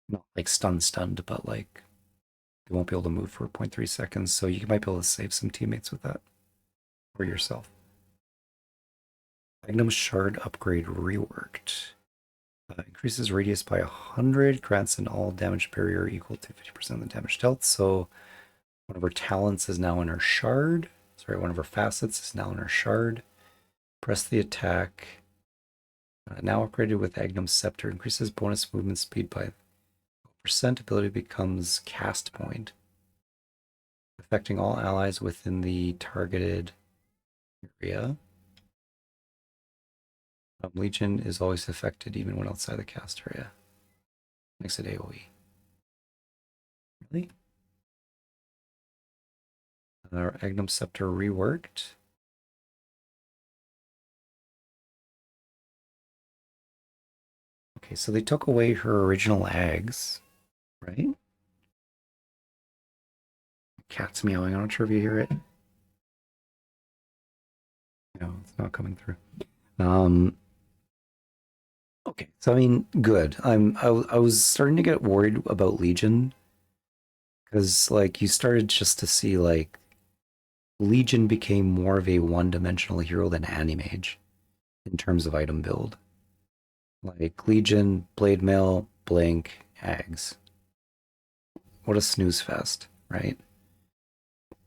Not like stunned, but like they won't be able to move for 0.3 seconds. So you might be able to save some teammates with that. Or yourself. Magnum Shard upgrade reworked. Increases radius by 100, grants an all damage barrier equal to 50% of the damage dealt. So one of her talents is now in her shard. Sorry, one of her facets is now in her shard. Press the attack. Now upgraded with Agnum Scepter. Increases bonus movement speed by percent. Ability becomes cast point. Affecting all allies within the targeted area. Legion is always affected even when outside the cast area. Makes it AoE. Really? Our Agnum Scepter reworked. Okay, so they took away her original eggs, right? Cat's meowing. I'm not sure if you hear it. No, it's not coming through. Okay, so I mean, good. I was starting to get worried about Legion because like you started just to see like Legion became more of a one-dimensional hero than Animage in terms of item build. Like Legion, Blade Mail, Blink, Eggs. What a snooze fest, right?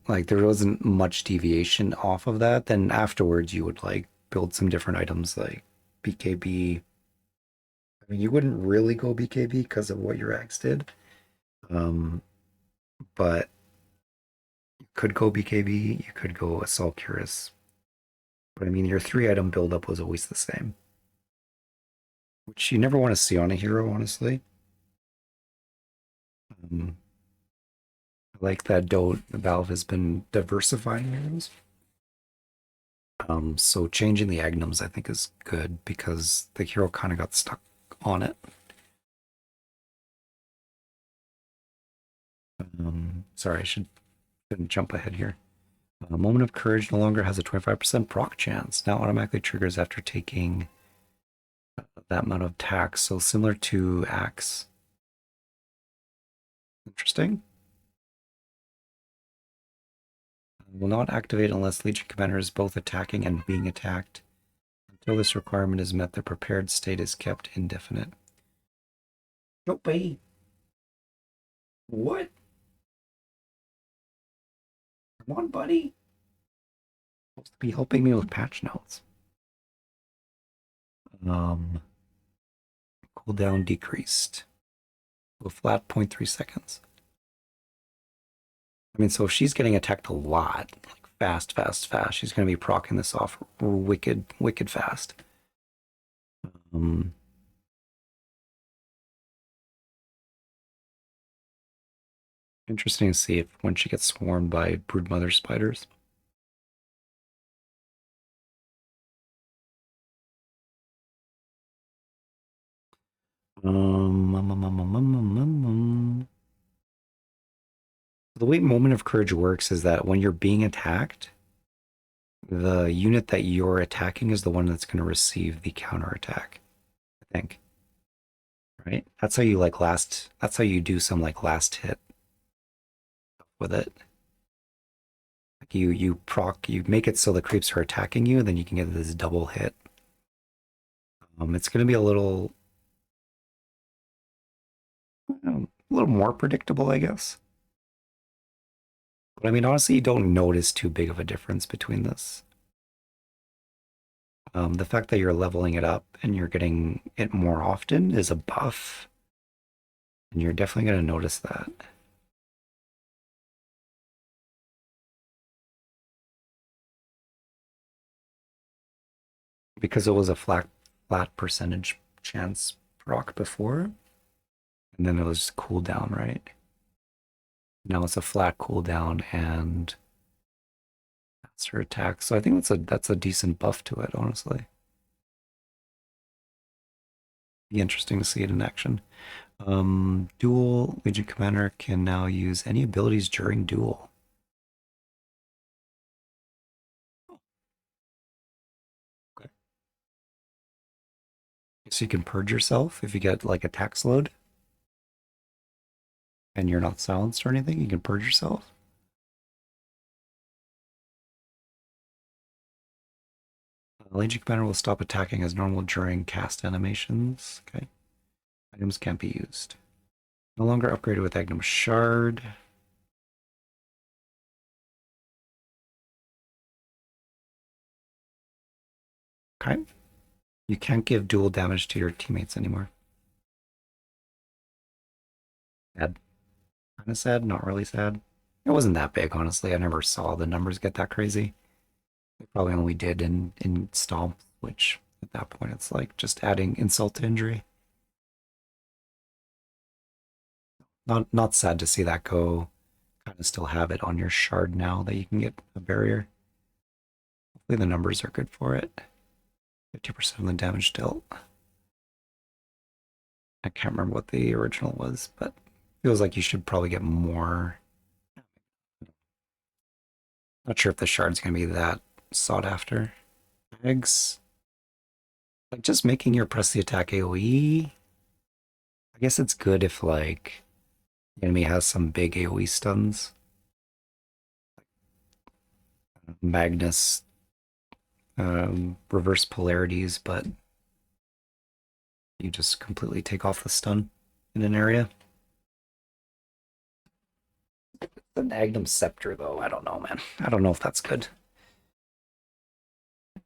Like there wasn't much deviation off of that. Then afterwards you would like build some different items like BKB. I mean, you wouldn't really go BKB because of what your axe did. But you could go BKB, you could go Assault Cuirass. But I mean, your 3-item buildup was always the same. Which you never want to see on a hero, honestly. I like that Valve has been diversifying heroes. So changing the Agnums, I think, is good because the hero kind of got stuck on it. Sorry, I shouldn't jump ahead here. Moment of Courage no longer has a 25% proc chance. Now automatically triggers after taking that amount of tax. So similar to Axe. Interesting. Will not activate unless Legion Commander is both attacking and being attacked. Until this requirement is met, the prepared state is kept indefinite. Nope. What? Come on, buddy. Supposed to be helping me with patch notes. Cooldown decreased to a flat 0.3 seconds. I mean, so if she's getting attacked a lot, like fast, she's going to be proccing this off wicked fast. Interesting to see if when she gets swarmed by broodmother spiders. The way Moment of Courage works is that when you're being attacked, the unit that you're attacking is the one that's going to receive the counterattack, I think. Right? That's how you that's how you do some like last hit with it. Like you make it so the creeps are attacking you, and then you can get this double hit. It's going to be a little more predictable, I guess. But I mean, honestly, you don't notice too big of a difference between this. The fact that you're leveling it up and you're getting it more often is a buff. And you're definitely going to notice that. Because it was a flat percentage chance proc before. And then it was cooldown, right? Now it's a flat cooldown and that's her attack. So I think that's a decent buff to it, honestly. Be interesting to see it in action. Duel Legion Commander can now use any abilities during duel. Okay. So you can purge yourself if you get like attack slowed and you're not silenced or anything, you can purge yourself. Legion Commander will stop attacking as normal during cast animations. Okay. Items can't be used. No longer upgraded with Agnum Shard. Okay. You can't give dual damage to your teammates anymore. Sad. Kind of sad, not really sad. It wasn't that big, honestly. I never saw the numbers get that crazy. They probably only did in Stomp, which at that point it's like just adding insult to injury. Not sad to see that go. Kind of still have it on your shard now that you can get a barrier. Hopefully the numbers are good for it. 50% of the damage dealt. I can't remember what the original was, but feels like you should probably get more. Not sure if the shard's gonna be that sought after. Eggs. Like just making your press the attack AoE. I guess it's good if like the enemy has some big AoE stuns. Magnus reverse polarities, but you just completely take off the stun in an area. The Magnum Scepter, though, I don't know, man. I don't know if that's good. I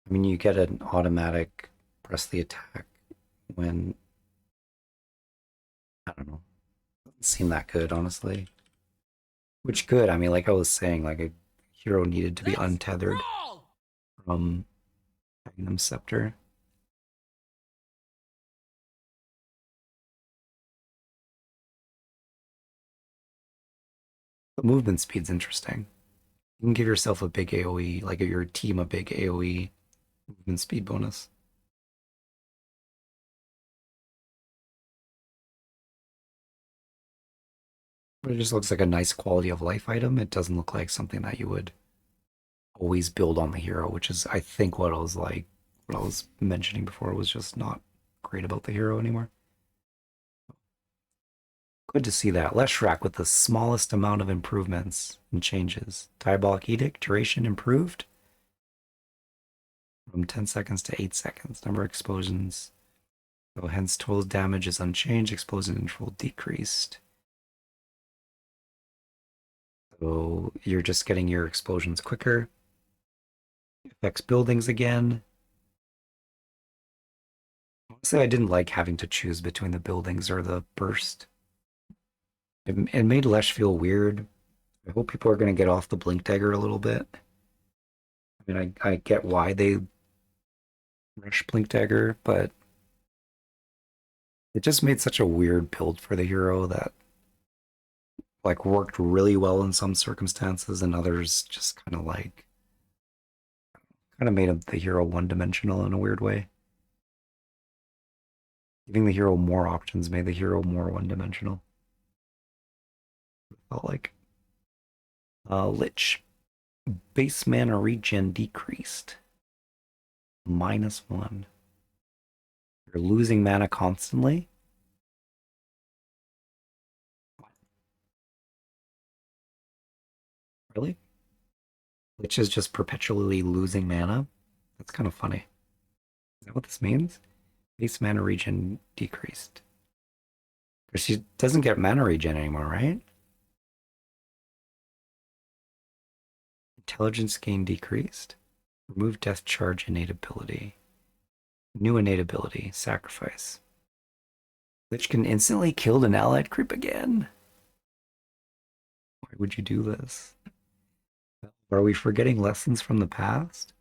mean, you get an automatic press the attack when... I don't know. Doesn't seem that good, honestly. Which good, I mean, like I was saying, like a hero needed to be untethered from Magnum Scepter. The movement speed's interesting. You can give yourself a big AoE, like your team a big AoE movement speed bonus. But it just looks like a nice quality of life item. It doesn't look like something that you would always build on the hero, which is, I think, what I was mentioning before was just not great about the hero anymore. Good to see that. Leshrac with the smallest amount of improvements and changes. Diabolic Edict, duration improved from 10 seconds to 8 seconds. Number of explosions. So hence total damage is unchanged. Explosion interval decreased. So you're just getting your explosions quicker. Affects buildings again. Honestly, I didn't like having to choose between the buildings or the burst. It made Lesh feel weird. I hope people are going to get off the Blink Dagger a little bit. I mean, I get why they rush Blink Dagger, but it just made such a weird build for the hero that like worked really well in some circumstances and others just kind of made the hero one-dimensional in a weird way. Giving the hero more options made the hero more one-dimensional. Felt like Lich. Base mana regen decreased. -1. You're losing mana constantly. Really? Lich is just perpetually losing mana? That's kind of funny. Is that what this means? Base mana regen decreased. Because she doesn't get mana regen anymore, right? Intelligence gain decreased. Remove death charge innate ability. New innate ability, sacrifice. Lich can instantly kill an allied creep again. Why would you do this? Are we forgetting lessons from the past?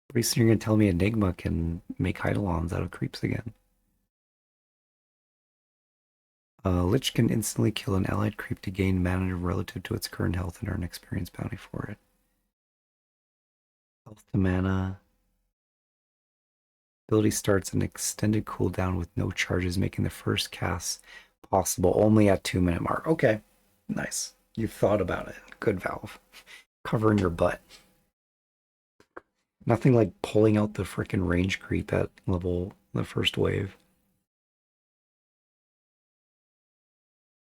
Pretty soon you're going to tell me Enigma can make Eidolons out of creeps again. Lich can instantly kill an allied creep to gain mana relative to its current health and earn experience bounty for it. Health to mana. Ability starts an extended cooldown with no charges, making the first cast possible only at 2-minute mark. Okay, nice. You've thought about it. Good, Valve. Covering your butt. Nothing like pulling out the frickin' range creep at level the first wave.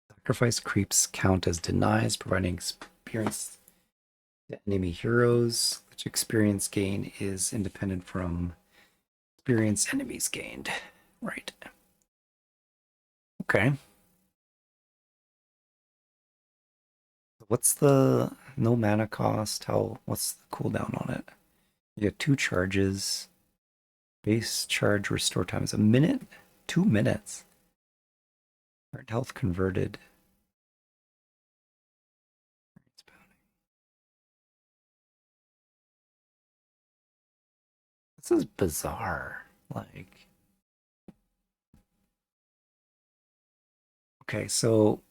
Sacrifice creeps count as denies, providing experience to enemy heroes, which experience gain is independent from experience enemies gained. Right. Okay. What's the no mana cost? What's the cooldown on it? You get 2 charges. Base charge restore time is a minute? 2 minutes. Current health converted. This is bizarre. Like, okay, so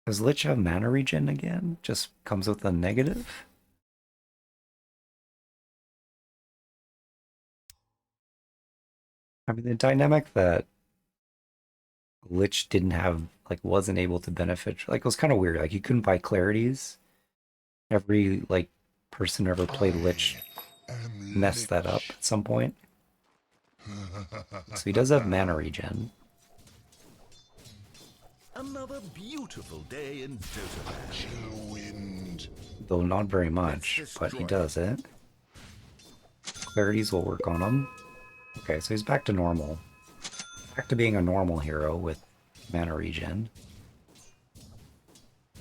does Lich have mana regen again? Just comes with a negative? I mean, the dynamic that Lich didn't have, like, wasn't able to benefit, like, it was kind of weird. Like, you couldn't buy clarities. Every, like, person who ever played Lich messed that up at some point. So he does have mana regen. Another beautiful day in Dota. Chill wind. Though not very much, but he does it. Clarities will work on him. Okay, so he's back to normal. Back to being a normal hero with mana regen.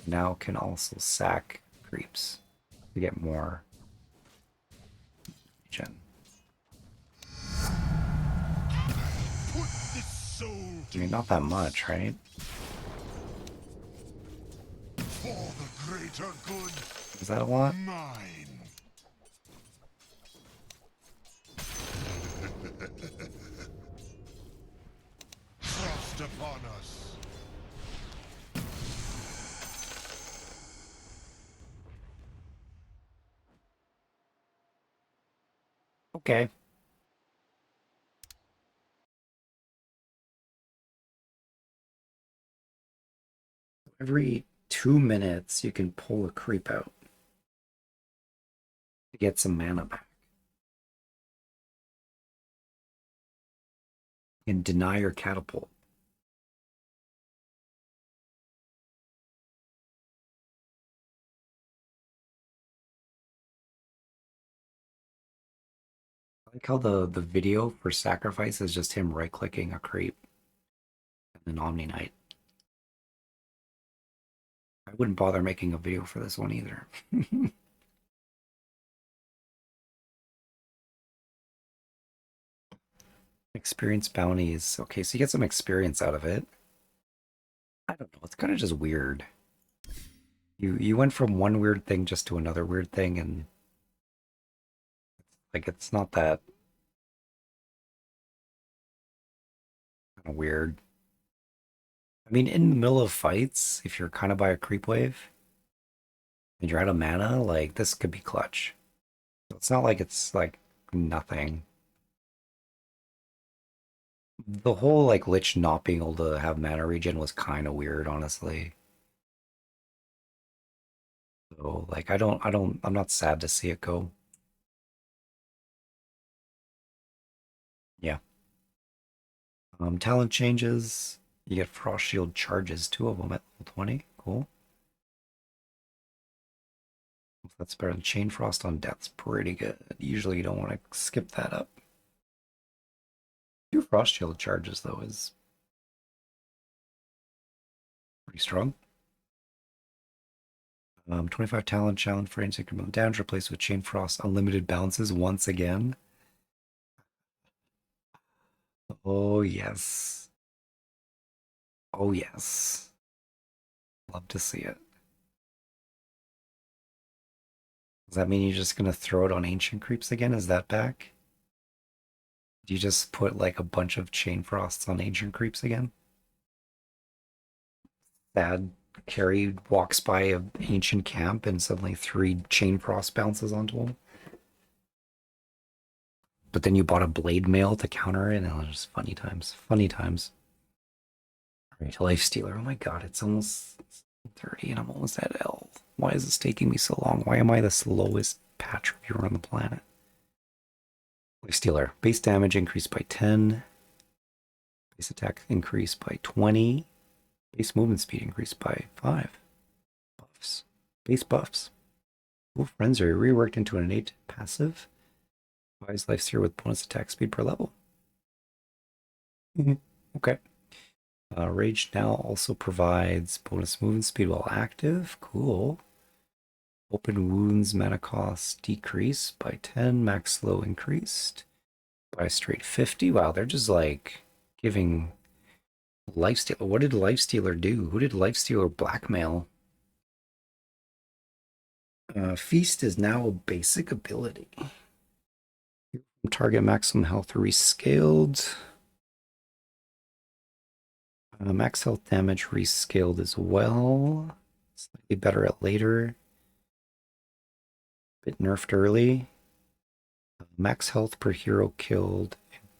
Now can also sack creeps to get more regen. Put this soul I mean, not that much, right? for the greater good. Is that a lot? Mine. Frost upon us. Okay. Every 2 minutes, you can pull a creep out to get some mana back. And deny your catapult. I like how the video for Sacrifice is just him right-clicking a creep and an Omni Knight. I wouldn't bother making a video for this one either. Experience bounties. Okay, so you get some experience out of it. I don't know. It's kind of just weird. You went from one weird thing just to another weird thing, and like it's not that kind of weird. I mean, in the middle of fights, if you're kind of by a creep wave and you're out of mana, like this could be clutch. So it's not like it's like nothing. The whole like Lich not being able to have mana regen was kind of weird, honestly. So like I'm not sad to see it go. Yeah. Talent changes. You get Frost Shield charges, 2 of them at level 20. Cool. That's better than Chain Frost on Death's pretty good. Usually you don't want to skip that up. 2 Frost Shield charges though is pretty strong. 25 talent challenge for any incremental damage replaced with Chain Frost unlimited bounces once again. Oh yes. Oh yes. Love to see it. Does that mean you're just gonna throw it on ancient creeps again? Is that back? Do you just put like a bunch of chain frosts on ancient creeps again? Bad carry walks by an ancient camp and suddenly 3 chain frost bounces onto him. But then you bought a blade mail to counter it, and it was just funny times. Funny times. All right, Life Stealer. Oh my god, it's almost 30 and I'm almost at L. Why is this taking me so long? Why am I the slowest patch reviewer on the planet? Life Stealer. Base damage increased by 10. Base attack increased by 20. Base movement speed increased by 5. Buffs. Base buffs. Cool Frenzy reworked into an innate passive. Provides Life Stealer with bonus attack speed per level. Okay. Rage now also provides bonus movement speed while active. Cool. Open wounds mana cost decreased by 10. Max slow increased by a straight 50. Wow, they're just like giving Lifestealer. What did Lifestealer do? Who did Lifestealer blackmail? Feast is now a basic ability. Target maximum health rescaled. Max health damage rescaled as well. Slightly better at later. Bit nerfed early. Max health per hero killed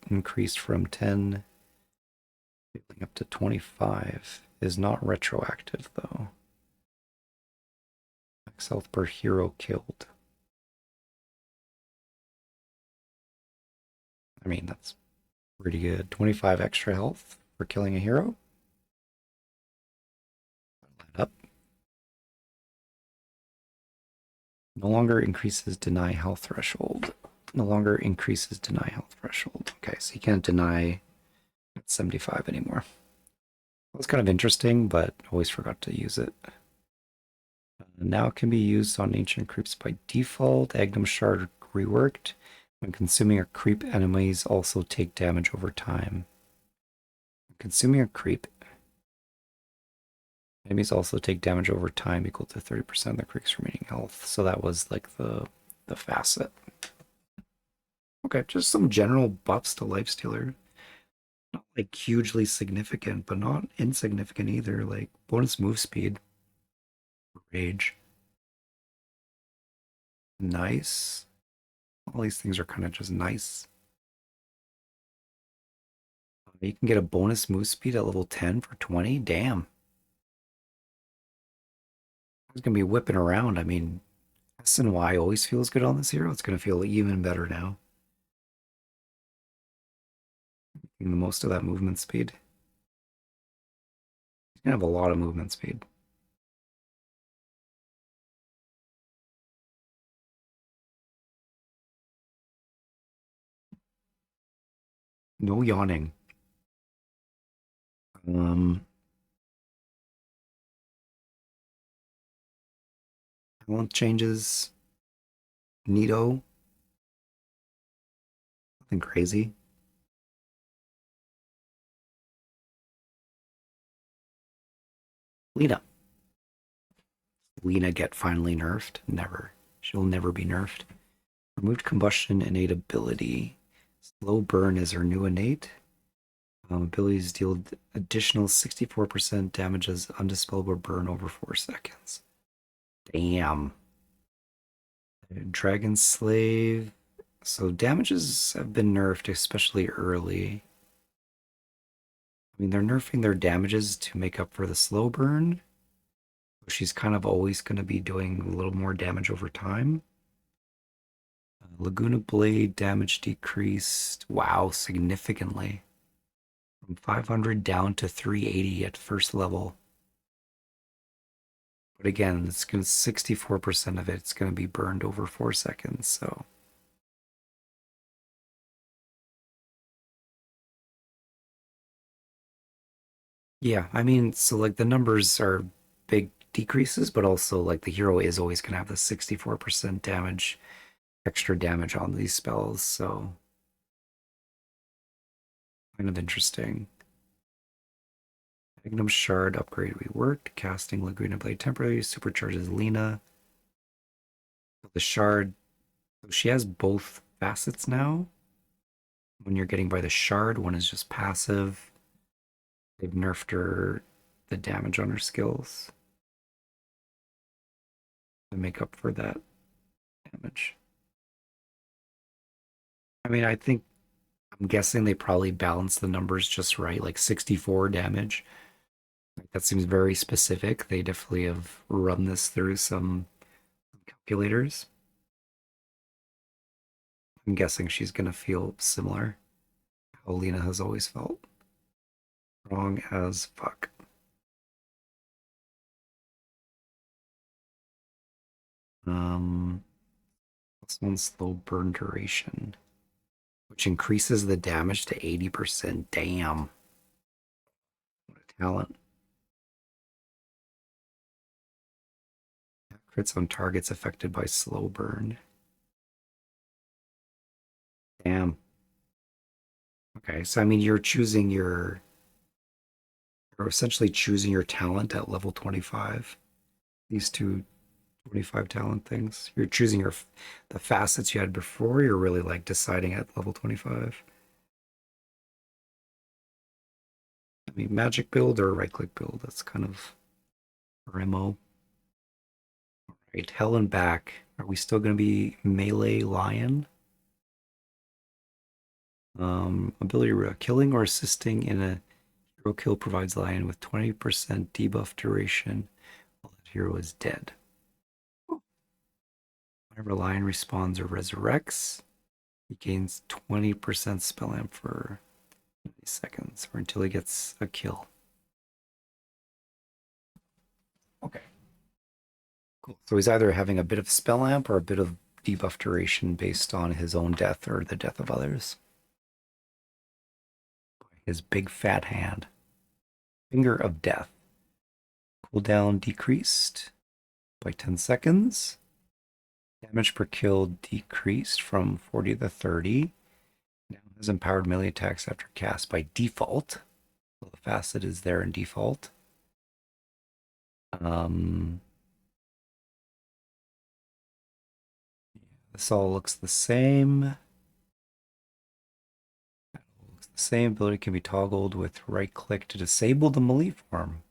increased from 10 up to 25. Is not retroactive though. Max health per hero killed. I mean, that's pretty good. 25 extra health for killing a hero. Up. No longer increases deny health threshold. No longer increases deny health threshold. Okay, so you can't deny at 75 anymore. That's kind of interesting, but always forgot to use it. Now it can be used on ancient creeps by default. Agnum Shard reworked. When consuming a creep, enemies also take damage over time. Consuming a creep, enemies also take damage over time equal to 30% of the creep's remaining health. So that was like the facet. Okay, just some general buffs to Lifestealer. Not like hugely significant, but not insignificant either. Like bonus move speed. Rage. Nice. All these things are kind of just nice. You can get a bonus move speed at level 10 for 20. Damn. It's going to be whipping around. I mean, S and Y always feels good on this hero. It's going to feel even better now. Getting the most of that movement speed. He's going to have a lot of movement speed. No yawning. Um, talent changes. Nito. Nothing crazy. Lena. Lena get finally nerfed? Never. She'll never be nerfed. Removed combustion innate ability. Slow burn is her new innate. Abilities deal additional 64% damage as undispellable burn over 4 seconds. Damn. Dragon Slave. So damages have been nerfed, especially early. I mean, they're nerfing their damages to make up for the slow burn. She's kind of always going to be doing a little more damage over time. Laguna Blade damage decreased. Wow, significantly. From 500 down to 380 at first level. But again, it's going to 64% of it's going to be burned over 4 seconds, so. Yeah, I mean, so like the numbers are big decreases, but also like the hero is always going to have the 64% damage, extra damage on these spells, so kind of interesting. Magnum Shard upgrade reworked. Casting Laguna Blade temporarily supercharges Lena. The shard, so she has both facets now. When you're getting by the shard, one is just passive. They've nerfed her the damage on her skills to make up for that damage. I mean, I'm guessing they probably balanced the numbers just right, like 64 damage. Like, that seems very specific. They definitely have run this through some calculators. I'm guessing she's gonna feel similar. How Lena has always felt. Wrong as fuck. This one's slow burn duration, which increases the damage to 80%. Damn. What a talent. Crits on targets affected by slow burn. Damn. Okay, so I mean you're essentially choosing your talent at level 25. These two 25 talent things. You're choosing the facets you had before. You're really like deciding at level 25. I mean, magic build or right click build. That's kind of our MO. All right, hell and back. Are we still going to be melee lion? Ability killing or assisting in a hero kill provides lion with 20% debuff duration while that hero is dead. Whenever lion respawns or resurrects, he gains 20% spell amp for 90 seconds or until he gets a kill. Okay. Cool. So he's either having a bit of spell amp or a bit of debuff duration based on his own death or the death of others. His big fat hand. Finger of Death. Cooldown decreased by 10 seconds. Damage per kill decreased from 40 to 30. Now has empowered melee attacks after cast by default. So the facet is there in default. This all looks the same. Looks the same. Ability can be toggled with right click to disable the melee form.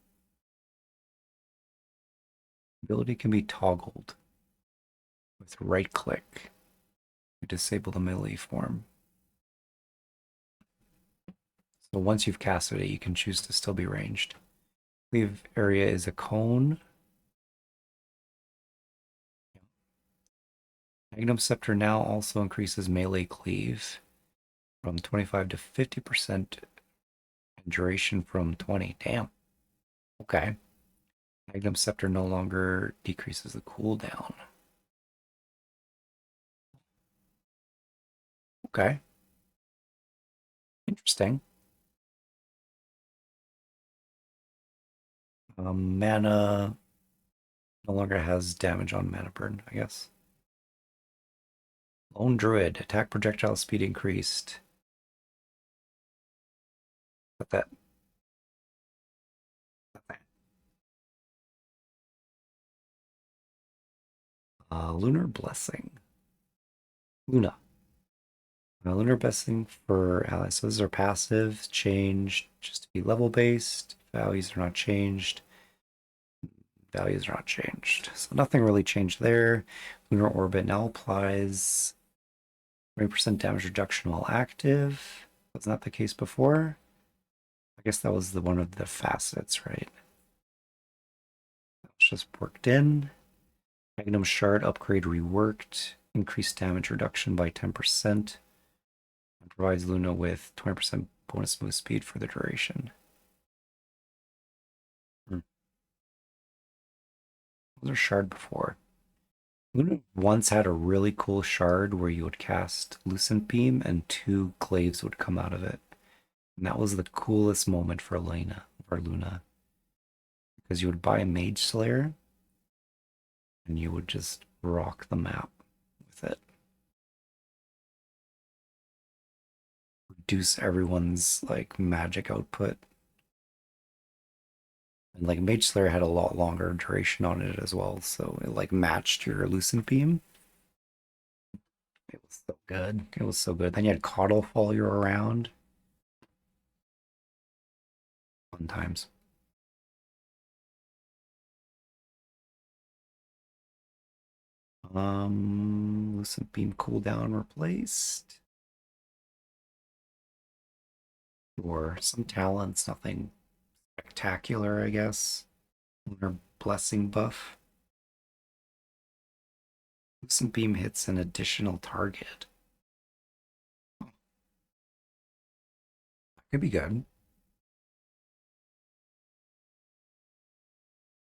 Ability can be toggled with right click to disable the melee form. So once you've casted it, you can choose to still be ranged. Cleave area is a cone. Magnum Scepter now also increases melee cleave from 25 to 50% and duration from 20. Damn. Okay. Magnum Scepter no longer decreases the cooldown. Okay. Interesting. Mana no longer has damage on mana burn, I guess. Lone Druid, attack projectile speed increased. Got that. Got that. Lunar Blessing. Luna. Lunar Blessing for allies. So those are passive, changed just to be level based. Values are not changed. Values are not changed. So nothing really changed there. Lunar Orbit now applies 20% damage reduction while active. Was not the case before. I guess that was the one of the facets, right? That's just worked in. Magnum Shard upgrade reworked. Increased damage reduction by 10%. And provides Luna with 20% bonus move speed for the duration. Was a shard before? Luna once had a really cool shard where you would cast Lucent Beam and 2 glaives would come out of it. And that was the coolest moment for Luna. Because you would buy a Mage Slayer and you would just rock the map with it. Reduce everyone's like magic output. And like Mage Slayer had a lot longer duration on it as well, so it like matched your Lucent Beam. It was so good. It was so good. Then you had Coddle follow you around. Fun times. Lucent Beam cooldown replaced. Or some talents, nothing spectacular, I guess. Lunar Blessing buff. Lucent Beam hits an additional target. Could be good.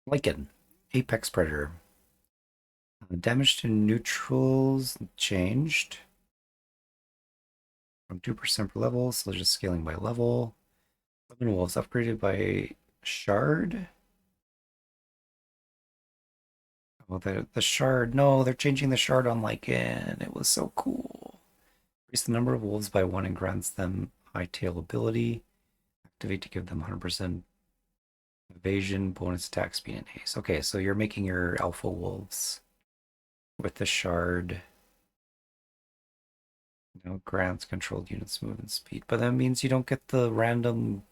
Lycan, Apex Predator. Damage to neutrals changed from 2% per level, so just scaling by level. 11 wolves upgraded by shard. Oh, the shard. No, they're changing the shard on Lycan. It was so cool. Increase the number of wolves by 1 and grants them high tail ability. Activate to give them 100% evasion, bonus attack speed, and haste. Okay, so you're making your alpha wolves with the shard. Grants controlled units movement speed, but that means you don't get the random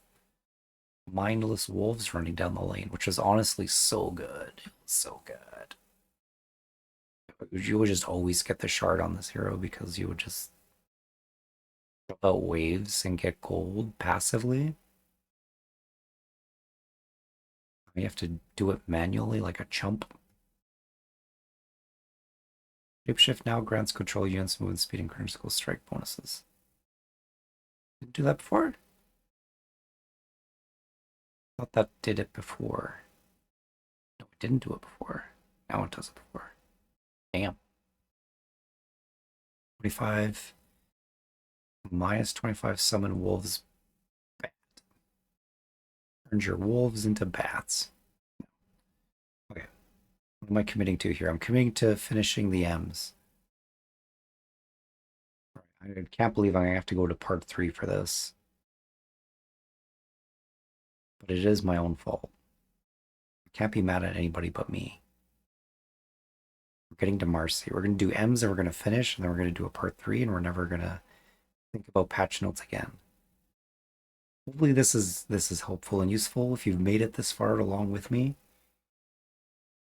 mindless wolves running down the lane, which is honestly so good. It was so good. You would just always get the shard on this hero because you would just drop out waves and get gold passively. You have to do it manually like a chump. Shapeshift now grants control units movement speed and critical strike bonuses. Didn't do that before? Thought that did it before. No, it didn't do it before. Now it does it before. Damn. 25. Minus 25 summon wolves bat. Turns your wolves into bats. Okay. What am I committing to here? I'm committing to finishing the M's. I can't believe I'm going to have to go to part 3 for this. But it is my own fault. I can't be mad at anybody but me. We're getting to Marcy. We're going to do M's and we're going to finish, and then we're going to do a part 3, and we're never going to think about patch notes again. Hopefully this is helpful and useful if you've made it this far along with me.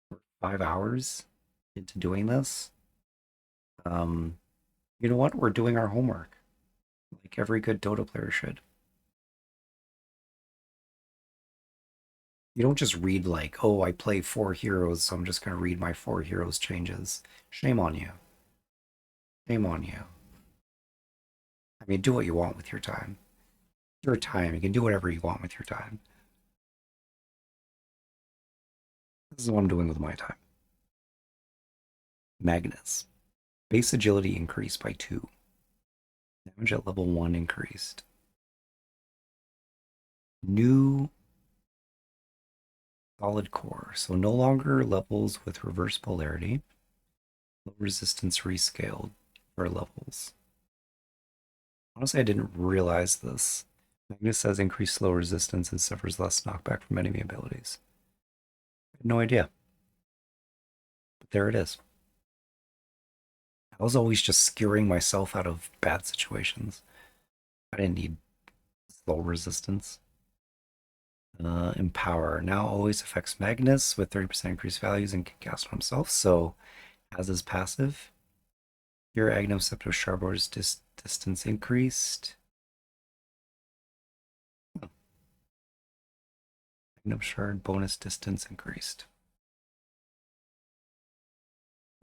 We're 5 hours into doing this. You know what? We're doing our homework. Like every good Dota player should. You don't just read like, oh, I play 4 heroes, so I'm just going to read my 4 heroes changes. Shame on you. Shame on you. I mean, do what you want with your time. Your time. You can do whatever you want with your time. This is what I'm doing with my time. Magnus. Base agility increased by 2. Damage at level 1 increased. New solid core. So no longer levels with reverse polarity. Low resistance rescaled for levels. Honestly, I didn't realize this. Magnus says increased slow resistance and suffers less knockback from enemy abilities. I had no idea. But there it is. I was always just skewering myself out of bad situations. I didn't need slow resistance. Empower now always affects Magnus with 30% increased values and can cast on himself. So, as his passive, your Agnum Septo Sharbor's distance increased. Oh. Agnum Shard bonus distance increased.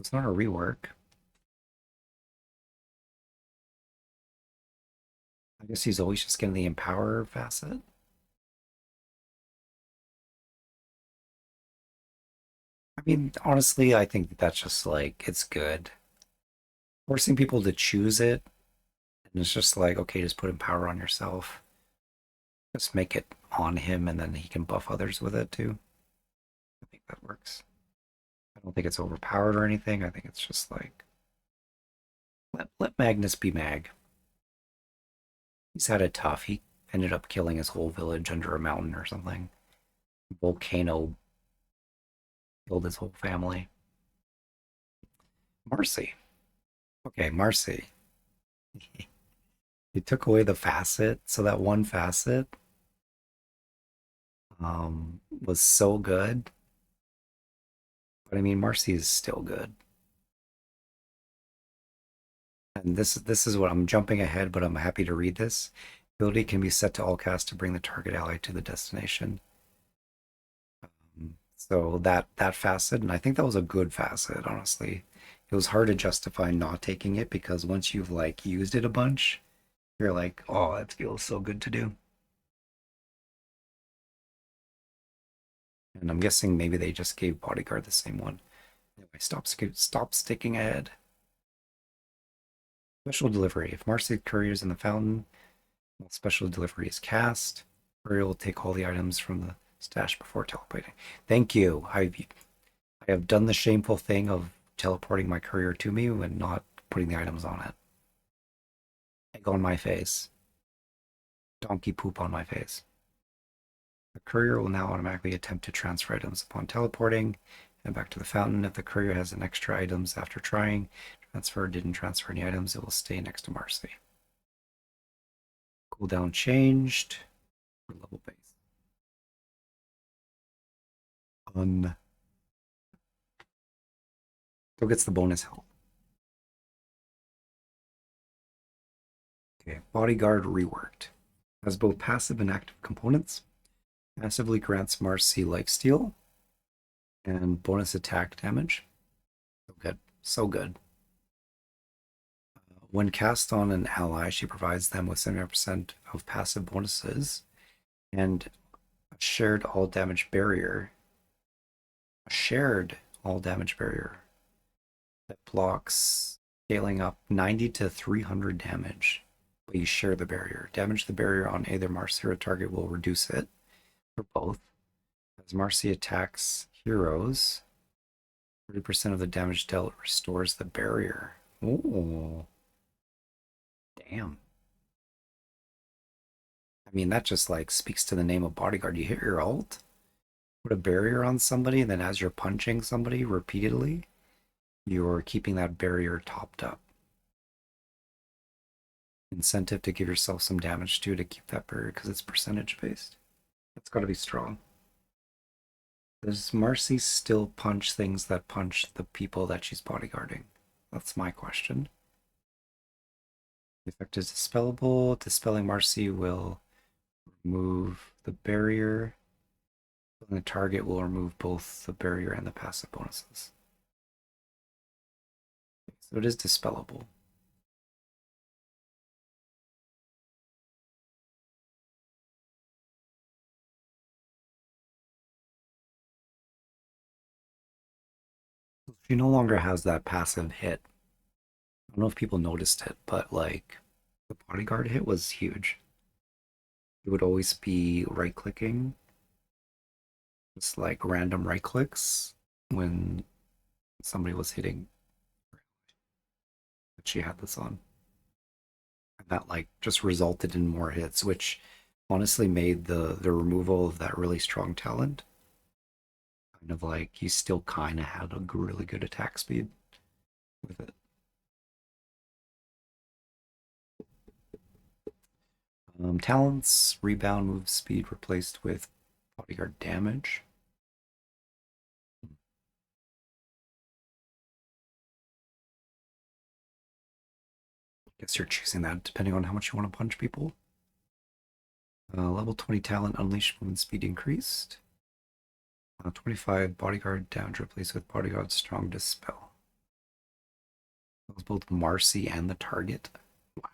It's not a rework. I guess he's always just getting the Empower facet. I mean, honestly, I think that's just like, it's good. Forcing people to choose it, and it's just like, okay, just put Empower on yourself. Just make it on him, and then he can buff others with it too. I think that works. I don't think it's overpowered or anything. I think it's just like, let Magnus be Mag. He's had it tough. He ended up killing his whole village under a mountain or something. Volcano killed his whole family. Marcy. Okay, Marcy. He took away the facet, so that one facet was so good. But I mean, Marcy is still good. And this is what I'm jumping ahead, but I'm happy to read this. Ability can be set to all cast to bring the target ally to the destination. So that facet, and I think that was a good facet, honestly. It was hard to justify not taking it because once you've like used it a bunch, you're like, oh, that feels so good to do. And I'm guessing maybe they just gave Bodyguard the same one. Anyway, stop sticking ahead. Special delivery. If Marcy couriers in the fountain, while special delivery is cast, courier will take all the items from the stash before teleporting. Thank you. I have done the shameful thing of teleporting my courier to me and not putting the items on it. Egg on my face. Donkey poop on my face. The courier will now automatically attempt to transfer items upon teleporting and back to the fountain. If the courier has an extra items after trying, didn't transfer any items, it will stay next to Marcy. Cooldown changed for level base. Still gets the bonus health. Okay, Bodyguard reworked. Has both passive and active components. Passively grants Marcy lifesteal and bonus attack damage. So good. So good. When cast on an ally, she provides them with 70% of passive bonuses and a shared all damage barrier. A shared all damage barrier that blocks scaling up 90 to 300 damage. But you share the barrier. Damage the barrier on either Marcy or a target will reduce it for both. As Marcy attacks heroes, 30% of the damage dealt restores the barrier. Oh, damn. I mean, that just like speaks to the name of Bodyguard. You hit your ult, put a barrier on somebody, and then as you're punching somebody repeatedly, you're keeping that barrier topped up. Incentive to give yourself some damage too to keep that barrier because it's percentage based. That's got to be strong. Does Marcy still punch things that punch the people that she's bodyguarding? That's my question. The effect is dispellable. Dispelling Marcy will remove the barrier. And the target will remove both the barrier and the passive bonuses. So it is dispellable. She no longer has that passive hit. I don't know if people noticed it, but like the bodyguard hit was huge. it would always be right clicking, just like random right clicks when somebody was hitting. But she had this on. And that like just resulted in more hits, which honestly made the removal of that really strong talent kind of like you still kind of had a really good attack speed with it. Talents, rebound, move speed replaced with bodyguard damage. Guess you're choosing that depending on how much you want to punch people. Level 20 talent, unleash movement speed increased. 25 bodyguard damage replaced with bodyguard strong dispel. That was both Marcy and the target. Wow.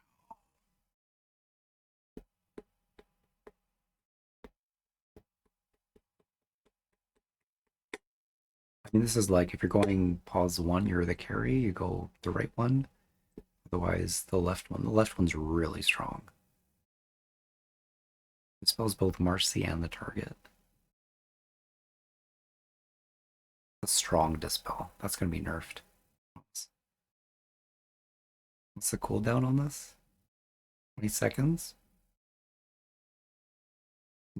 I mean, this is like if you're going pause one, you're the carry, you go the right one. Otherwise, the left one. The left one's really strong. It spells both Marcy and the target. A strong dispel. That's going to be nerfed. What's the cooldown on this? 20 seconds?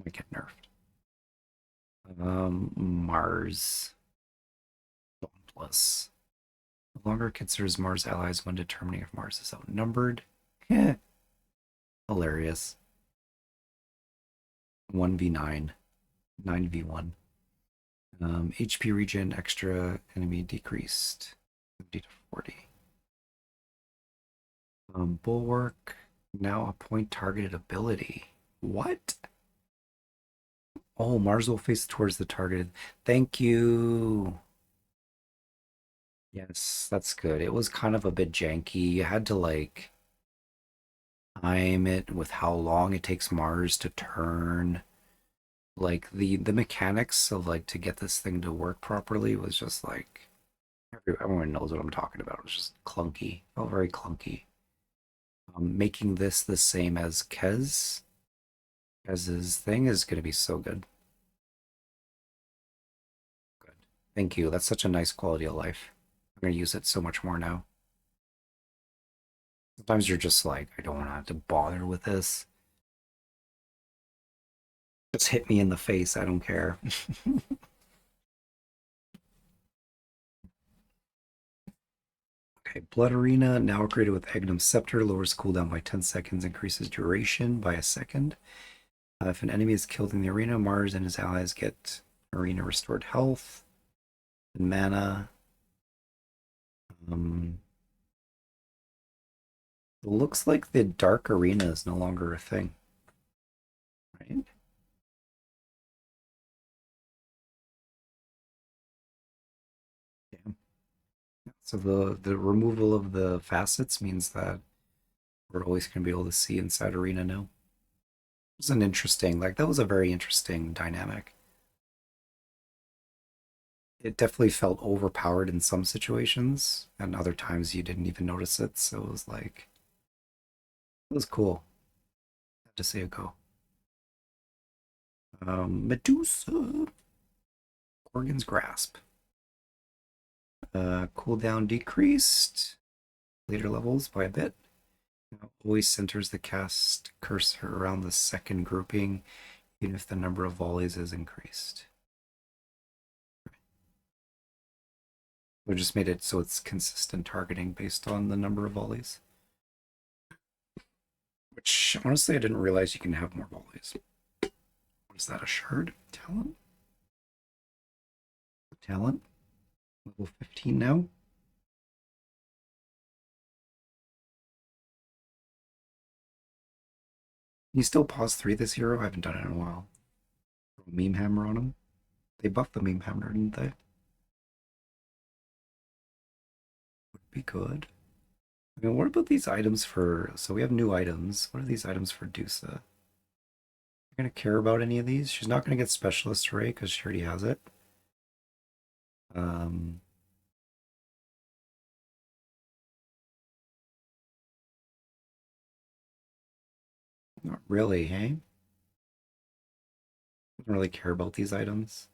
Might get nerfed. Mars. Dauntless. No longer considers Mars allies when determining if Mars is outnumbered. Heh. Hilarious. 1v9. 9v1. HP regen extra enemy decreased 50 to 40. Bulwark now a point targeted ability. What? Oh, Mars will face towards the targeted. Thank you. Yes, that's good. It was kind of a bit janky. You had to like time it with how long it takes Mars to turn. Like the mechanics of like to get this thing to work properly was just like everyone knows what I'm talking about. It was just clunky. Felt very clunky. Making this the same as Kez's thing is going to be so good. Good. Thank you. That's such a nice quality of life. I'm going to use it so much more now. Sometimes you're just like, I don't want to have to bother with this. Just hit me in the face. I don't care. Okay, Blood Arena, now upgraded with Agnum Scepter, lowers cooldown by 10 seconds, increases duration by a second. If an enemy is killed in the arena, Mars and his allies get arena restored health and mana. It looks like the Dark Arena is no longer a thing, right? Yeah. So the removal of the facets means that we're always going to be able to see inside arena now. It was an interesting, like that was a very interesting dynamic. It definitely felt overpowered in some situations, and other times you didn't even notice it. So it was like, it was cool. Had to say it go. Medusa, Gorgon's Grasp. Cooldown decreased later levels by a bit. Always centers the cast cursor around the second grouping, even if the number of volleys is increased. We just made it so it's consistent targeting based on the number of volleys. Which, honestly, I didn't realize you can have more volleys. What is that, a shard? Talent? Talent? Level 15 now? Can you still pause 3 this hero? I haven't done it in a while. Meme hammer on him. They buffed the meme hammer, didn't they? Would be good. I mean, what about these items for... So we have new items. What are these items for Dusa? Are you going to care about any of these? She's not going to get Specialist Array because she already has it. Not really, hey? Don't really care about these items.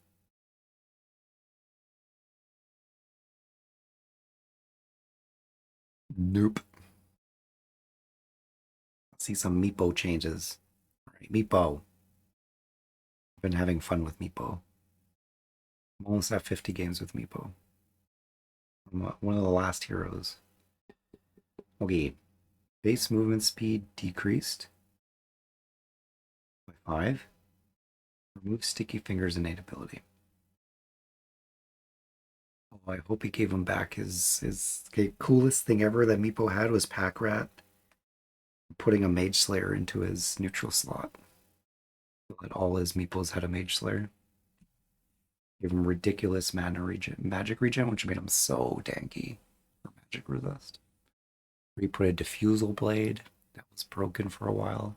Nope. Let's see some Meepo changes. All right, Meepo. Been having fun with Meepo. I'm almost at 50 games with Meepo. I'm one of the last heroes. Okay. Base movement speed decreased by 5. Remove sticky fingers innate ability. Oh, I hope he gave him back his okay, coolest thing ever that Meepo had was Pack Rat. Putting a Mage Slayer into his neutral slot. So that all his Meepos had a Mage Slayer. Gave him ridiculous magic regen, which made him so tanky for magic resist. We put a Diffusal Blade that was broken for a while.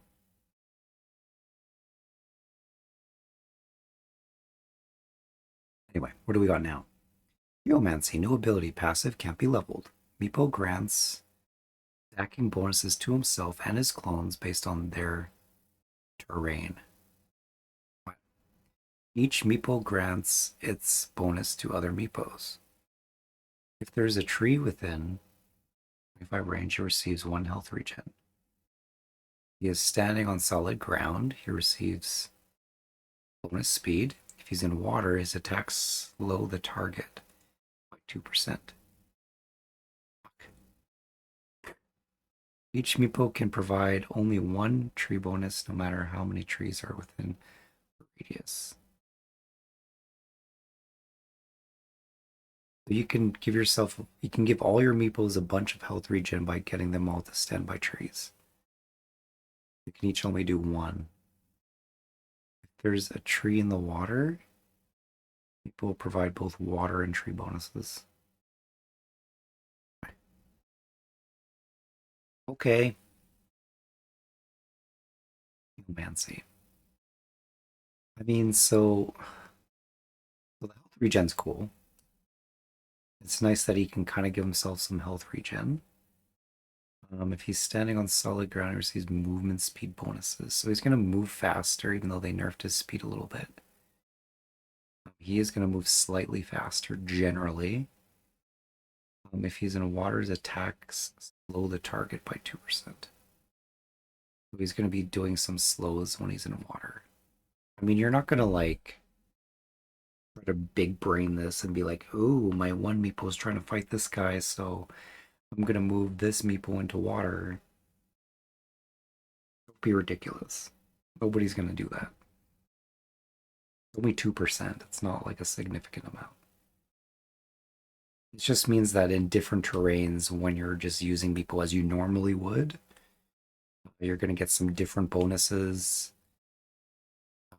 Anyway, what do we got now? Geomancy, new ability, passive, can't be leveled. Meepo grants stacking bonuses to himself and his clones based on their terrain. Each Meepo grants its bonus to other Meepos. If there's a tree within 25 range, he receives 1 health regen. He is standing on solid ground, he receives bonus speed. If he's in water, his attacks slow the target by 2%. Each Meepo can provide only 1 tree bonus no matter how many trees are within the radius. So you can give all your Meepos a bunch of health regen by getting them all to stand by trees. You can each only do 1. If there's a tree in the water, people will provide both water and tree bonuses. Okay. Geomancy. I mean, so the health regen's cool. It's nice that he can kind of give himself some health regen. If he's standing on solid ground, he receives movement speed bonuses. So he's going to move faster, even though they nerfed his speed a little bit. He is going to move slightly faster, generally. If he's in water, his attacks slow the target by 2%. So he's going to be doing some slows when he's in water. I mean, you're not going to, like, try to big brain this and be like, ooh, my one Meepo's trying to fight this guy, so I'm going to move this Meepo into water. It would be ridiculous. Nobody's going to do that. It's only 2%. It's not like a significant amount. It just means that in different terrains, when you're just using Meepo as you normally would, you're going to get some different bonuses.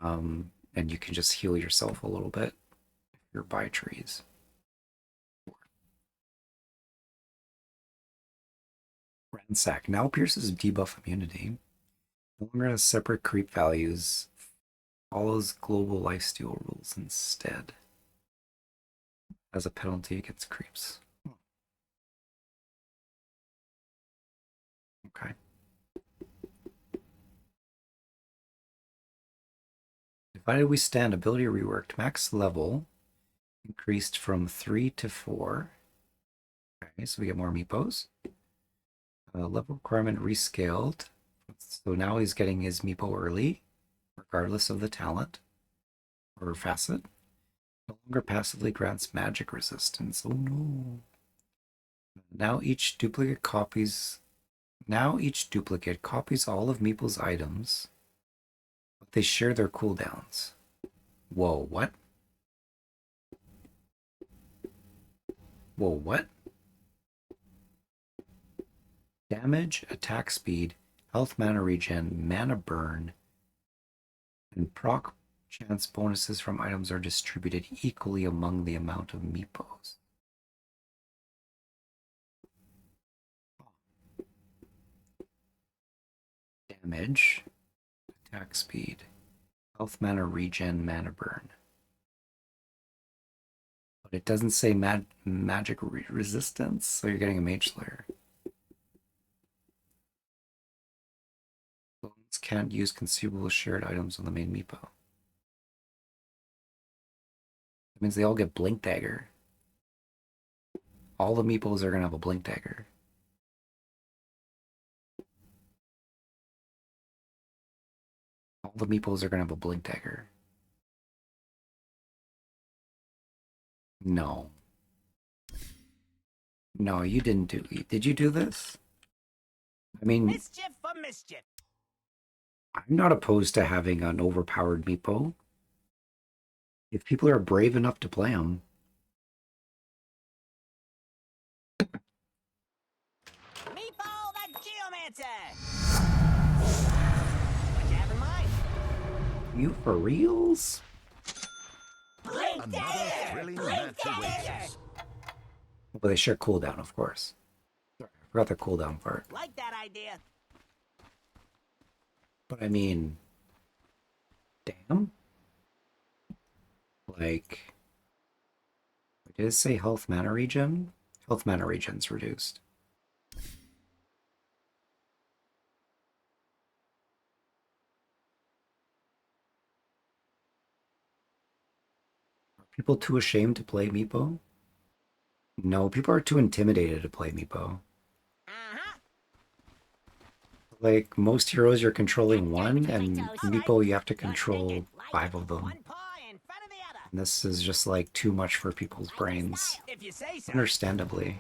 And you can just heal yourself a little bit if you're by trees. Ransack now pierces debuff immunity. No longer has separate creep values. Follows global lifesteal rules instead. As a penalty against creeps. Okay. Divided we stand, ability reworked. Max level increased from 3 to 4. Okay, so we get more Meepos. Level requirement rescaled. So now he's getting his Meepo early, regardless of the talent or facet. No longer passively grants magic resistance. Oh no. Now each duplicate copies all of Meeple's items, but they share their cooldowns. Whoa, what? Whoa, what? Damage, attack speed, health mana regen, mana burn, and proc chance bonuses from items are distributed equally among the amount of Meepos. Damage, attack speed, health mana regen, mana burn. But it doesn't say magic resistance, so you're getting a Mage Slayer. Clones can't use consumable shared items on the main Meepo. That means they all get blink dagger. All the meeples are gonna have a blink dagger. All the meeples are gonna have a blink dagger. No. No, you didn't do. Did you do this? I mean, Mischief for mischief. I'm not opposed to having an overpowered meepo. If people are brave enough to play them. Meatball the Geomancer! What you have in mind? You for reals? Another thrilling match awaits us. Well, they share cooldown, of course. Sorry, I forgot the cooldown part. Like that idea. But I mean, damn. Like, did it say health mana regen? Health mana regen's reduced. Are people too ashamed to play Meepo? No, people are too intimidated to play Meepo. Uh-huh. Like, most heroes you're controlling one, and Meepo you have to control 5 of them. One paw in front of the other. And this is just like too much for people's brains. If you say so. Understandably.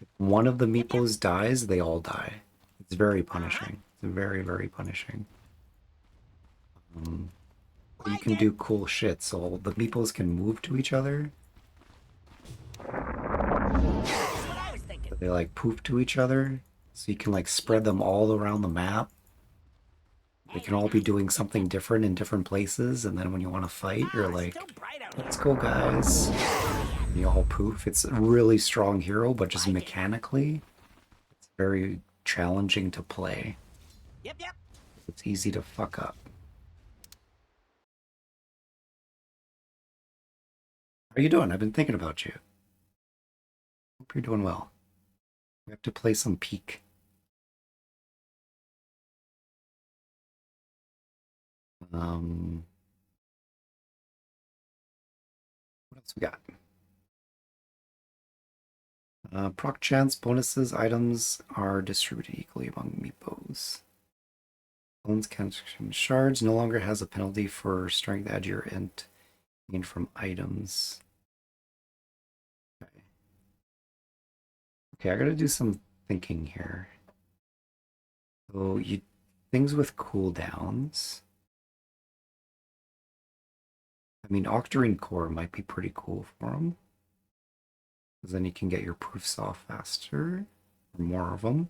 If one of the Meepos dies, they all die. It's very punishing. It's very, very punishing. But you can do cool shit, so the Meepos can move to each other. That's what I was thinking. They like poof to each other, so you can like spread them all around the map. They can all be doing something different in different places, and then when you want to fight, you're like, Still bright out here. let's go, guys. And you all poof. It's a really strong hero, but just mechanically, it's very challenging to play. Yep. It's easy to fuck up. How are you doing? I've been thinking about you. Hope you're doing well. We have to play some Peak. What else we got? Proc chance bonuses items are distributed equally among meepos. Bones consume shards no longer has a penalty for strength add to your int gained from items. Okay, I gotta do some thinking here. So things with cooldowns. I mean, Octarine Core might be pretty cool for them. Because then you can get your proofs off faster. Or more of them.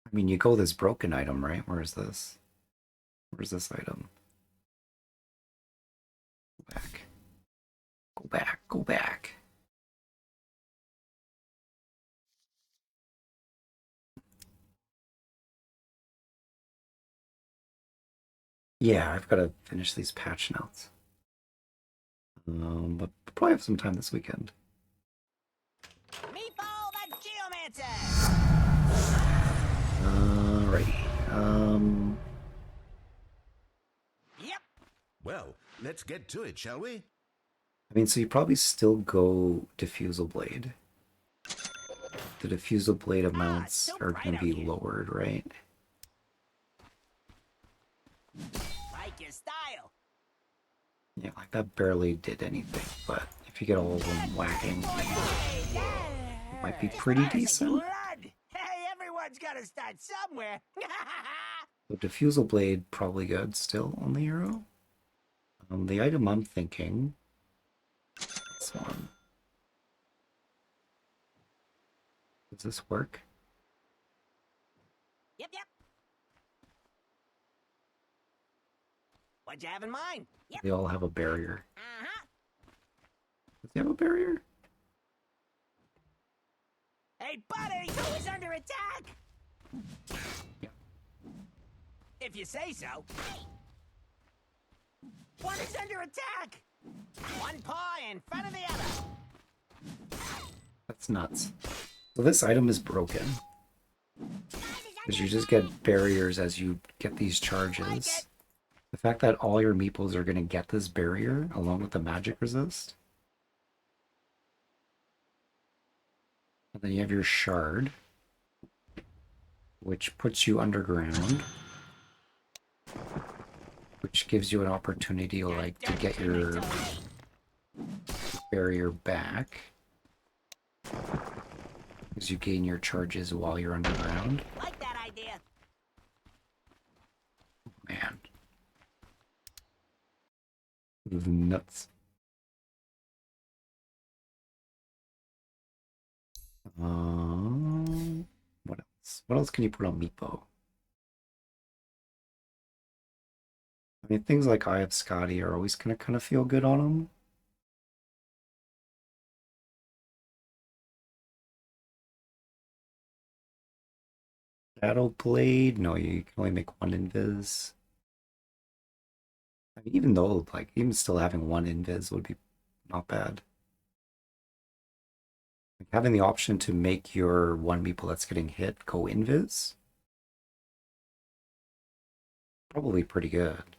I mean, you go this broken item, right? Where is this? Where's this item? Go back. Go back. Go back. Yeah, I've got to finish these patch notes. But probably have some time this weekend. Meatball the Geomancer! Alrighty. Yep. Well, let's get to it, shall we? I mean, so you probably still go Diffusal Blade. The Diffusal Blade amounts so are bright going to out be here. lowered, right? Like your style. Yeah, like that barely did anything, but if you get all of them whacking, it might be pretty decent. Blood. Hey, everyone's got to start somewhere. So Diffusal Blade, probably good still on the hero. The item I'm thinking, this one. Does this work? Yep. What'd you have in mind? Yep. They all have a barrier. Uh-huh. Does he have a barrier? Hey, buddy, who's under attack? Yeah. If you say so. One is under attack. One paw in front of the other. That's nuts. So this item is broken. Because you just get barriers as you get these charges. The fact that all your meeples are going to get this barrier along with the magic resist. And then you have your shard, which puts you underground, which gives you an opportunity like to get your barrier back. Because you gain your charges while you're underground. Like that idea. Man. This is nuts. What else? What else can you put on Meepo? I mean, things like Eye of Scotty are always gonna kind of feel good on him. Shadow Blade? No, you can only make one invis. I mean, even though, like, even still having one invis would be not bad. Like, having the option to make your one meeple that's getting hit go invis, probably pretty good.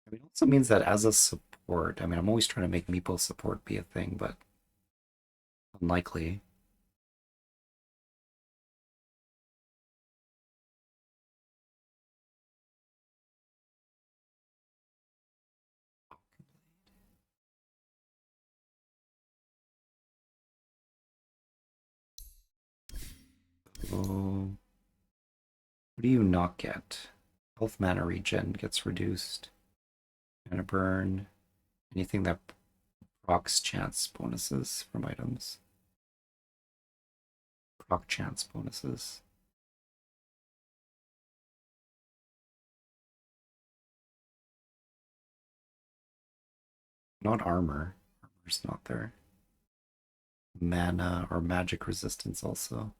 I mean, it also means that as a support, I mean, I'm always trying to make meeple support be a thing, but unlikely. Oh, what do you not get? Health mana regen gets reduced. Mana burn. Anything that procs chance bonuses from items. Proc chance bonuses. Not armor. Armor's not there. Mana or magic resistance also.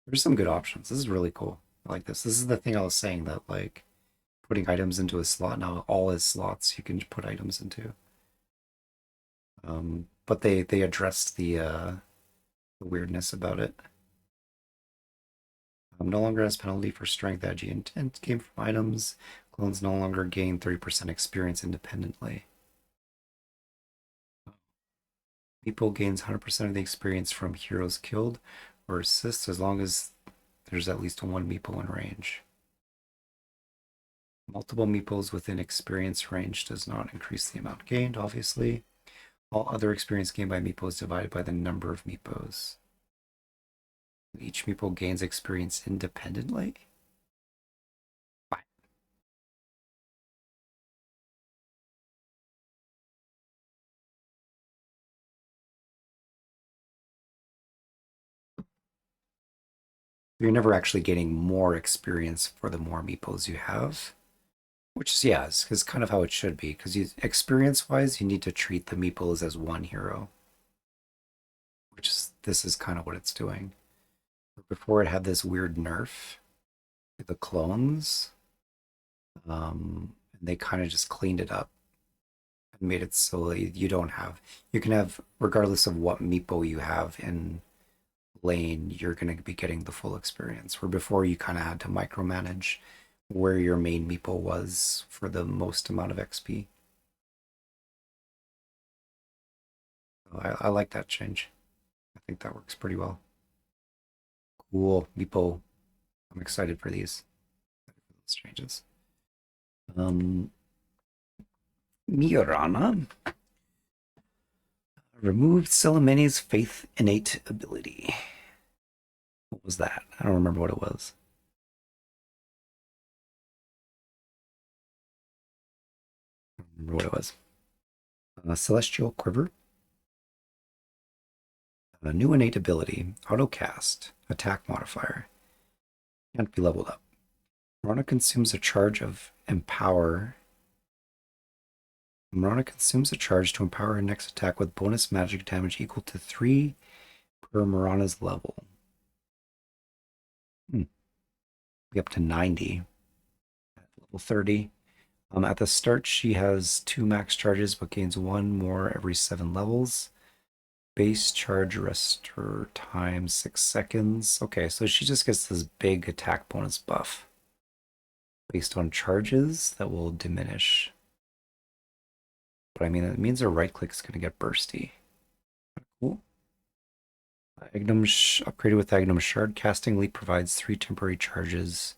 There's some good options. This is really cool. I like this. This is the thing I was saying that like putting items into a slot now, all his slots you can put items into. But they addressed the weirdness about it. No longer has penalty for strength edge intent gained from items. Clones no longer gain 30% experience independently. Meeple gains 100% of the experience from heroes killed or assists as long as there's at least one meeple in range. Multiple meeples within experience range does not increase the amount gained, obviously. All other experience gained by meeple is divided by the number of meepos. Each meeple gains experience independently. Fine. You're never actually getting more experience for the more meeples you have. Which is, yeah, is kind of how it should be. Because experience-wise, you need to treat the meeples as one hero. Which is, this is kind of what it's doing. Before it had this weird nerf to the clones. They kind of just cleaned it up and made it so that you don't have, you can have, regardless of what meeple you have in lane, you're going to be getting the full experience. Where before you kind of had to micromanage where your main meeple was for the most amount of XP. So I like that change. I think that works pretty well. Cool, meeple. I'm excited for these changes. Miorana removed Celemeni's faith innate ability. What was that? I don't remember what it was. I don't remember what it was. Celestial Quiver. A new innate ability, autocast, attack modifier. Can't be leveled up. Marana consumes a charge of empower. Marana consumes a charge to empower her next attack with bonus magic damage equal to 3 per Marana's level. Be up to 90 at level 30. At the start, she has 2 max charges, but gains 1 more every 7 levels. Base charge rest her time 6 seconds. Okay, so she just gets this big attack bonus buff based on charges that will diminish. But I mean, it means her right click is going to get bursty. Cool. Upgraded with Agnum Shard. Casting Leap provides 3 temporary charges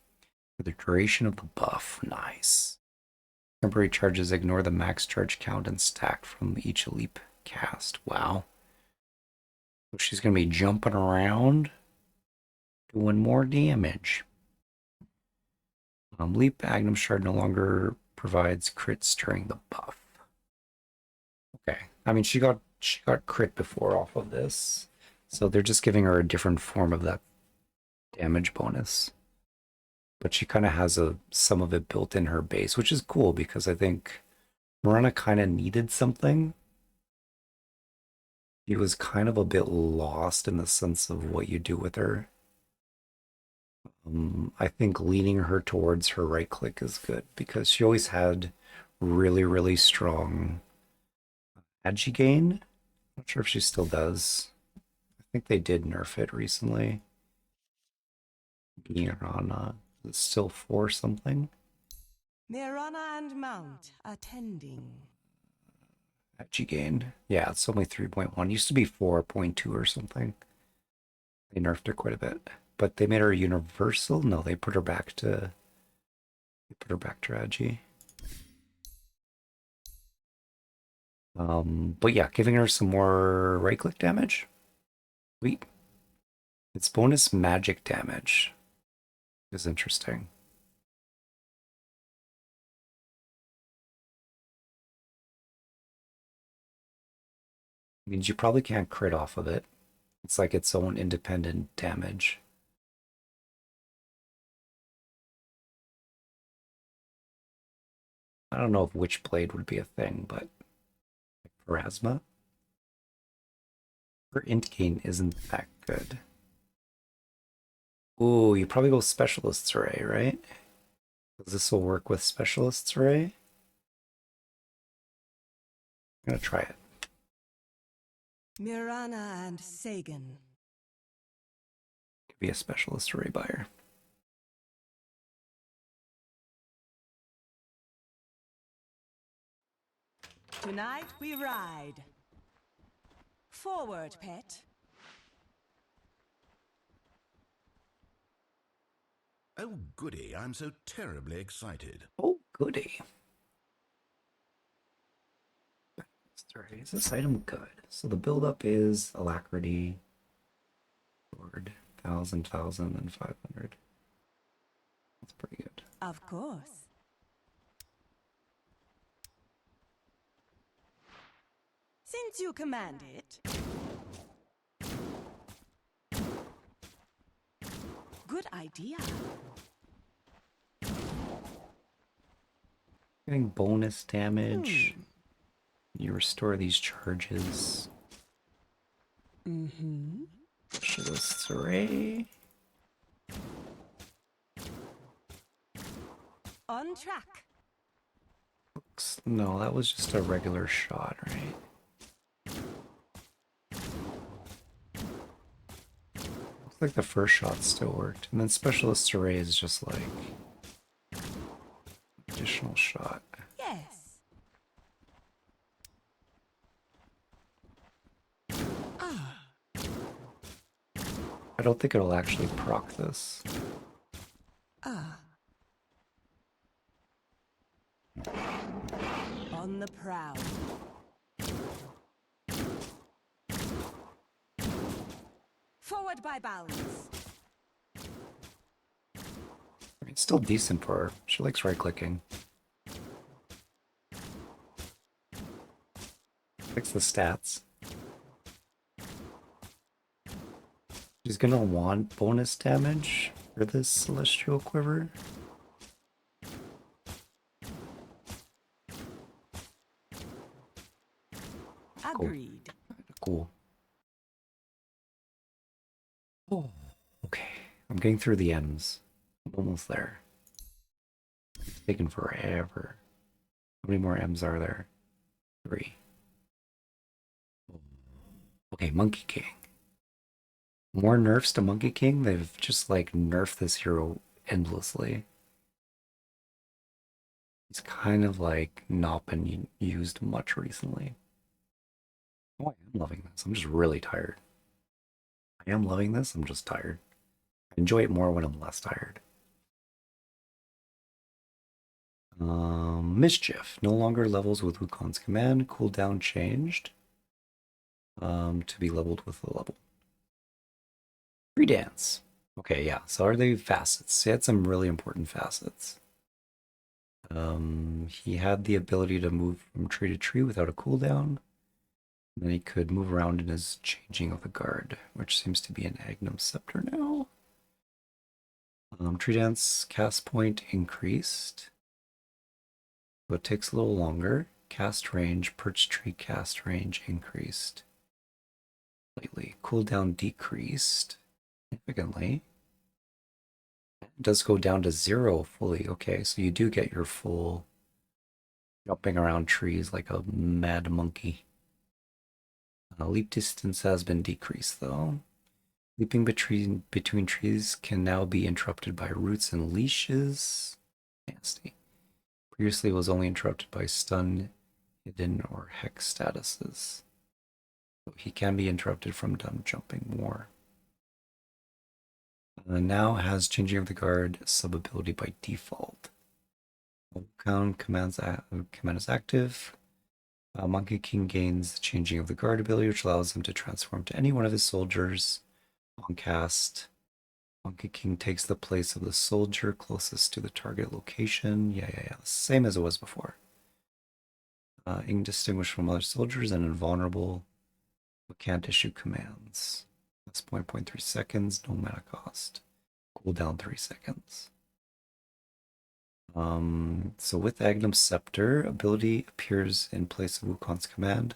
for the duration of the buff. Nice. Temporary charges ignore the max charge count and stack from each leap cast. Wow. So she's going to be jumping around, doing more damage. Leap Agnum Shard no longer provides crits during the buff. Okay. I mean, she got crit before off of this. So they're just giving her a different form of that damage bonus. But she kind of has some of it built in her base, which is cool because I think Mirana kind of needed something. She was kind of a bit lost in the sense of what you do with her. I think leaning her towards her right click is good because she always had really, really strong agi gain. Not sure if she still does. I think they did nerf it recently. Mirana. Is it still 4 something? Mirana and Mount attending. Agi gain. Yeah, it's only 3.1. Used to be 4.2 or something. They nerfed her quite a bit. But they made her universal? No, they put her back to Agi. But yeah, giving her some more right click damage. Sweet. It's bonus magic damage. Is interesting. Means you probably can't crit off of it. It's like its own independent damage. I don't know if Witchblade would be a thing, but Pharasma? Her int gain isn't that good. Ooh, you probably go Specialist's Array, right? Because this will work with Specialist's Array. I'm gonna try it. Mirana and Sagan. Could be a Specialist Array buyer. Tonight we ride. Forward, pet. Oh, goody, I'm so terribly excited. Oh, goody. Is this item good? So the buildup is Alacrity, Sword, 1,000, 1,000, and 500. That's pretty good. Of course. Since you command it. Good idea. Getting bonus damage. You restore these charges. Specialist's Array. On track. No, that was just a regular shot, right? Looks like the first shot still worked. And then Specialist's Array is just like additional shot. Yes. I don't think it'll actually proc this. On the prowl. Forward by bounds. I mean, it's still decent for her. She likes right-clicking. Likes the stats. She's gonna want bonus damage for this Celestial Quiver. Agreed. Cool. Oh, okay. I'm getting through the M's. I'm almost there. It's taking forever. How many more M's are there? 3. Okay, Monkey King. More nerfs to Monkey King? They've just like nerfed this hero endlessly. He's kind of like not been used much recently. Oh, I am loving this. I'm just really tired. I am loving this. I'm just tired. I enjoy it more when I'm less tired. Mischief. No longer levels with Wukong's command. Cooldown changed. To be leveled with the level. Free dance. Okay, yeah. So are they facets? He had some really important facets. He had the ability to move from tree to tree without a cooldown. And then he could move around in his changing of the guard, which seems to be an Agnum Scepter now. Tree dance cast point increased. So it takes a little longer. Cast range, perch tree cast range increased slightly. Cooldown decreased significantly. It does go down to 0 fully. Okay, so you do get your full jumping around trees like a mad monkey. Leap distance has been decreased though. Leaping between trees can now be interrupted by roots and leashes. Nasty. Previously was only interrupted by stun, hidden, or hex statuses. So he can be interrupted from dumb jumping more. Now has changing of the guard sub ability by default. Command is active. Monkey King gains changing of the guard ability, which allows him to transform to any one of his soldiers on cast. Monkey King takes the place of the soldier closest to the target location. Yeah. Same as it was before. Indistinguished from other soldiers and invulnerable, but can't issue commands. That's 0.3 seconds, no mana cost. Cooldown 3 seconds. So with Agnum Scepter, ability appears in place of Wukong's command.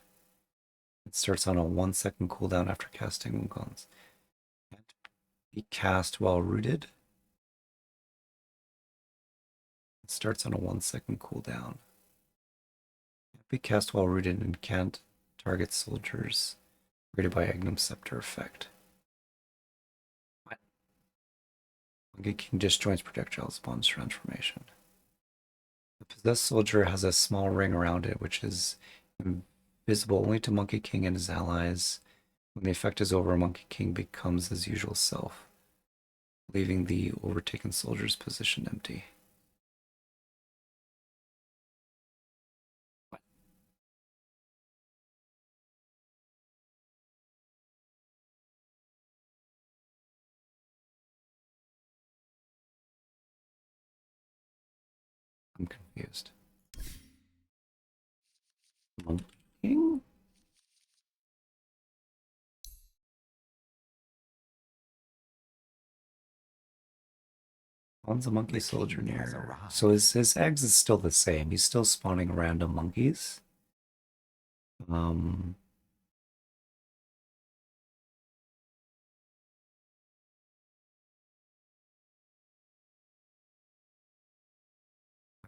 It starts on a 1 second cooldown after casting Wukong's. Can't be cast while rooted. It starts on a 1 second cooldown. Can't be cast while rooted and can't target soldiers created by Agnum Scepter effect. What? Monkey King disjoints projectiles upon transformation. The possessed soldier has a small ring around it, which is visible only to Monkey King and his allies. When the effect is over, Monkey King becomes his usual self, leaving the overtaken soldier's position empty. What? I'm confused. Monkey King? Spawns a monkey soldier near. So his eggs is still the same. He's still spawning random monkeys. I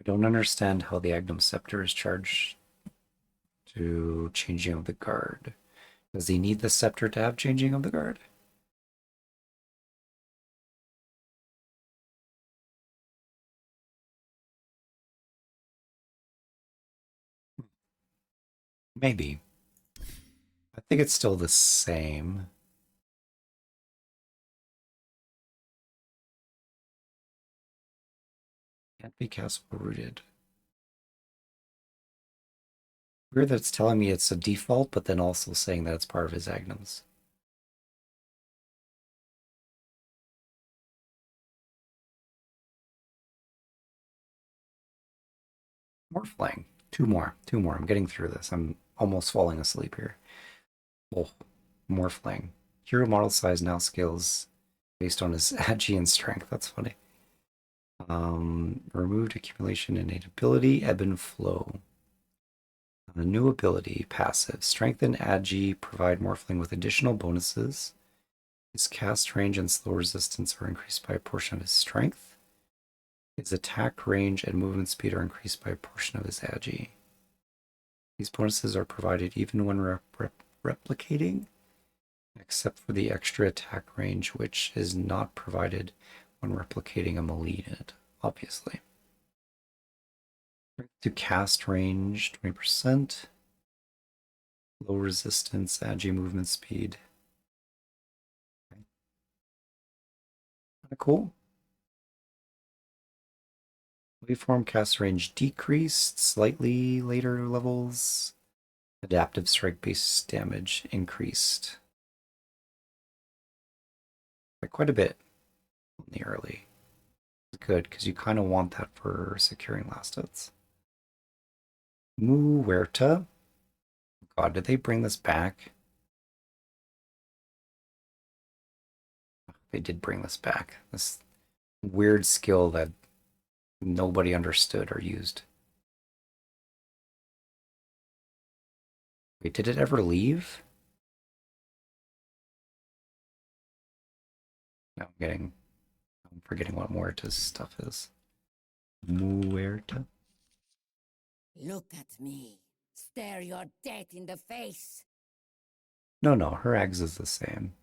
don't understand how the Agnum Scepter is charged to changing of the guard. Does he need the scepter to have changing of the guard? Maybe. I think it's still the same. Can't be cast while rooted. Weird that it's telling me it's a default, but then also saying that it's part of his Agnums. Morphling. Two more. I'm getting through this. I'm almost falling asleep here. Oh, Morphling. Hero model size now scales based on his agi and strength. That's funny. Removed accumulation innate ability, ebb and flow. A new ability, passive. Strength and agi provide Morphling with additional bonuses. His cast range and slow resistance are increased by a portion of his strength. His attack range and movement speed are increased by a portion of his agi. These bonuses are provided even when replicating, except for the extra attack range, which is not provided when replicating a Malignant, obviously. To cast range, 20%. Low resistance, agi movement speed. Okay. Kind of cool. Waveform cast range decreased, slightly later levels. Adaptive strike base damage increased. By quite a bit in the early. It's good, because you kind of want that for securing last hits. Muerta. God, did they bring this back? They did bring this back. This weird skill that nobody understood or used. Wait, did it ever leave? No, I'm forgetting what Muerta's stuff is. Muerta? Look at me. Stare your death in the face. No, her Ags is the same.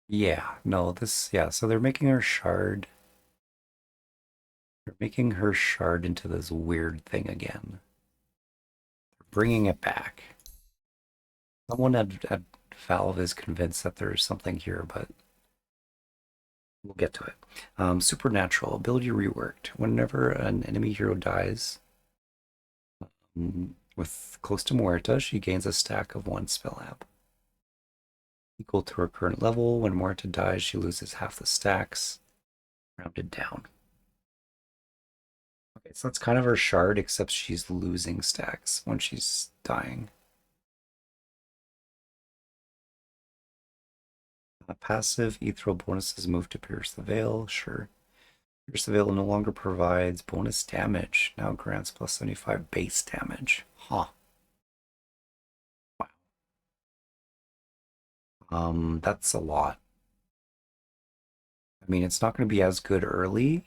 Yeah, no, so they're making her shard. They're making her shard into this weird thing again. They're bringing it back. Someone at Valve is convinced that there's something here, but we'll get to it. Supernatural ability reworked. Whenever an enemy hero dies, with close to Muerta, she gains a stack of 1 spell app. Equal to her current level. When Muerta dies, she loses half the stacks, rounded down. Okay, so that's kind of her shard, except she's losing stacks when she's dying. A passive ethereal bonuses move to pierce the veil. Sure. Pierce the veil no longer provides bonus damage. Now grants plus 75 base damage. Huh. Wow. That's a lot. I mean, it's not going to be as good early,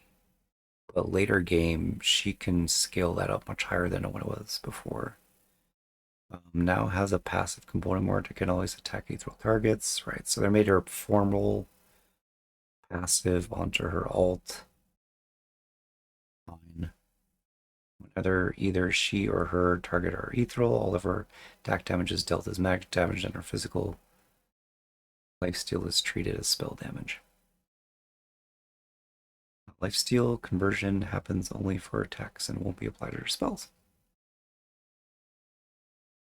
but later game, she can scale that up much higher than what it was before. Now has a passive component more to can always attack ethereal targets, right? So they made her formal passive onto her alt. Fine. Whenever either she or her target are ethereal, all of her attack damage is dealt as magic damage, and her physical lifesteal is treated as spell damage. Lifesteal conversion happens only for attacks and won't be applied to her spells.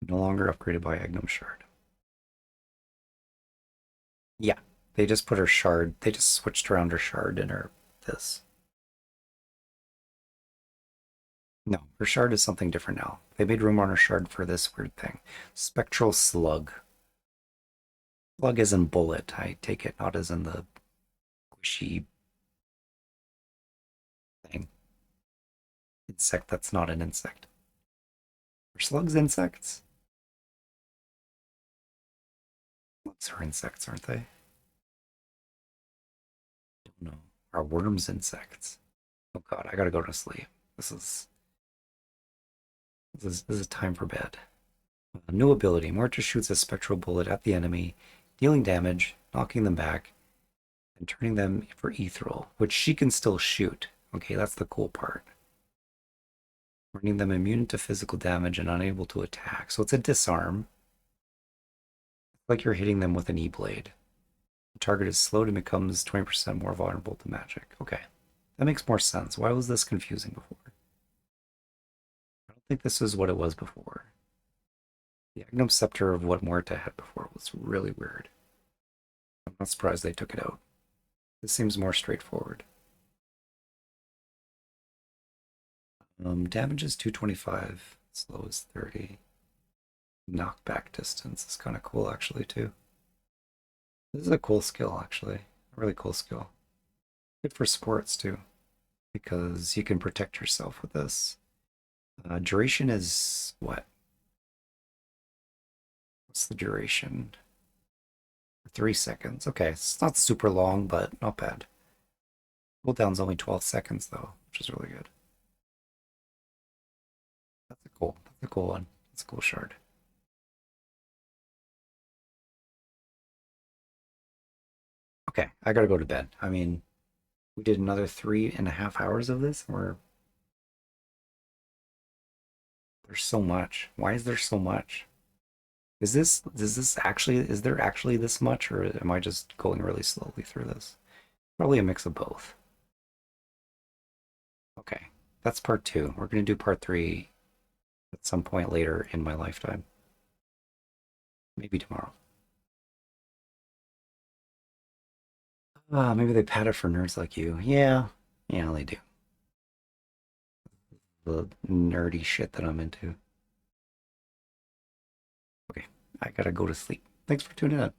No longer upgraded by Agnum Shard. Yeah, they just put her shard, they just switched around her shard in her this. No, her shard is something different now. They made room on her shard for this weird thing. Spectral Slug. Slug as in bullet, I take it, not as in the squishy thing. Insect that's not an insect. Are slugs insects? Slugs are insects, aren't they? Don't know. Are worms insects? Oh god, I gotta go to sleep. This is time for bed. New ability. Mortar shoots a spectral bullet at the enemy, dealing damage, knocking them back, and turning them for ethereal, which she can still shoot. Okay, that's the cool part. Turning them immune to physical damage and unable to attack. So it's a disarm. It's like you're hitting them with an E-blade. The target is slowed and becomes 20% more vulnerable to magic. Okay, that makes more sense. Why was this confusing before? I don't think this is what it was before. The Agnum Scepter of what Muerta had before was really weird. I'm not surprised they took it out. This seems more straightforward. Damage is 225, slow is 30. Knockback distance is kind of cool actually too. This is a cool skill actually, a really cool skill. Good for sports too, because you can protect yourself with this. Duration is what? What's the duration? 3 seconds. Okay, it's not super long, but not bad. Cooldown's only 12 seconds though, which is really good. That's a cool one. That's a cool shard. Okay, I gotta go to bed. I mean, we did another 3.5 hours of this, and there's so much. Why is there so much? Is there actually this much, or am I just going really slowly through this? Probably a mix of both. Okay, that's part two. We're gonna do part three at some point later in my lifetime. Maybe tomorrow. Maybe they pad it for nerds like you. Yeah, yeah, they do. The nerdy shit that I'm into. Okay, I gotta go to sleep. Thanks for tuning in.